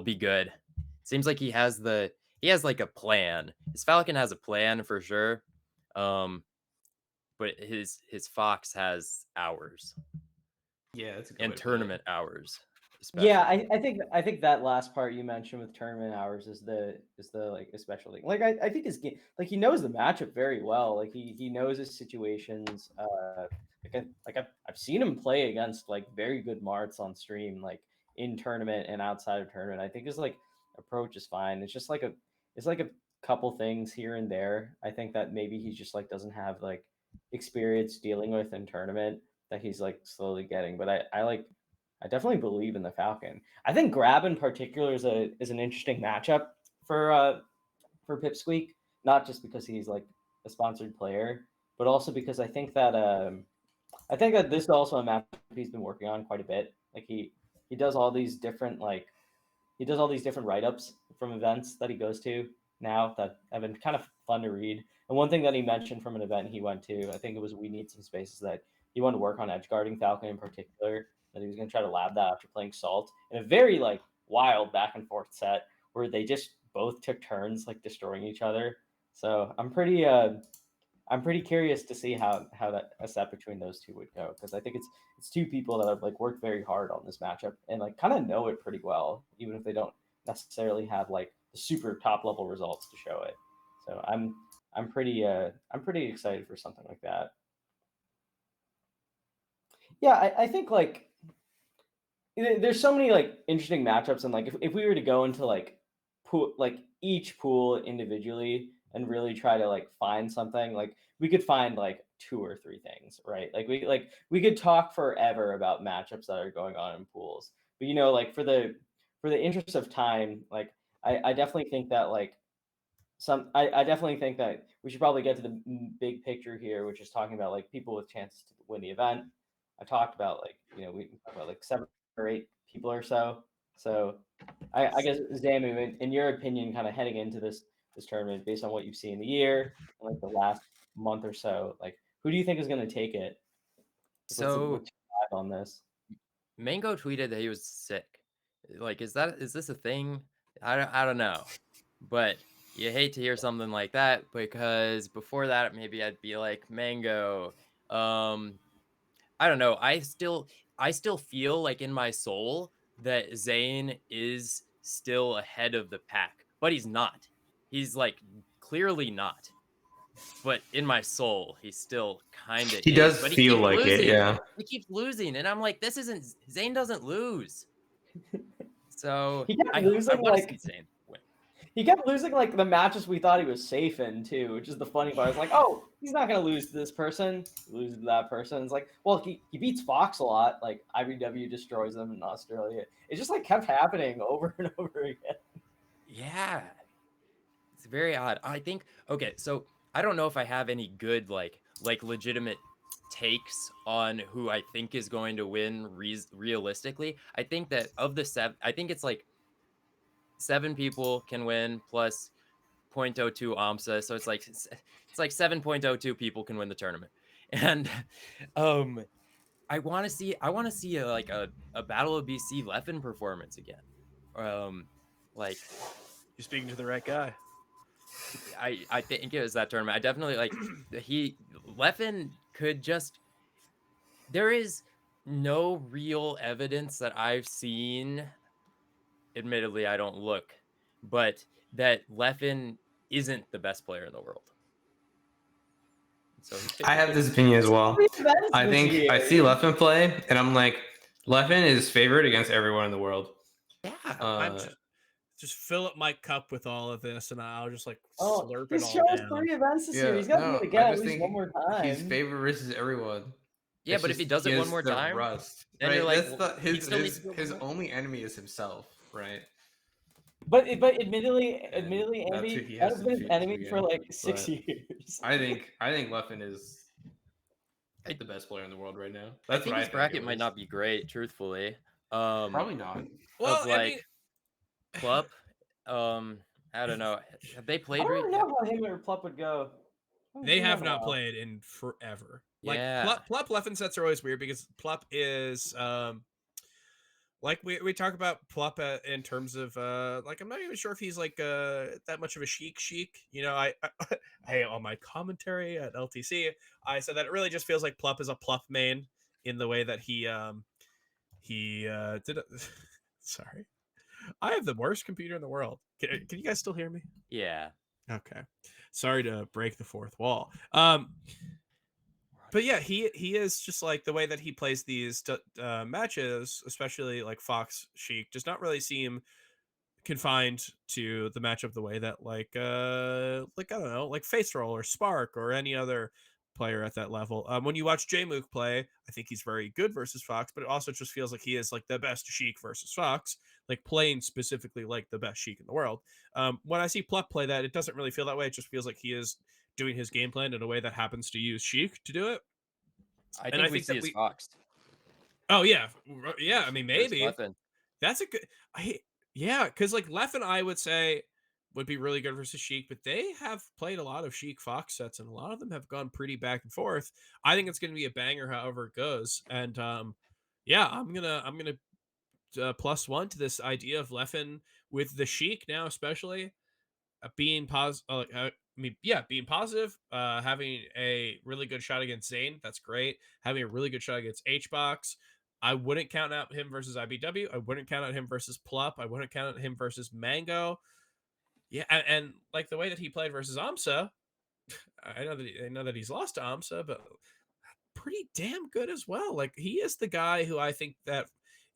be good. Seems like he has like a plan. His Falcon has a plan for sure, but his Fox has hours. Yeah, that's a good and tournament hours. Especially. Yeah, I think that last part you mentioned with tournament hours is the like especially like I think his game, like he knows the matchup very well. Like he knows his situations. I've seen him play against like very good Marts on stream, like in tournament and outside of tournament. I think his like approach is fine. It's just like a couple things here and there. I think that maybe he just like doesn't have like experience dealing with in tournament that he's like slowly getting. But I definitely believe in the Falcon. I think Grab in particular is an interesting matchup for Pipsqueak, not just because he's like a sponsored player, but also because I think that this is also a matchup he's been working on quite a bit. Like he does all these different write-ups from events that he goes to now that have been kind of fun to read. And one thing that he mentioned from an event he went to, I think it was We Need Some Spaces, that he wanted to work on edge guarding Falcon in particular, that he was going to try to lab that after playing Salt in a very like wild back and forth set where they just both took turns like destroying each other. So I'm pretty curious to see how that a set between those two would go, because I think it's two people that have like worked very hard on this matchup and like kind of know it pretty well, even if they don't necessarily have like the super top level results to show it. So I'm pretty excited for something like that. Yeah, I think like there's so many like interesting matchups, and like if we were to go into like each pool individually and really try to like find something, like we could find like 2 or 3 things, right? Like we could talk forever about matchups that are going on in pools. But like for the interest of time, like I definitely think that like I definitely think that we should probably get to the big picture here, which is talking about like people with chances to win the event. I talked about like we talked about like 7 or 8 people or so. So I guess Zamu, in your opinion, kind of heading into this tournament, based on what you've seen in the year and like the last month or so, like who do you think is going to take it? What's So your vibe on this? Mango tweeted that he was sick. Like, is this a thing? I don't know, but you hate to hear something like that because before that maybe I'd be like Mango. I don't know. I still feel like in my soul that Zane is still ahead of the pack, but he's not. He's like clearly not. But in my soul, he still kind of He is. does But he feel keeps like it, losing. yeah. He keeps losing, and I'm like, this isn't Zane doesn't lose. So He kept I losing want to like see Zane win. he kept losing like the matches we thought he was safe in too, which is the funny part. It's like, oh, he's not gonna lose to this person, lose to that person. It's like, well, he beats Fox a lot. Like IBW destroys him in Australia. It just like kept happening over and over again. Yeah, it's very odd. I think okay, so I don't know if I have any good like legitimate takes on who I think is going to win realistically. I think that of the 7, I think it's like 7 people can win plus 0.02 Amsa, so it's like 7.02 people can win the tournament. And I want to see a Battle of BC Leffen performance again. Like You're speaking to the right guy. I think it was that tournament. I definitely like Leffen could just there is no real evidence that I've seen. Admittedly, I don't look, but that Leffen isn't the best player in the world. So I have this opinion as well. I This think I year. see Leffen play, and I'm like, Leffen is favored against everyone in the world. yeah, I'm just fill up my cup with all of this, and I'll just like Oh, slurp it he's all shown us down. 3 events this year. Yeah, He's got to do no, it I again at just least think one more time. he's favored versus everyone. yeah. It's But if he just does it one has more the time, rust, then right? you're like, That's well, the he still needs to do it one his more. only enemy is himself, right? But admittedly, And that's who Andy, he that has has to been his defeat this enemy for weekend. like 6 But years. I think Leffen is the best player in the world right now. I That's think what his I think. bracket At might least. not be great, truthfully. Probably not. Well, Of I like mean, Plup, I don't know. Have they I played? don't really know how him or Plup would go. Haven't they seen have them in a not while. played in forever. Like Yeah. Plup Leffen sets are always weird because Plup is like we talk about Plup in terms of like I'm not even sure if he's like that much of a Sheik. I on my commentary at LTC I said that it really just feels like Plup is a Plup main in the way that he did it. Sorry, I have the worst computer in the world. Can you guys still hear me? Yeah. Okay, sorry to break the fourth wall. But yeah, he is just like the way that he plays these matches, especially like Fox Sheik, does not really seem confined to the matchup the way that like I don't know, like Face Roll or Spark or any other player at that level. When you watch Jmook play, I think he's very good versus Fox, but it also just feels like he is like the best Sheik versus Fox, like playing specifically like the best Sheik in the world. When I see Plup play that, it doesn't really feel that way. It just feels like he is doing his game plan in a way that happens to use Sheik to do it. I And think I we think see that his Fox. oh yeah, yeah. I mean, Versus maybe Leffen. that's a good. Yeah, because like Leffen, I would say would be really good versus Sheik, but they have played a lot of Sheik Fox sets, and a lot of them have gone pretty back and forth. I think it's going to be a banger, however it goes. And yeah, I'm gonna +1 to this idea of Leffen with the Sheik now, especially being positive. Being positive, having a really good shot against Zane, that's great. Having a really good shot against HBox. I wouldn't count out him versus IBW. I wouldn't count out him versus Plup. I wouldn't count out him versus Mango. Yeah, and like the way that he played versus Amsa, I know that he's lost to Amsa, but pretty damn good as well. Like he is the guy who I think that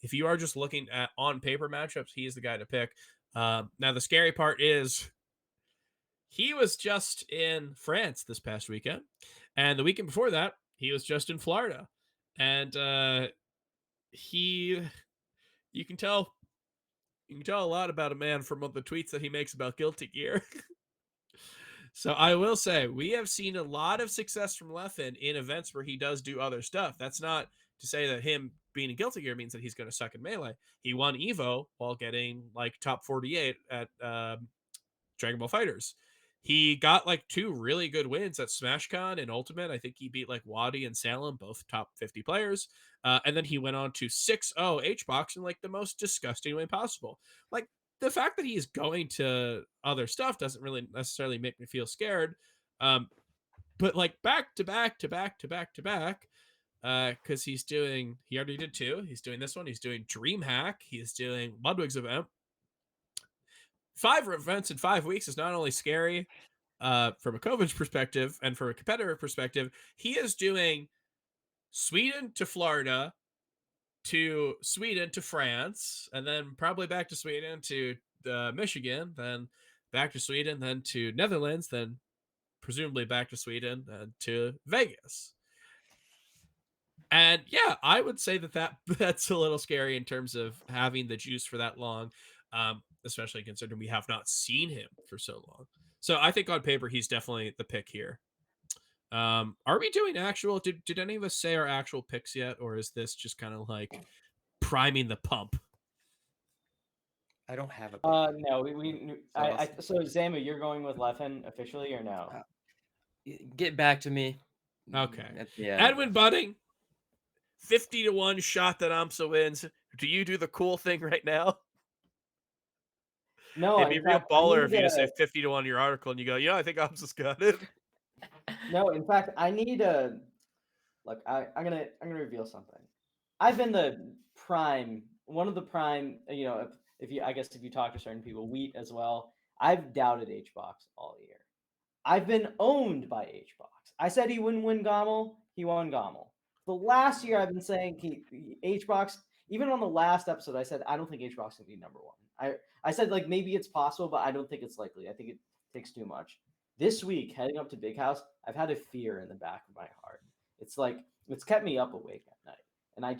if you are just looking at on paper matchups, he is the guy to pick. Now the scary part is he was just in France this past weekend, and the weekend before that, he was just in Florida, and he, you can tell a lot about a man from the tweets that he makes about Guilty Gear. So I will say we have seen a lot of success from Leffen in events where he does do other stuff. That's not to say that him being in Guilty Gear means that he's going to suck in Melee. He won Evo while getting like top 48 at Dragon Ball Fighters. He got like 2 really good wins at SmashCon and Ultimate. I think he beat like Wadi and Salem, both top 50 players. And then he went on to 6-0 HBox in like the most disgusting way possible. Like, the fact that he's going to other stuff doesn't really necessarily make me feel scared. But like back to back to back to back to back, because he already did 2. He's doing this one. He's doing DreamHack. He's doing Ludwig's event. 5 events in 5 weeks is not only scary from a COVID perspective and from a competitor perspective. He is doing Sweden to Florida, to Sweden to France, and then probably back to Sweden to Michigan, then back to Sweden, then to Netherlands, then presumably back to Sweden, and to Vegas. And yeah, I would say that's a little scary in terms of having the juice for that long, especially considering we have not seen him for so long. So I think on paper he's definitely the pick here. Are we doing actual? Did any of us say our actual picks yet, or is this just kind of like priming the pump? I don't have a pick. No, so Zamu, you're going with Leffen officially or no? Get back to me. Okay. At the end. Edwin Budding, 50-1 shot that Amsa wins. Do you do the cool thing right now? No, It'd be in real fact, I baller if need you just say 50-1 in your article and you go, I think Amsa's got it. No, in fact, I need a look. I'm gonna reveal something. I've been one of the prime. If you talk to certain people, Wheat as well. I've doubted HBox all year. I've been owned by HBox. I said he wouldn't win Gommel. He won Gommel. The last year I've been saying HBox. Even on the last episode, I said I don't think HBox can be number 1. I said like maybe it's possible, but I don't think it's likely. I think it takes too much. This week, heading up to Big House, I've had a fear in the back of my heart. It's like it's kept me up awake at night, and I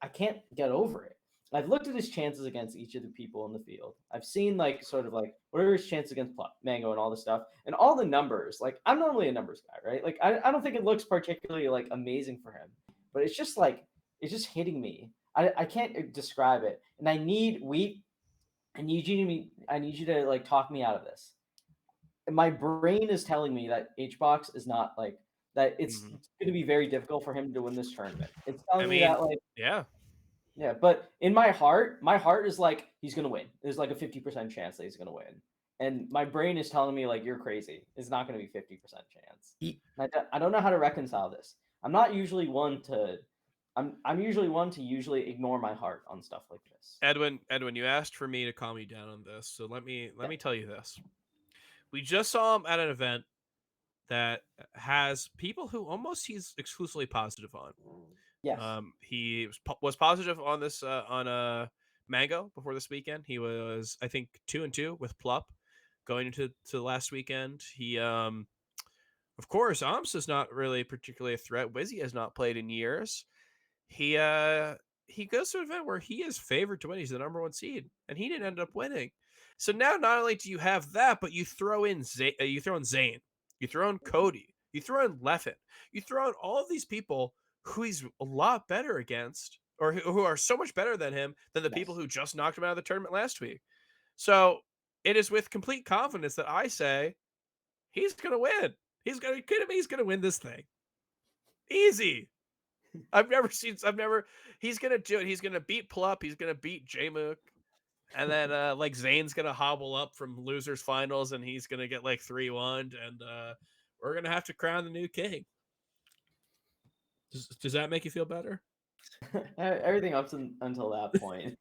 can't get over it. I've looked at his chances against each of the people in the field. I've seen like sort of like what are his chances against Mango and all this stuff, and all the numbers. Like I'm normally a numbers guy, right? Like I don't think it looks particularly like amazing for him, but it's just hitting me. I can't describe it, and I need Wheat. I need you to like talk me out of this. My brain is telling me that HBox is not like that. It's going to be very difficult for him to win this tournament. It's telling me that like yeah. But in my heart is like he's going to win. There's like a 50% chance that he's going to win, and my brain is telling me like you're crazy. It's not going to be 50% chance. I don't know how to reconcile this. I'm usually one to ignore my heart on stuff like this. Edwin, you asked for me to calm you down on this, so let me tell you this. We just saw him at an event that has people who almost he's exclusively positive on. Yes. He was positive on this on Mango before this weekend. He was, I think, 2-2 with Plup going into the last weekend. He of course, Amsa's not really particularly a threat. Wizzy has not played in years. He goes to an event where he is favored to win. He's the number 1 seed, and he didn't end up winning. So now, not only do you have that, but you throw in Zane, you throw in Cody, you throw in Leffen, you throw in all of these people who he's a lot better against, or who are so much better than him than the people who just knocked him out of the tournament last week. So it is with complete confidence that I say he's gonna win. He's gonna win this thing. Easy. He's gonna do it. He's gonna beat Plup. He's gonna beat Jmook. And then like Zane's gonna hobble up from losers finals, and he's gonna get like 3-1, and we're gonna have to crown the new king. Does that make you feel better? Everything up until that point.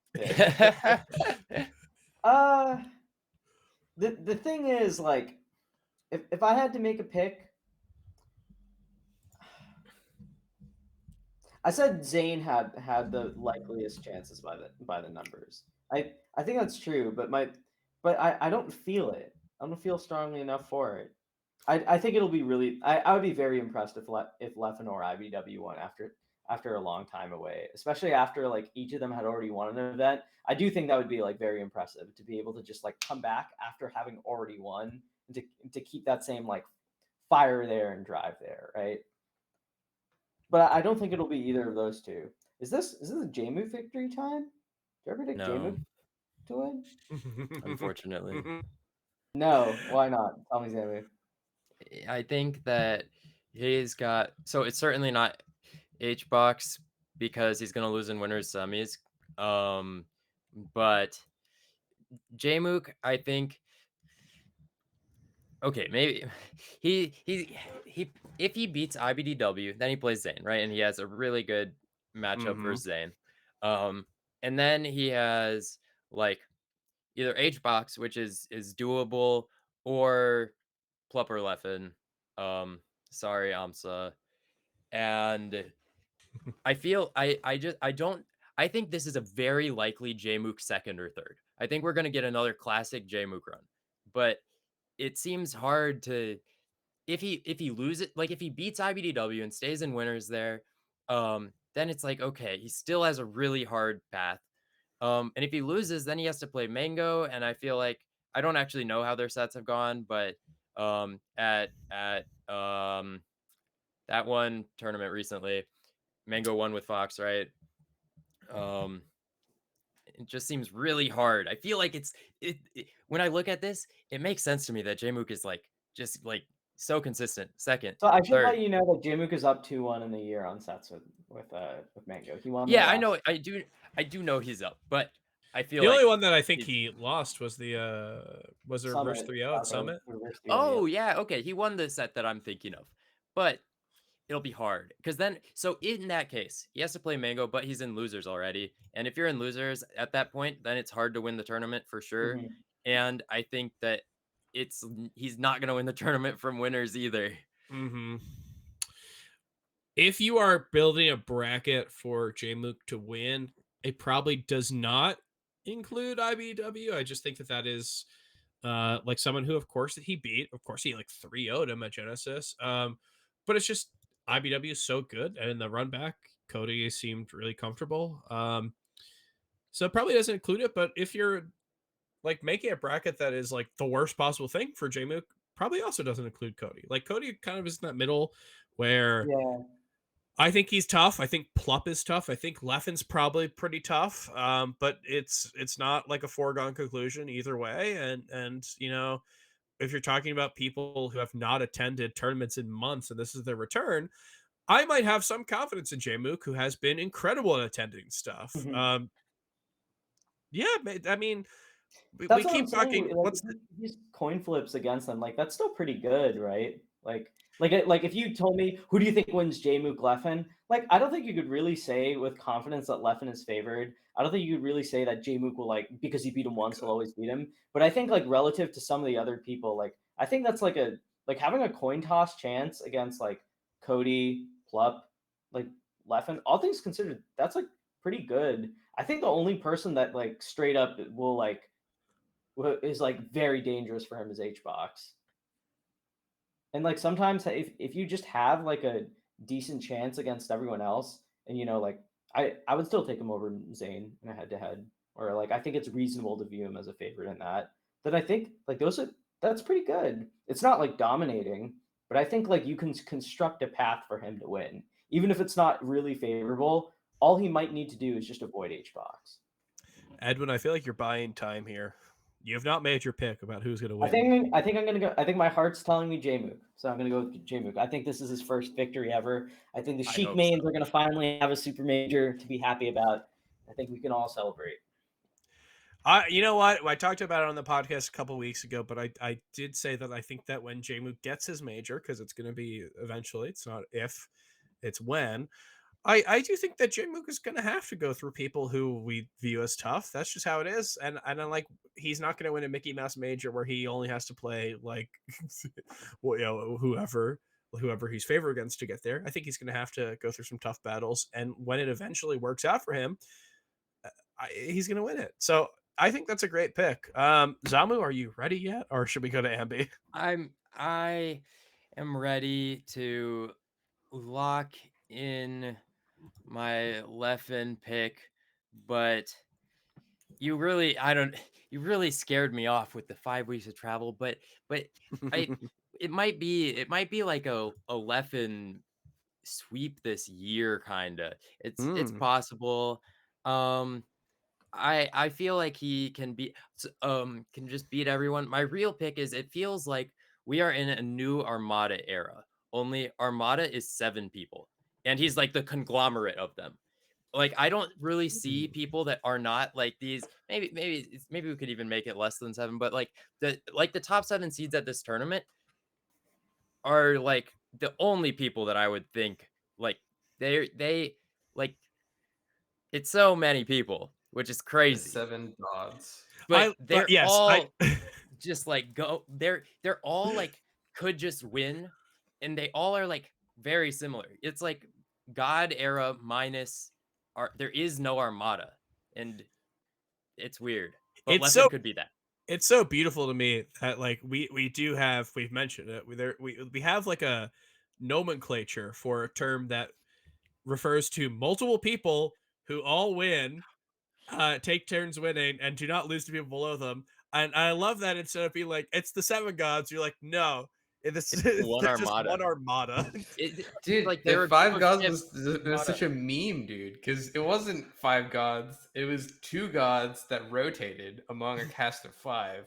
The thing is, like, if I had to make a pick, I said Zane had the likeliest chances by the numbers. I think that's true, but I don't feel it. I don't feel strongly enough for it. I think it'll be really. I would be very impressed if Leffen or IBW won after a long time away, especially after like each of them had already won an event. I do think that would be like very impressive to be able to just like come back after having already won and to keep that same like fire there and drive there, right? but I don't think it'll be either of those two. Is this a Jmu victory time? Do you ever predict No, Jmu to win? unfortunately. No, why not? Tell me, Zamu. I think that he's got, so it's certainly not H box because he's gonna lose in winners semis. But Jmook, I think, okay, maybe he if he beats IBDW, then he plays Zane, right? And he has a really good matchup versus Zane. And then he has like either H box, which is doable, or Plup or Leffen. Sorry, Amsa. And I feel I don't I think this is a very likely Jmook second or third. I think we're gonna get another classic Jmook run. But it seems hard to, if he loses, like if he beats IBDW and stays in winners there, then it's like, okay, he still has a really hard path. And if he loses, then he has to play Mango, and I feel like, I don't actually know how their sets have gone, but at that one tournament recently, Mango won with Fox, right? It just seems really hard. I feel like when I look at this, it makes sense to me that Jmook is like just like so consistent. Second, So I should third. let you know that Jmook is up 2-1 in the year on sets with Mango. He won. Yeah, their I know. last- I do know he's up, but I feel The like only one that I think he's- he lost was the was the reverse Summit, 3-0 at okay, Summit. reverse 3-0, Oh yeah, okay. He won the set that I'm thinking of, but it'll be hard because then, so in that case, he has to play Mango, but he's in losers already. And if you're in losers at that point, then it's hard to win the tournament for sure. Mhm. And I think that he's not going to win the tournament from winners either. If you are building a bracket for Jmook to win, it probably does not include IBW. I just think that is like someone who, of course, that he beat. Of course, he like 3-0'd him at Genesis. But it's just IBW is so good, and in the run back, Cody seemed really comfortable. So it probably doesn't include it. But if you're like making a bracket that is like the worst possible thing for Jmook, probably also doesn't include Cody. Like Cody kind of is in that middle where Yeah. I think he's tough. I think Plup is tough. I think Leffen's probably pretty tough. But it's not like a foregone conclusion either way. And you know, if you're talking about people who have not attended tournaments in months and this is their return, I might have some confidence in Jmook, who has been incredible at attending stuff. Mhm. Yeah, I mean, we That's what I'm keep talking. saying. Like, What's if you use coin flips against them, like that's still pretty good, right? Like if you told me who do you think wins Jmook Leffen, like I don't think you could really say with confidence that Leffen is favored. I don't think you could really say that Jmook will like because he beat him once will always beat him. But I think like relative to some of the other people, like I think that's like having a coin toss chance against like Cody, Plup, like Leffen, all things considered, that's like pretty good. I think the only person that like straight up will like is like very dangerous for him is H box. And like sometimes if you just have like a decent chance against everyone else, and you know, like I would still take him over Zane in a head to head, or like I think it's reasonable to view him as a favorite in that. That I think like that's pretty good. It's not like dominating, but I think like you can construct a path for him to win, even if it's not really favorable. All he might need to do is just avoid H box. Edwin? I feel like you're buying time here. You have not made your pick about who's going to win. I think I'm gonna go. I think my heart's telling me Jmook, so I'm gonna go with Jmook. I think this is his first victory ever. I think the Sheik hope mains so. are gonna finally have a super major to be happy about. I think we can all celebrate. You know what? I talked about it on the podcast a couple weeks ago, but I did say that I think that when Jmook gets his major, because it's going to be eventually, it's not if, it's when. I do think that Jmook is going to have to go through people who we view as tough. That's just how it is, and I'm like, he's not going to win a Mickey Mouse major where he only has to play like, well, you know, whoever he's favored against to get there. I think he's going to have to go through some tough battles, and when it eventually works out for him, he's going to win it. So I think that's a great pick. Zamu, are you ready yet, or should we go to Ambi? I am ready to lock in my Leffen pick, but you really scared me off with the 5 weeks of travel, but I it might be like a Leffen sweep this year, kinda. It's Mm. possible. I feel like he can just beat everyone. My real pick is it feels like we are in a new Armada era. Only Armada is 7 people, and he's like the conglomerate of them. Like, I don't really see people that are not like these. Maybe we could even make it less than 7, but like the top 7 seeds at this tournament are like the only people that I would think like they like it's so many people, which is The crazy. 7 gods. But But they're yes, I all just like they're all like could just win, and they all are like very similar. It's like God era minus there is no Armada, and it's weird. But it's Leffen so could be that. it's so beautiful to me that like we do have, we've mentioned it, we have like a nomenclature for a term that refers to multiple people who all win, take turns winning, and do not lose to people below them. And I love that instead of being like it's the 7 gods, you're like no, It's one there's just one Armada. Armada. It's Dude, like the they're a group 5 of gods ships. was such a meme, dude, because it wasn't 5 gods. It was 2 gods that rotated among a cast of 5.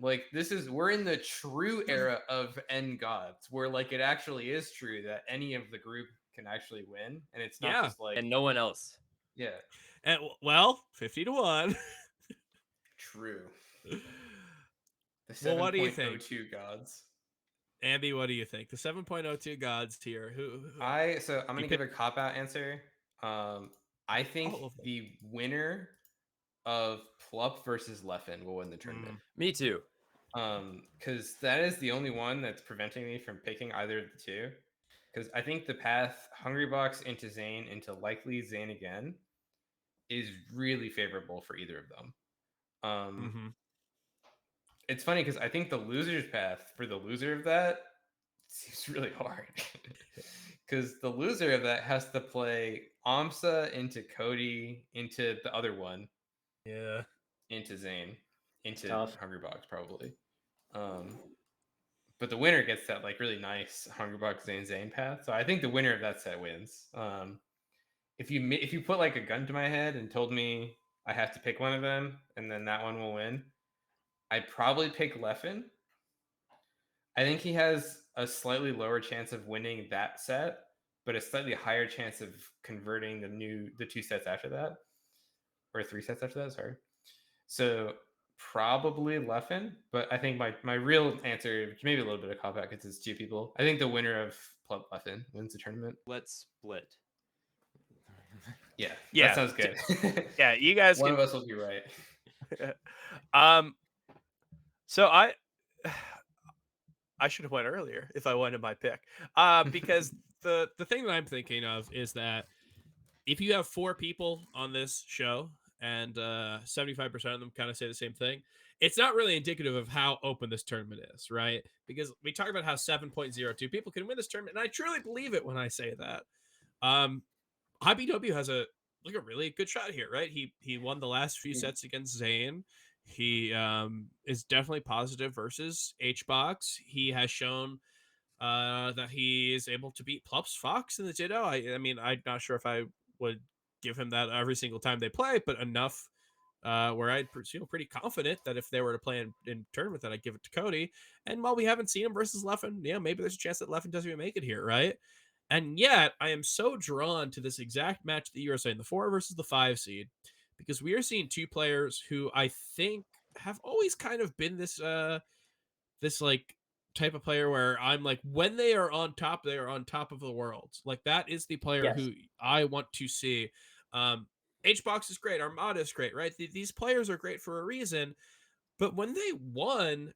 Like, we're in the true era of N gods, where like it actually is true that any of the group can actually win, and it's not Yeah, just like, And no one else. yeah, and well, 50 to 1. true. The Well, what do you think, 7.02 gods. Ambi? What do you think? The 7.02 gods here. Who I'm you gonna pick? give a cop out answer. I think All of them. the winner of Plup versus Leffen will win the tournament. Me too. Because that is the only one that's preventing me from picking either of the two. Because I think the path Hungrybox into Zane into likely Zane again is really favorable for either of them. It's funny because I think the loser's path for the loser of that seems really hard. Because the loser of that has to play Amsa into Cody into the other one. Yeah. Into Zane. Into Tough. Hungrybox probably. But the winner gets that like really nice Hungrybox Zane path. So I think the winner of that set wins. If you put like a gun to my head and told me I have to pick one of them and then that one will win, I'd probably pick Leffen. I think he has a slightly lower chance of winning that set, but a slightly higher chance of converting the 2 sets after that, or 3 sets after that. Sorry. So probably Leffen, but I think my real answer, maybe a little bit of cop out because it's 2 people. I think the winner of Plump Leffen wins the tournament. Let's split. Yeah, Yeah. that sounds good. Yeah, you guys One can. of us will be right. So I should have went earlier if I wanted my pick. Because the thing that I'm thinking of is that if you have 4 people on this show and 75% of them kind of say the same thing, it's not really indicative of how open this tournament is, right? Because we talk about how 7.02 people can win this tournament, and I truly believe it when I say that. IBW has a really good shot here, right? He won the last few sets against Zane. He is definitely positive versus HBox. He has shown that he is able to beat Plups Fox in the Ditto. I mean, I'm not sure if I would give him that every single time they play, but enough where I'd feel pretty confident that if they were to play in tournament, that I'd give it to Cody. And while we haven't seen him versus Leffen, yeah, maybe there's a chance that Leffen doesn't even make it here, right? And yet, I am so drawn to this exact match that you are saying, the 4 versus the 5 seed, because we are seeing 2 players who I think have always kind of been this this like type of player where I'm like, when they are on top, they are on top of the world. Like that is the player Yes. who I want to see. HBox is great, Armada is great, right? These players are great for a reason, but when they won,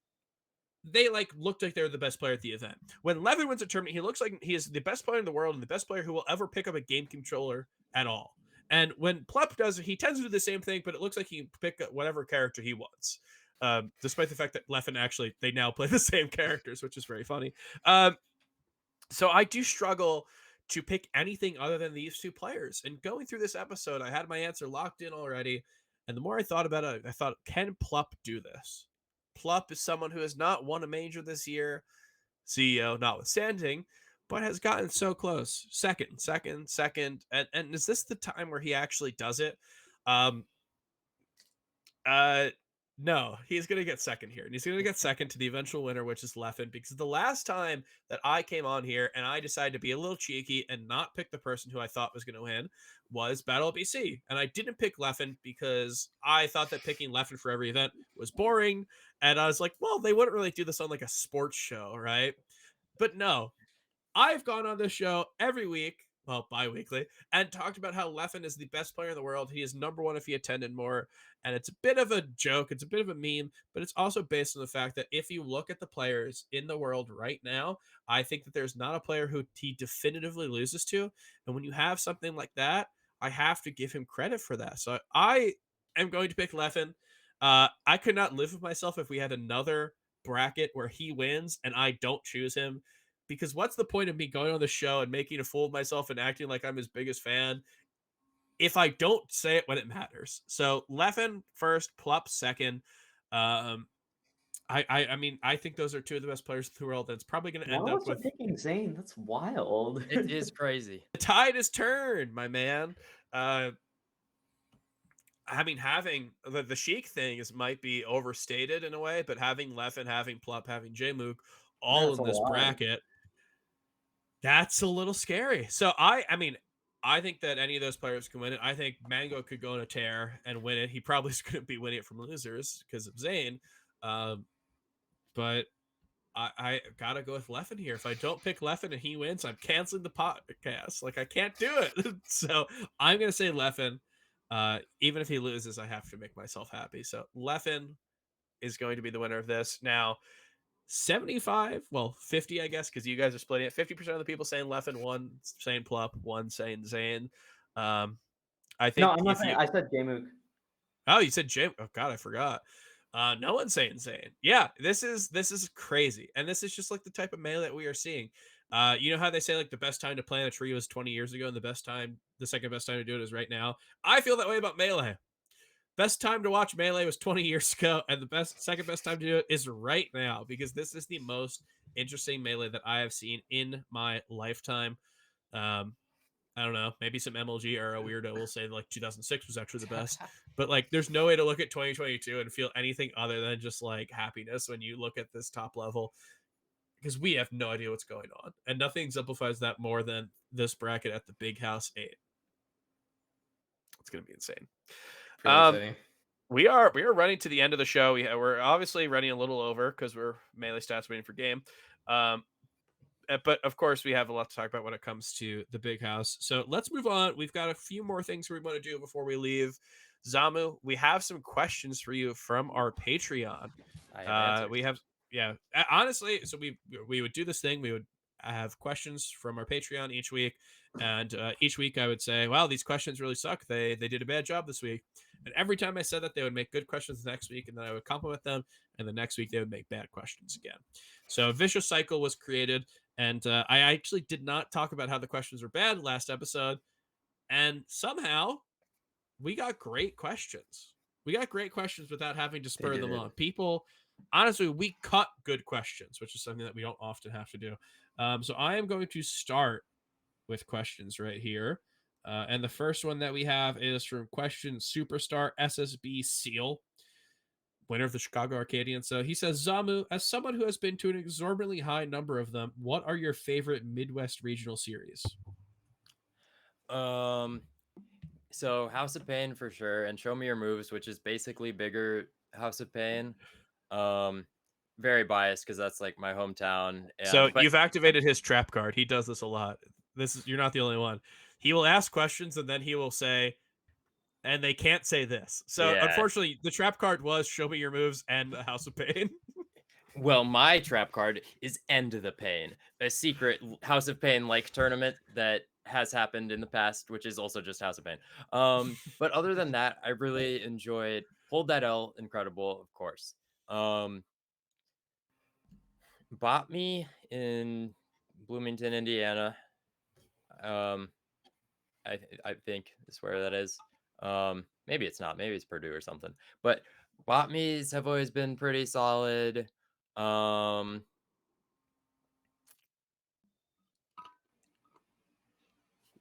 they like looked like they were the best player at the event. When Levin wins a tournament, he looks like he is the best player in the world and the best player who will ever pick up a game controller at all. And when Plup does it, he tends to do the same thing, but it looks like he can pick up whatever character he wants. Despite the fact that Leffen actually, they now play the same characters, which is very funny. So I do struggle to pick anything other than these 2 players. And going through this episode, I had my answer locked in already. And the more I thought about it, I thought, can Plup do this? Plup is someone who has not won a major this year, CEO notwithstanding, but has gotten so close. Second. And is this the time where he actually does it? Um, uh, no, he's gonna get second here, and he's gonna get second to the eventual winner, which is Leffen, because the last time that I came on here and I decided to be a little cheeky and not pick the person who I thought was gonna win was Battle of BC, and I didn't pick Leffen because I thought that picking Leffen for every event was boring, and I was like, well, they wouldn't really do this on like a sports show, right? But no, I've gone on this show every week, well, bi-weekly, and talked about how Leffen is the best player in the world. He is number one if he attended more. And it's a bit of a joke. It's a bit of a meme, but it's also based on the fact that if you look at the players in the world right now, I think that there's not a player who he definitively loses to. And when you have something like that, I have to give him credit for that. So I am going to pick Leffen. I could not live with myself if we had another bracket where he wins and I don't choose him, because what's the point of me going on the show and making a fool of myself and acting like I'm his biggest fan if I don't say it when it matters? So Leffen first, Plup second. Um, I mean, I think those are two of the best players in the world. That's probably going to Why end up was I with picking Zane? That's wild. It is crazy. the tide is turned, my man. I mean, having the Sheik thing might be overstated in a way, but having Leffen, having Plup, having Jmook all That's in a this lot. bracket, that's a little scary. So I mean, I think that any of those players can win it. I think Mango could go on a tear and win it. He probably is going to be winning it from losers because of Zayn. Um, but I gotta go with Leffen here. If I don't pick Leffen and he wins, I'm canceling the podcast. Like, I can't do it. So I'm gonna say Leffen. Even if he loses, I have to make myself happy. So Leffen is going to be the winner of this. Now, 75, well, 50, I guess, because you guys are splitting it. 50% of the people saying Leffen, one saying Plup, one saying Zayn. I No, think I'm not if saying. you I said Jmook. Oh, you said Jim. Oh God, I forgot. No one's saying Zayn. Yeah, this is crazy, and this is just like the type of melee that we are seeing. You know how they say like the best time to plant a tree was 20 years ago, and the second best time to do it is right now. I feel that way about melee. Best time to watch melee was 20 years ago, and the second best time to do it is right now, because this is the most interesting melee that I have seen in my lifetime. Um, I don't know. Maybe some MLG era weirdo will say like 2006 was actually the best, but like there's no way to look at 2022 and feel anything other than just like happiness when you look at this top level, because we have no idea what's going on, and nothing exemplifies that more than this bracket at the Big House 8. It's gonna be insane. Pretty exciting. We are running to the end of the show. We're obviously running a little over because we're melee stats waiting for game. Um, but of course, we have a lot to talk about when it comes to the Big House. So let's move on. We've got a few more things we want to do before we leave. Zamu, we have some questions for you from our Patreon. I have answers. We have, yeah, honestly. So we would do this thing. We would have questions from our Patreon each week, and each week I would say, "Wow, these questions really suck. They did a bad job this week." And every time I said that, they would make good questions the next week, and then I would compliment them, and the next week they would make bad questions again. So a vicious cycle was created, and I actually did not talk about how the questions were bad last episode, and somehow we got great questions. We got great questions without having to spur them did. on. People, honestly, we cut good questions, which is something that we don't often have to do. So I am going to start with questions right here. And the first one that we have is from question superstar SSB Seal, winner of the Chicago Arcadian. So he says, Zamu, as someone who has been to an exorbitantly high number of them, what are your favorite Midwest regional series? So House of Pain for sure, and Show Me Your Moves, which is basically bigger House of Pain. Very biased because that's like my hometown. So But you've activated his trap card. He does this a lot. You're not the only one. He will ask questions and then he will say, and they can't say this. So yeah. unfortunately, the trap card was Show Me Your Moves and the House of Pain. Well, my trap card is End of the Pain, a secret House of Pain like tournament that has happened in the past, which is also just House of Pain. But other than that, I really enjoyed Hold That L, incredible, of course. Bought Me in Bloomington, Indiana. I think is where that is. Maybe it's not. Maybe it's Purdue or something. But Bought Me's have always been pretty solid.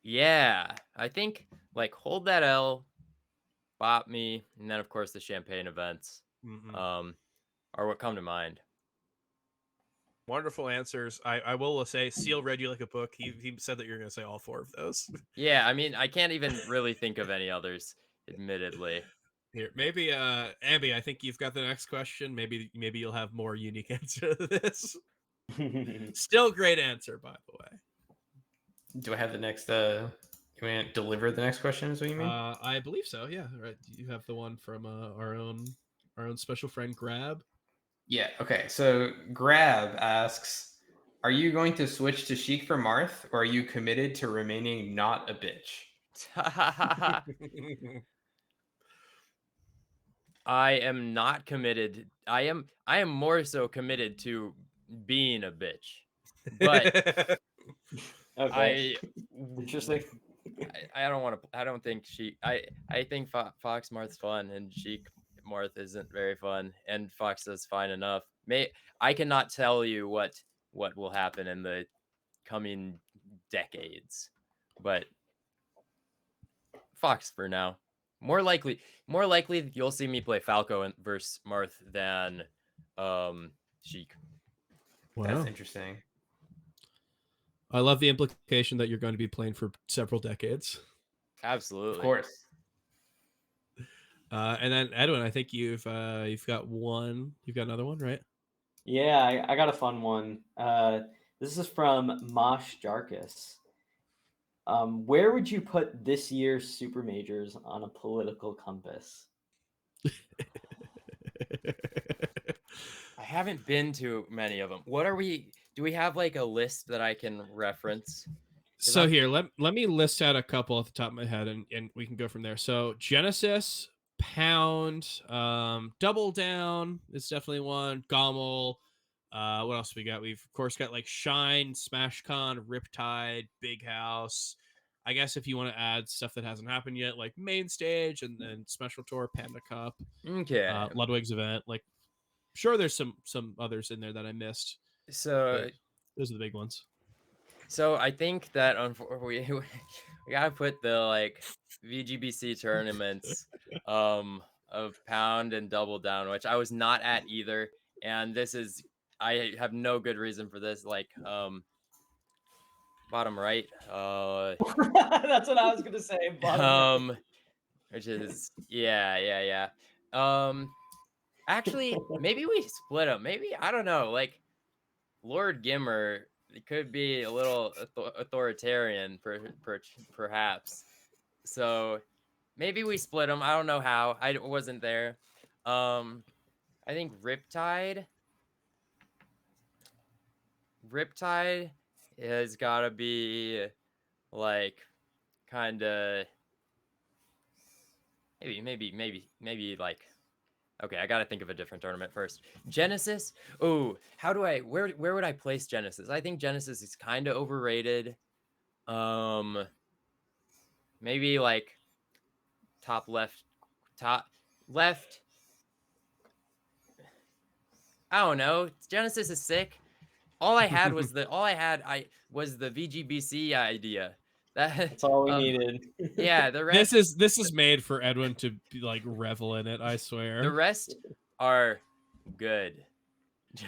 Yeah, I think like hold that L, bop me, and then of course the champagne events Mhm. are what come to mind. Wonderful answers. I will say, Seal read you like a book. He said that you're going to say all 4 of those. Yeah, I mean, I can't even really think of any others, admittedly. Here, maybe Abby, I think you've got the next question. Maybe you'll have more unique answer to this. Still great answer, by the way. Do I have the next? You want to deliver the next question? Is what you mean? I believe so. Yeah, right. You have the one from our own special friend Grab. Yeah. Okay. So Grab asks, "Are you going to switch to Sheik for Marth, or are you committed to remaining not a bitch?" I am not committed. I am more so committed to being a bitch. But Okay. I Interesting. I don't want to. I don't think I think Fox Marth's fun and Sheik Marth isn't very fun, and Fox is fine enough. I cannot tell you what will happen in the coming decades, but Fox for now. More likely you'll see me play Falco versus Marth than Sheik. That's interesting. I love the implication that you're going to be playing for several decades. Absolutely. Of course. And then Edwin, I think you've got one. You've got another one, right? Yeah, I got a fun one. This is from Mosh Jarkus. Where would you put this year's super majors on a political compass? I haven't been to many of them. What are we? Do we have like a list that I can reference? So here, let me list out a couple off the top of my head, and we can go from there. So Genesis, Pound, Double Down is definitely one. Gommel. What else we got? We've of course got like Shine, SmashCon, Riptide, Big House. I guess if you want to add stuff that hasn't happened yet, like Main Stage and then Special Tour, Panda Cup, Okay. Ludwig's event. Like, sure, there's some others in there that I missed. So those are the big ones. So I think that we gotta put the like VGBC tournaments of Pound and Double Down, which I was not at either, and this is I have no good reason for this. Like bottom right, That's what I was gonna say. Bottom right. which is yeah. Actually, maybe we split them. Maybe I don't know. Like Lord Gimmer. It could be a little authoritarian, perhaps. So maybe we split them. I don't know how. I wasn't there. I think Riptide has got to be like kind of maybe like. Okay, I gotta think of a different tournament first. Genesis. Oh, how do I? Where would I place Genesis? I think Genesis is kind of overrated. Maybe like top left. I don't know. Genesis is sick. All I had was the VGBC idea. That's all we needed. Yeah, the rest. This is made for Edwin to be, like, revel in it. I swear. The rest are good.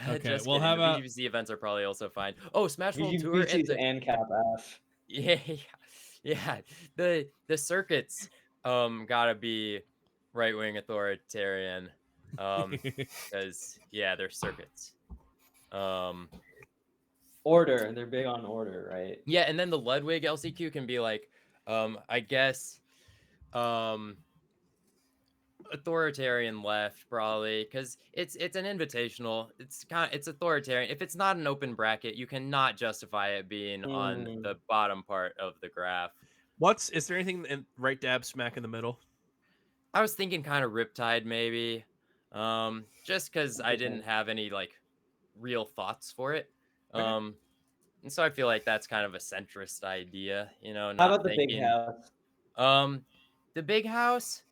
Okay, Just well, kidding. how The about VGBC events are probably also fine. Oh, Smash World Tour and Cap F. Yeah. The circuits gotta be right wing authoritarian. Because they're circuits. Order. They're big on order, right? Yeah, and then the Ludwig LCQ can be like, I guess, authoritarian left probably, because it's an invitational. It's authoritarian. If it's not an open bracket, you cannot justify it being on the bottom part of the graph. Is there anything in right dab smack in the middle? I was thinking kind of Riptide maybe, just because I didn't have any like real thoughts for it. And so I feel like that's kind of a centrist idea, you know. How about the Big House? The Big House.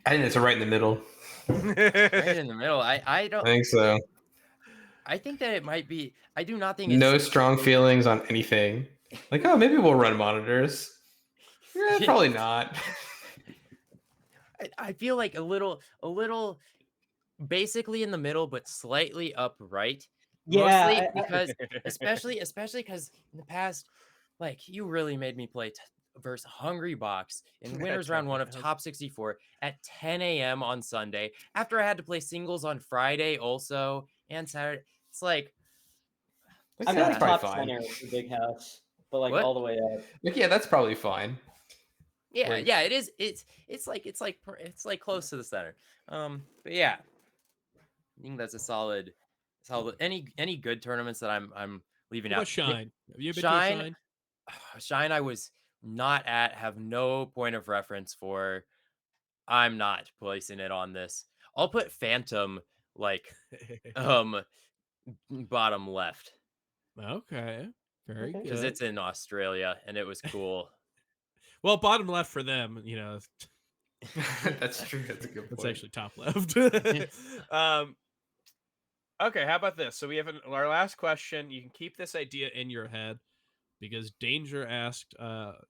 I think it's right in the middle. Right in the middle. I don't think so. I think that it might be. I do not think it's no strong feelings on anything. Like, oh, maybe we'll run monitors. Yeah, probably not. I feel like a little basically in the middle, but slightly upright. Mostly Yeah, because, especially because in the past, like you really made me play versus Hungry Box in winners round 1 of top 64 at 10 a.m. on Sunday. After I had to play singles on Friday also and Saturday. It's like, I feel Yeah, that's like probably top fine. center for Big House, but like what? all the way up. Like, yeah, that's probably fine. Yeah, Like, yeah, it is. It's like close to the center. But yeah, I think that's a solid. Any good tournaments that I'm leaving What out? about Shine? Have you been to a Shine, Shine? Shine. I was not at. Have no point of reference for. I'm not placing it on this. I'll put Phantom like um bottom left Okay, very Okay. because good. it's in Australia and it was cool. Well, bottom left for them, that's true. That's a good that's point. actually top left. um, okay, how about this? So we have our last question. You can keep this idea in your head because Danger asked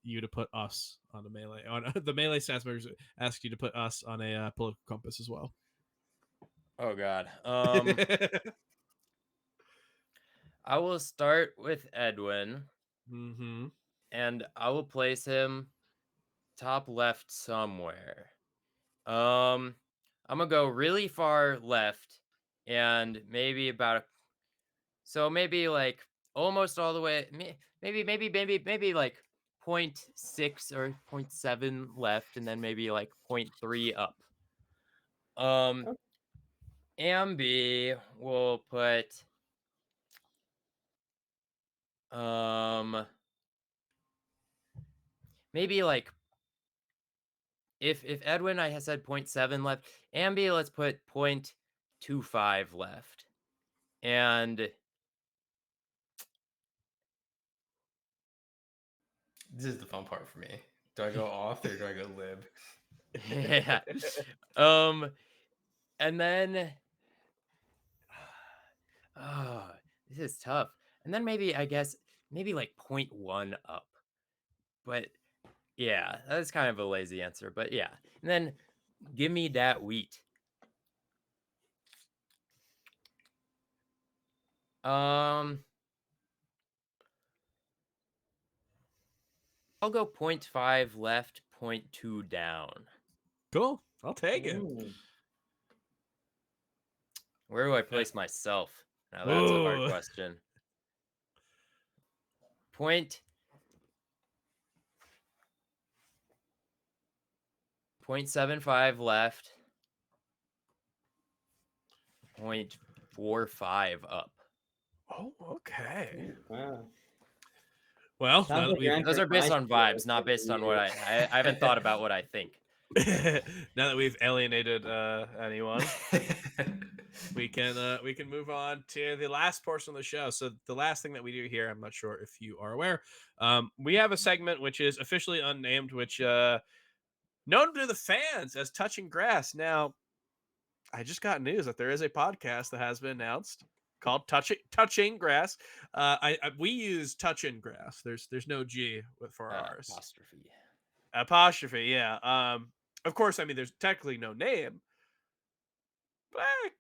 you to put us on a melee. On the melee stats members asked you to put us on a political compass as well. Oh God. I will start with Edwin Mm-hmm. and I will place him top left somewhere. I'm gonna go really far left and maybe so maybe like almost all the way maybe like 0.6 or 0.7 left and then maybe like 0.3 up. Um Ambi will put um maybe like if Edwin I had said 0.7 left, Ambi let's put 0.25 left. And This is the fun part for me. Do I go off or do I go lib? yeah. Um and then oh, this is tough. And then maybe I guess maybe like 0.1 up. But yeah, that's kind of a lazy answer, but yeah. And then give me that wheat. Um I'll go 0.5 left, 0.2 down. Cool. I'll take it. Mm. Where do I place myself? Now that's a hard Ooh. question. Point 0.75 left. 0.45 up. Oh, okay. Wow. Well, Sounds now that like you're we've Those entering are based my on field vibes, not for the based on what years. I haven't thought about what I think. now that we've alienated anyone, we can move on to the last portion of the show. So the last thing that we do here, I'm not sure if you are aware, we have a segment which is officially unnamed, which known to the fans as Touching Grass. Now, I just got news that there is a podcast that has been announced called Touching Grass. We use Touching Grass. There's no G for ours. Apostrophe. Apostrophe, yeah. Of course, I mean there's technically no name, but I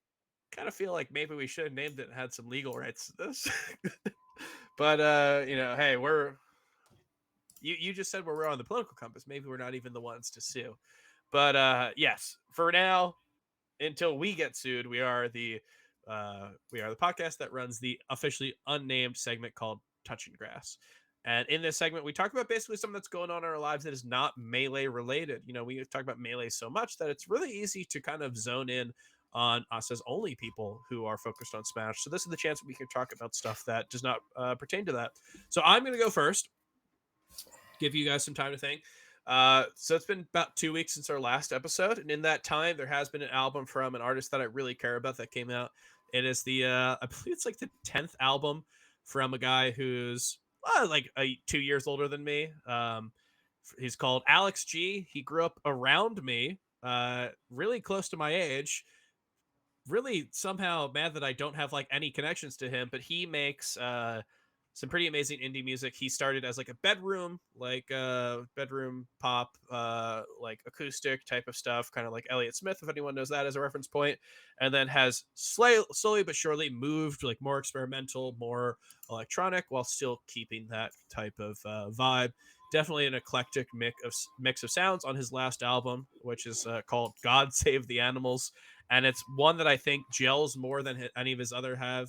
kind of feel like maybe we should have named it and had some legal rights to this. But hey, you just said we're on the political compass. Maybe we're not even the ones to sue. But yes, for now, until we get sued, we are the podcast that runs the officially unnamed segment called Touching Grass. And in this segment, we talk about basically something that's going on in our lives that is not melee related. We talk about melee so much that it's really easy to kind of zone in on us as only people who are focused on Smash. So this is the chance we can talk about stuff that does not pertain to that. So I'm going to go first. Give you guys some time to think. So it's been about 2 weeks since our last episode, and in that time, there has been an album from an artist that I really care about that came out. It is I believe it's like the 10th album from a guy who's like 2 years older than me. He's called Alex G. He grew up around me, really close to my age. Really somehow mad that I don't have like any connections to him, but he makes some pretty amazing indie music. He started as like a bedroom, bedroom pop, like acoustic type of stuff, kind of like Elliott Smith, if anyone knows that as a reference point, and then has slowly but surely moved like more experimental, more electronic, while still keeping that type of vibe. Definitely an eclectic mix of sounds on his last album, which is called God Save the Animals. And it's one that I think gels more than any of his other have.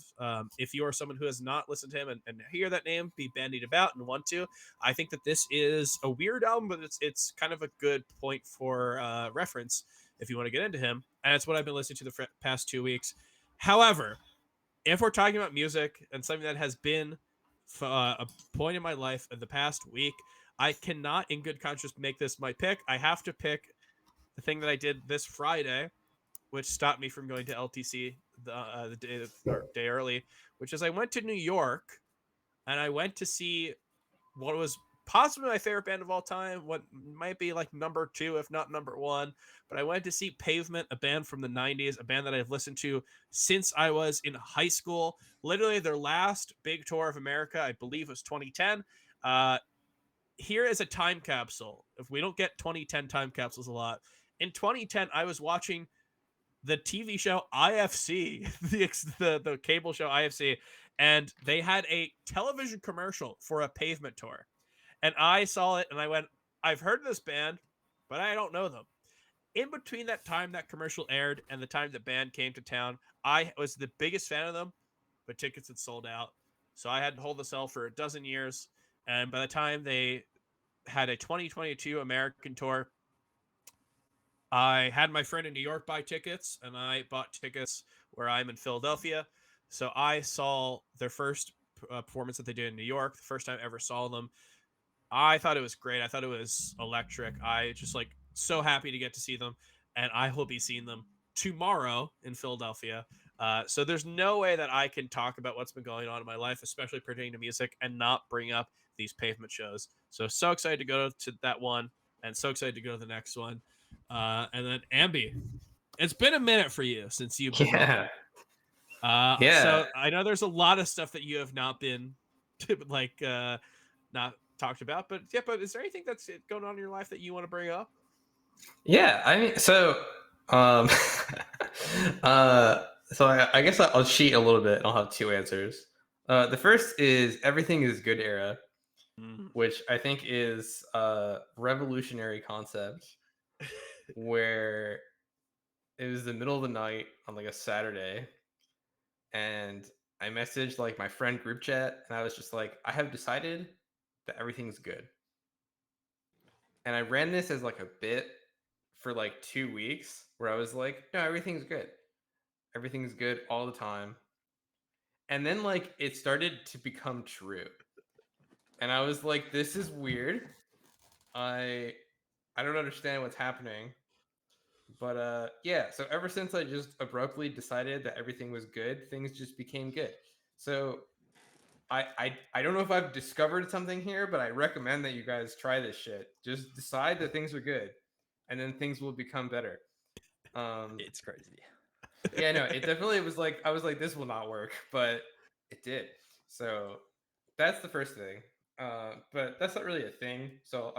If you are someone who has not listened to him and hear that name be bandied about and want to, I think that this is a weird album, but it's kind of a good point for reference if you want to get into him. And it's what I've been listening to the past 2 weeks. However, if we're talking about music and something that has been a point in my life in the past week, I cannot, in good conscience, make this my pick. I have to pick the thing that I did this Friday, which stopped me from going to LTC the day early, which is I went to New York and I went to see what was possibly my favorite band of all time, what might be like number 2, if not number 1. But I went to see Pavement, a band from the 90s, a band that I've listened to since I was in high school. Literally, their last big tour of America, I believe, was 2010. Here is a time capsule. If we don't get 2010 time capsules a lot, in 2010, I was watching the TV show IFC, the cable show IFC, and they had a television commercial for a Pavement tour. And I saw it and I went, I've heard of this band, but I don't know them. In between that time that commercial aired and the time the band came to town, I was the biggest fan of them, but tickets had sold out. So I had to hold the cell for a dozen years. And by the time they had a 2022 American tour, I had my friend in New York buy tickets, and I bought tickets where I'm in Philadelphia. So I saw their first performance that they did in New York, the first time I ever saw them. I thought it was great. I thought it was electric. I just like so happy to get to see them, and I will be seeing them tomorrow in Philadelphia. So there's no way that I can talk about what's been going on in my life, especially pertaining to music, and not bring up these Pavement shows. So excited to go to that one, and so excited to go to the next one. And then Ambi, it's been a minute for you since you've been Yeah. on. Yeah. So I know there's a lot of stuff that you have not been like not talked about, but yeah, but is there anything that's going on in your life that you want to bring up? Yeah, I mean, um, I guess I'll cheat a little bit. I'll have 2 answers. The first is Everything is Good era, which I think is a revolutionary concept where it was the middle of the night on like a Saturday, and I messaged like my friend group chat, and I was just like, I have decided that everything's good. And I ran this as like a bit for like 2 weeks where I was like, no, everything's good. Everything's good all the time. And then like it started to become true. And I was like, this is weird. I don't understand what's happening. But yeah, so ever since I just abruptly decided that everything was good, things just became good. So I don't know if I've discovered something here, but I recommend that you guys try this shit. Just decide that things are good, and then things will become better. It's crazy. Yeah, no, it definitely was like I was like, this will not work, but it did. So that's the first thing. But that's not really a thing. So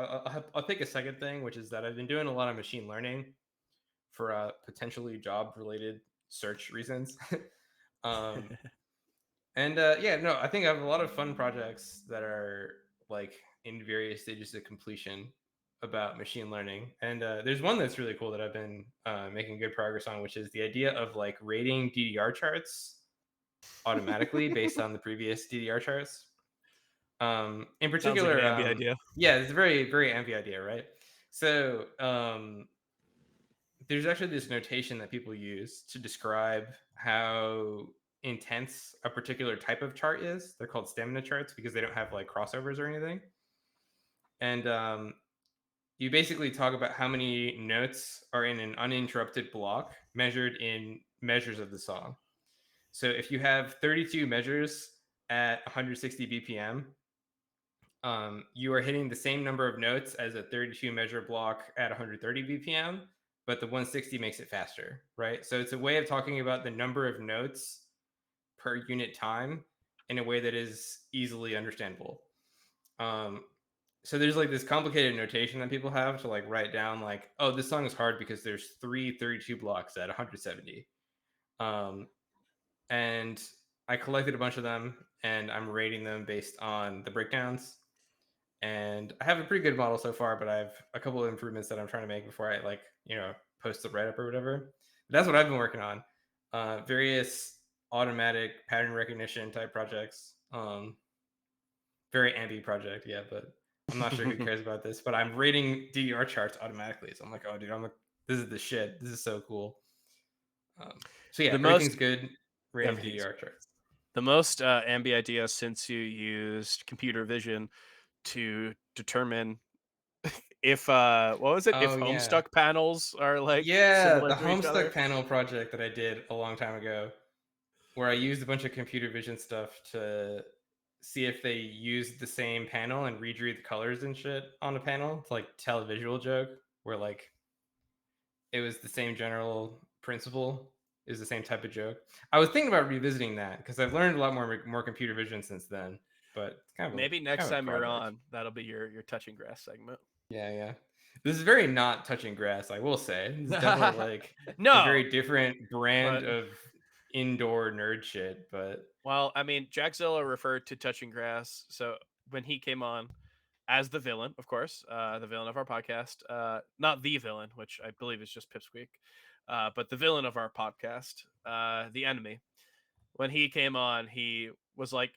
I'll take a second thing, which is that I've been doing a lot of machine learning for potentially job related search reasons. um, and yeah, no, I think I have a lot of fun projects that are like in various stages of completion about machine learning. And there's one that's really cool that I've been making good progress on, which is the idea of like rating DDR charts automatically based on the previous DDR charts. In Sounds like particular, an Ambi idea. yeah, it's a very, very Ambi idea, right? So there's actually this notation that people use to describe how intense a particular type of chart is. They're called stamina charts because they don't have like crossovers or anything. And you basically talk about how many notes are in an uninterrupted block measured in measures of the song. So if you have 32 measures at 160 BPM, you are hitting the same number of notes as a 32 measure block at 130 BPM, but the 160 makes it faster, right? So it's a way of talking about the number of notes per unit time in a way that is easily understandable. So there's like this complicated notation that people have to like write down like, oh, this song is hard because there's 32 blocks at 170. And I collected a bunch of them and I'm rating them based on the breakdowns. And I have a pretty good model so far, but I have a couple of improvements that I'm trying to make before I like, post the write-up or whatever. That's what I've been working on. Various automatic pattern recognition type projects. Very ambi project, yeah, but I'm not sure who cares about this. But I'm rating DDR charts automatically, so I'm like, oh, dude, this is the shit. This is so cool. So yeah, everything's good. Rating DDR charts. The most ambi idea since you used computer vision to determine if what was it? If Oh, yeah. Homestuck panels are like Yeah, similar the to each other. Homestuck panel project that I did a long time ago, where I used a bunch of computer vision stuff to see if they used the same panel and redrew the colors and shit on a panel to like tell a visual joke where like it was the same general principle, is the same type of joke. I was thinking about revisiting that because I've learned a lot more computer vision since then. But it's kind of Maybe next kind of a time you're project. on, that'll be your touching grass segment. Yeah. This is very not touching grass, I will say. This is definitely like No, a very different brand but- of indoor nerd shit. But Well, I mean, Jackzilla referred to touching grass. So when he came on as the villain, of course, the villain of our podcast, not the villain, which I believe is just Pipsqueak, but the villain of our podcast, the enemy. When he came on, he was like,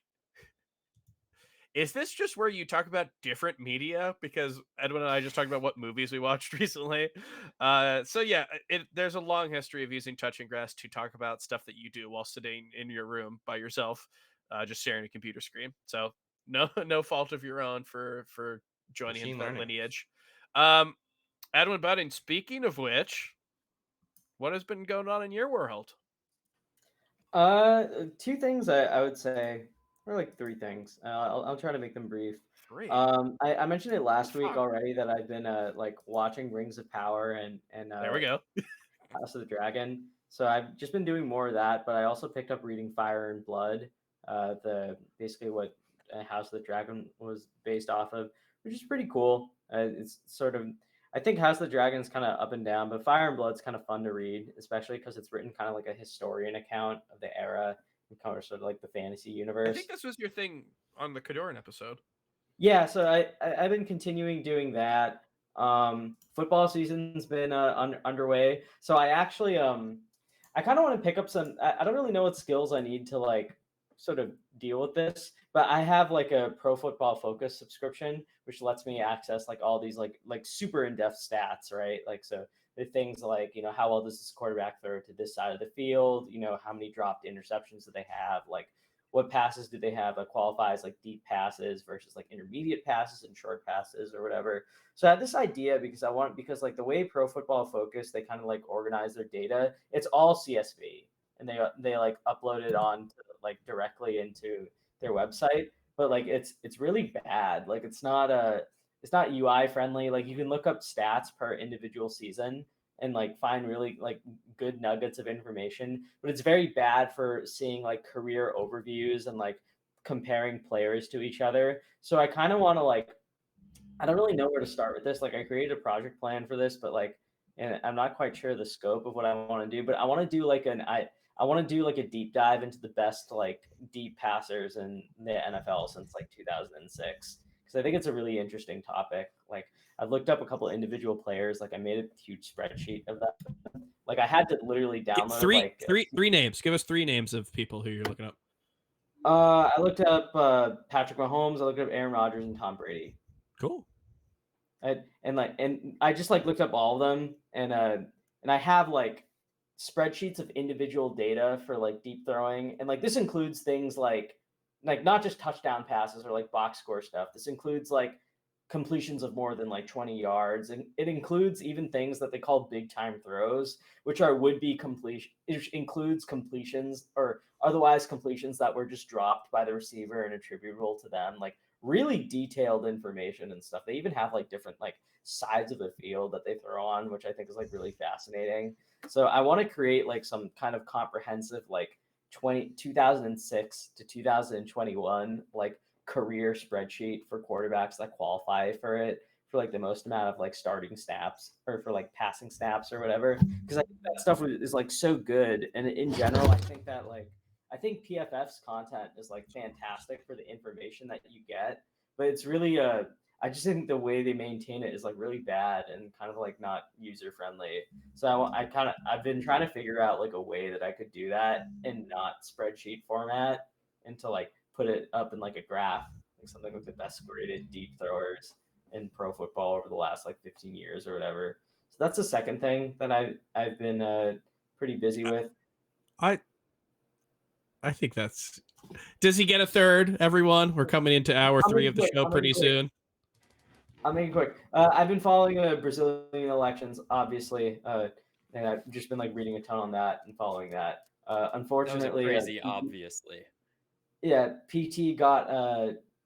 is this just where you talk about different media? Because Edwin and I just talked about what movies we watched recently. So yeah, there's a long history of using touching grass to talk about stuff that you do while sitting in your room by yourself, just staring at a computer screen. So no fault of your own for joining Machine into that learning. lineage. Edwin Budding, speaking of which, what has been going on in your world? Two things I would say, or like three things. I'll try to make them brief. Three. I mentioned it last week fuck? already that I've been like watching Rings of Power and There we go. House of the Dragon. So I've just been doing more of that, but I also picked up reading Fire and Blood, the basically what House of the Dragon was based off of, which is pretty cool. It's sort of, I think House of the Dragon is kind of up and down, but Fire and Blood's kind of fun to read, especially because it's written kind of like a historian account of the era and kind of sort of like the fantasy universe. I think this was your thing on the Kadoran episode. Yeah, so I've been continuing doing that. Football season's been underway, so I actually I kind of want to pick up some. I don't really know what skills I need to like sort of deal with this, but I have like a Pro Football Focus subscription, which lets me access like all these like super in depth stats, right? Like so the things like how well does this quarterback throw to this side of the field? How many dropped interceptions do they have? Like what passes do they have that qualifies like deep passes versus like intermediate passes and short passes or whatever. So I had this idea because like the way Pro Football Focus, they kind of like organize their data, it's all CSV and they like upload it on to, like directly into their website, but like it's really bad. Like it's not UI friendly. Like you can look up stats per individual season and like find really like good nuggets of information, but it's very bad for seeing like career overviews and like comparing players to each other. So I kind of want to like, I don't really know where to start with this. Like I created a project plan for this, but like, and I'm not quite sure the scope of what I want to do, but I want to do like I want to do like a deep dive into the best like deep passers in the NFL since like 2006. Because I think it's a really interesting topic. Like I've looked up a couple of individual players. Like I made a huge spreadsheet of that. Like I had to literally download Three names. Give us three names of people who you're looking up. I looked up Patrick Mahomes. I looked up Aaron Rodgers and Tom Brady. Cool. And I just like looked up all of them and I have like spreadsheets of individual data for like deep throwing, and like this includes things like not just touchdown passes or like box score stuff. This includes like completions of more than like 20 yards, and it includes even things that they call big time throws, which are would be completion. It includes completions or otherwise completions that were just dropped by the receiver and attributable to them. Like really detailed information and stuff. They even have like different like sides of the field that they throw on, which I think is like really fascinating. So I want to create like some kind of comprehensive like 2006 to 2021 like career spreadsheet for quarterbacks that qualify for it for like the most amount of like starting snaps or for like passing snaps or whatever, because I think that stuff is like so good. And in general, I think that like I think PFF's content is like fantastic for the information that you get, but it's really I just think the way they maintain it is like really bad and kind of like not user friendly. So I've been trying to figure out like a way that I could do that in not spreadsheet format, and to like put it up in like a graph, like something with the best graded deep throwers in pro football over the last like 15 years or whatever. So that's the second thing that I've been pretty busy with. I think that's. Does he get a third? Everyone, we're coming into hour 3 of the show pretty soon. I'll make it quick. I've been following the Brazilian elections, obviously, and I've just been like reading a ton on that and following that. Unfortunately, that was crazy, obviously. Yeah, PT got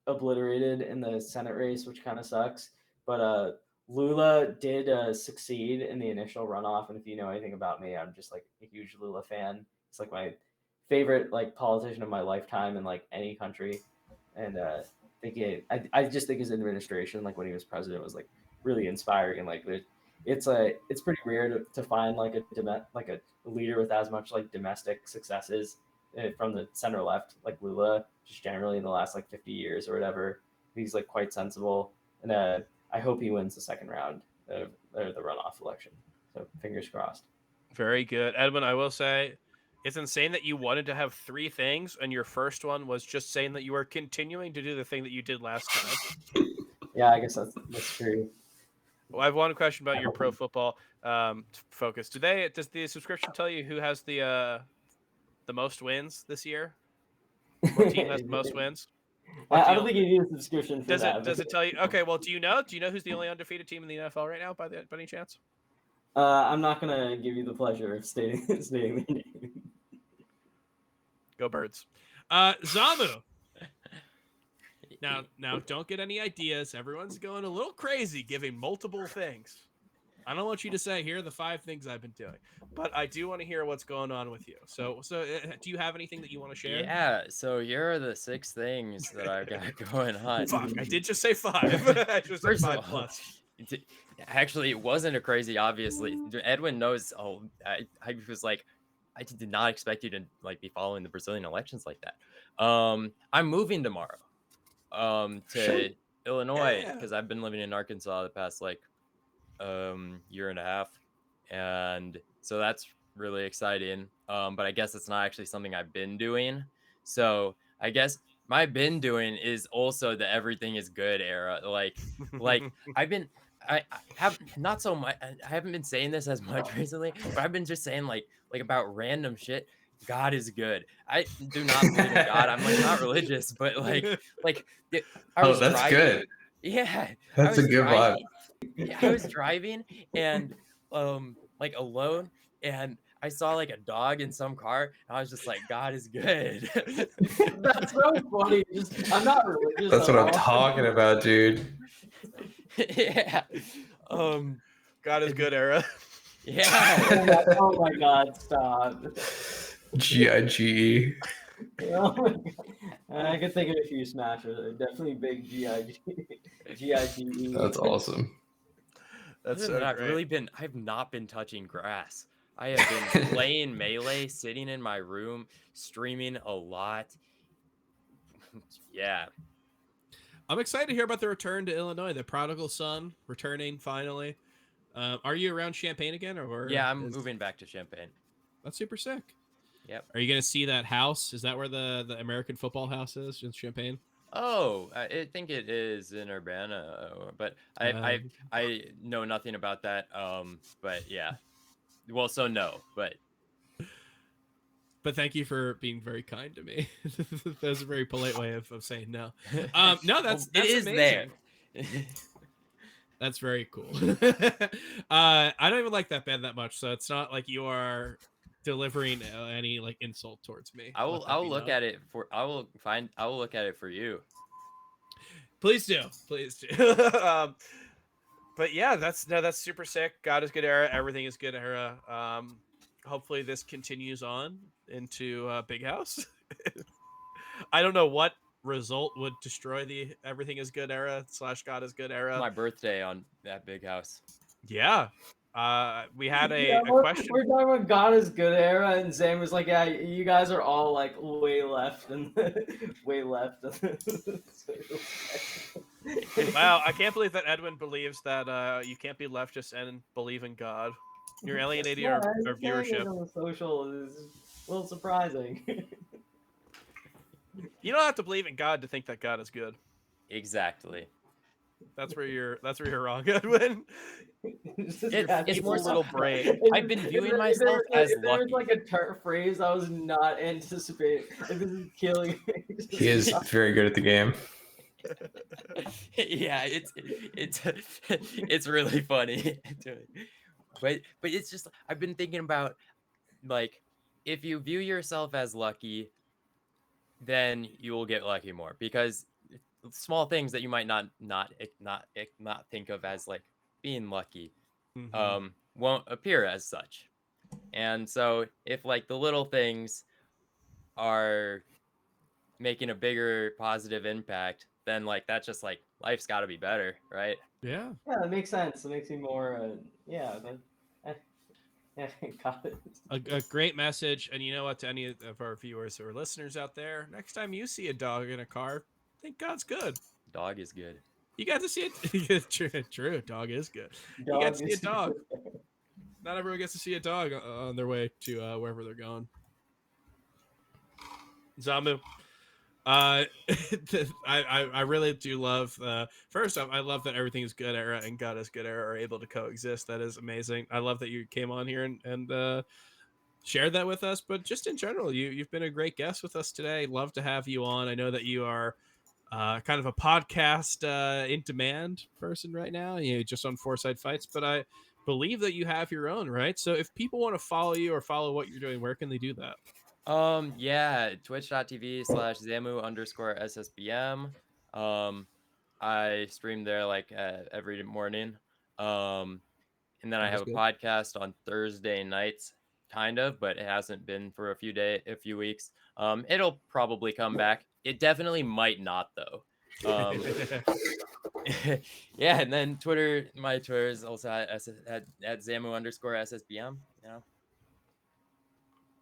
obliterated in the Senate race, which kind of sucks. But Lula did succeed in the initial runoff, and if you know anything about me, I'm just like a huge Lula fan. It's like my favorite like politician of my lifetime in like any country, and I just think his administration, like when he was president, was like really inspiring. And like it's pretty rare to find like a leader with as much like domestic successes from the center left, like Lula, just generally in the last like 50 years or whatever. He's like quite sensible, and I hope he wins the second round of the runoff election. So fingers crossed. Very good, Edwin. I will say, it's insane that you wanted to have 3 things, and your first one was just saying that you were continuing to do the thing that you did last time. Yeah, I guess that's true. Well, I have one question about your pro football focus. Does the subscription tell you who has the most wins this year? What team has the most wins? I don't think you need a subscription for that. Does it tell you? Okay, well, do you know who's the only undefeated team in the NFL right now by any chance? I'm not gonna give you the pleasure of stating their name. Go Birds. Zamu. Now, don't get any ideas. Everyone's going a little crazy, giving multiple things. I don't want you to say, here are the 5 things I've been doing, but I do want to hear what's going on with you. So do you have anything that you want to share? Yeah, so here are the 6 things that I've got going on. Fuck, I did just say 5. I just said 5 plus. Actually, it wasn't a crazy, obviously. Edwin knows. Oh, I was like, I did not expect you to like be following the Brazilian elections like that. I'm moving tomorrow to Illinois because I've been living in Arkansas the past like year and a half, and so that's really exciting. But I guess it's not actually something I've been doing. So I guess my been doing is also the everything is good era. Like I have not so much. I haven't been saying this as much recently, but I've been just saying like about random shit. God is good. I do not believe in God. I'm like not religious, but like I was that's driving. good. Yeah, That's a good vibe. I was driving and like alone, and I saw like a dog in some car, and I was just like, God is good. That's so funny. I'm not religious. That's what I'm talking about, dude. Yeah. God is good era. Yeah. Oh my God! Stop. GIGE. Oh my God. I could think of a few smashes. Definitely big GIGE. That's awesome. That's so great. I've not been touching grass. I have been playing Melee, sitting in my room, streaming a lot. Yeah. I'm excited to hear about the return to Illinois. The prodigal son returning finally. Are you around Champaign again, or? Yeah, I'm moving back to Champaign. That's super sick. Yep. Are you gonna see that house? Is that where the American football house is in Champaign? Oh, I think it is in Urbana, but I know nothing about that. But yeah, well, so no, but thank you for being very kind to me. That's a very polite way of saying no. No, that's it is amazing. there. That's very cool. I don't even like that band that much, so it's not like you are delivering any like insult towards me. I will look at it for you. Please do. But yeah, that's super sick. God is good era. Everything is good era. hopefully this continues on into Big House. I don't know what result would destroy the everything is good era / God is good era. My birthday on that big house. Yeah. We had Yeah, a question. we're talking about God is good era, and Zam was like, "Yeah, you guys are all like way left and way left." Wow, I can't believe that Edwin believes that you can't be leftist and believe in God. You're alienating Yeah, our viewership. on the social is a little surprising. You don't have to believe in God to think that God is good. Exactly. That's where you're wrong, Edwin. It's more little so. brain. I've been viewing myself as if there was lucky. like a phrase I was not anticipating, if this is killing me. He is very good at the game. Yeah, it's really funny. But it's just I've been thinking about like if you view yourself as lucky, then you will get lucky more because small things that you might not think of as like being lucky won't appear as such. And so if like the little things are making a bigger positive impact, then like that's just like life's got to be better, right? Yeah. Yeah, that makes sense. It makes me more, yeah, yeah, got it. A great message. And you know what, to any of our viewers or listeners out there, next time you see a dog in a car, think God's good. Dog is good. You got to see it. True. Dog is good. You get to see a dog. Not everyone gets to see a dog on their way to wherever they're going. Zamu. I really do love. First off, I love that everything is good era and God is good era are able to coexist. That is amazing. I love that you came on here and shared that with us. But just in general, you've been a great guest with us today. Love to have you on. I know that you are kind of a podcast in demand person right now. You know, just on Foresight Fights, but I believe that you have your own, right? So if people want to follow you or follow what you're doing, where can they do that? Yeah, twitch.tv/Zamu_SSBM. I stream there like every morning. And then I have a podcast on Thursday nights, kind of, but it hasn't been for a few weeks. It'll probably come back. It definitely might not though. Yeah, and then Twitter, my Twitter is also at Zamu_SSBM, you know.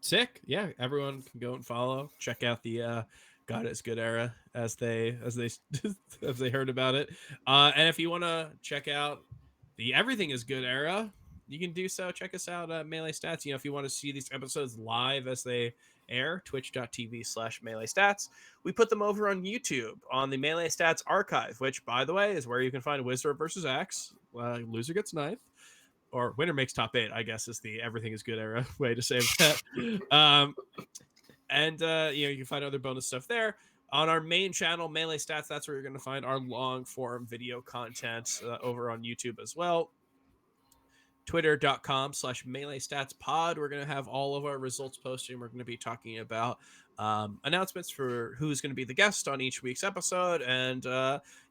Sick. Yeah, everyone can go and follow. Check out the God is good era as they as they heard about it. And if you want to check out the Everything is Good era, you can do so. Check us out at Melee Stats. You know, if you want to see these episodes live as they air, twitch.tv/Melee Stats. We put them over on YouTube on the Melee Stats archive, which, by the way, is where you can find Wizard versus Axe. Loser gets ninth. Or winner makes top 8, I guess, is the Everything is Good era way to say that. And you know, you can find other bonus stuff there. On our main channel, Melee Stats, that's where you're going to find our long form video content over on YouTube as well. Twitter.com/Melee Stats Pod. We're going to have all of our results posted. We're going to be talking about announcements for who's going to be the guest on each week's episode. And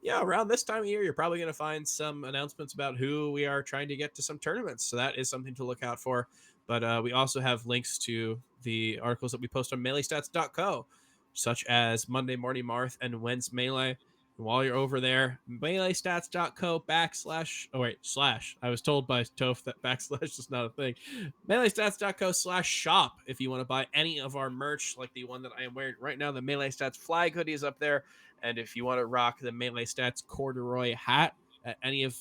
yeah, around this time of year, you're probably going to find some announcements about who we are trying to get to some tournaments. So that is something to look out for. But we also have links to the articles that we post on meleestats.co, such as Monday Morning Marth and When's Melee. And while you're over there, meleestats.co// I was told by Toph that backslash is not a thing. meleestats.co/shop if you want to buy any of our merch, like the one that I am wearing right now. The Melee Stats flag hoodie is up there. And if you want to rock the Melee Stats corduroy hat at any of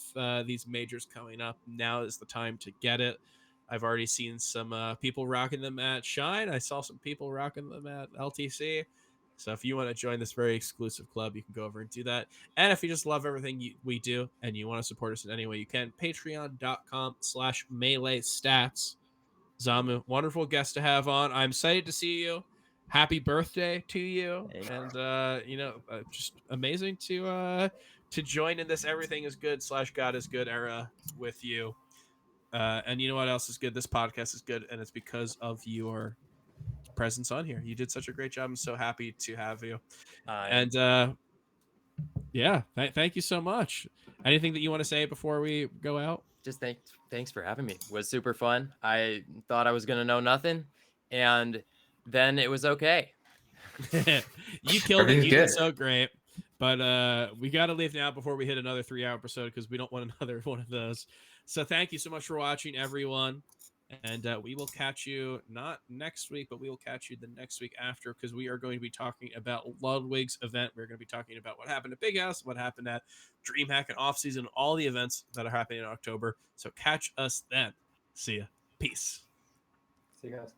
these majors coming up, now is the time to get it. I've already seen some people rocking them at Shine. I saw some people rocking them at LTC. So if you want to join this very exclusive club, you can go over and do that. And if you just love everything we do and you want to support us in any way you can, patreon.com/Melee Stats. Zamu, wonderful guest to have on. I'm excited to see you. Happy birthday to you. And you know, just amazing to join in this Everything is Good / God is Good era with you. And you know what else is good? This podcast is good, and it's because of your presence on here. You did such a great job. I'm so happy to have you. And yeah, thank you so much. Anything that you want to say before we go out? just thanks for having me. It was super fun. I thought I was gonna know nothing, and then it was okay. You killed it. Everything's You good. did so great. But we got to leave now before we hit another 3-hour episode because we don't want another one of those. So thank you so much for watching, everyone. And we will catch you not next week, but we will catch you the next week after because we are going to be talking about Ludwig's event. We're going to be talking about what happened at Big House, what happened at DreamHack and Offseason, all the events that are happening in October. So catch us then. See ya. Peace. See you guys.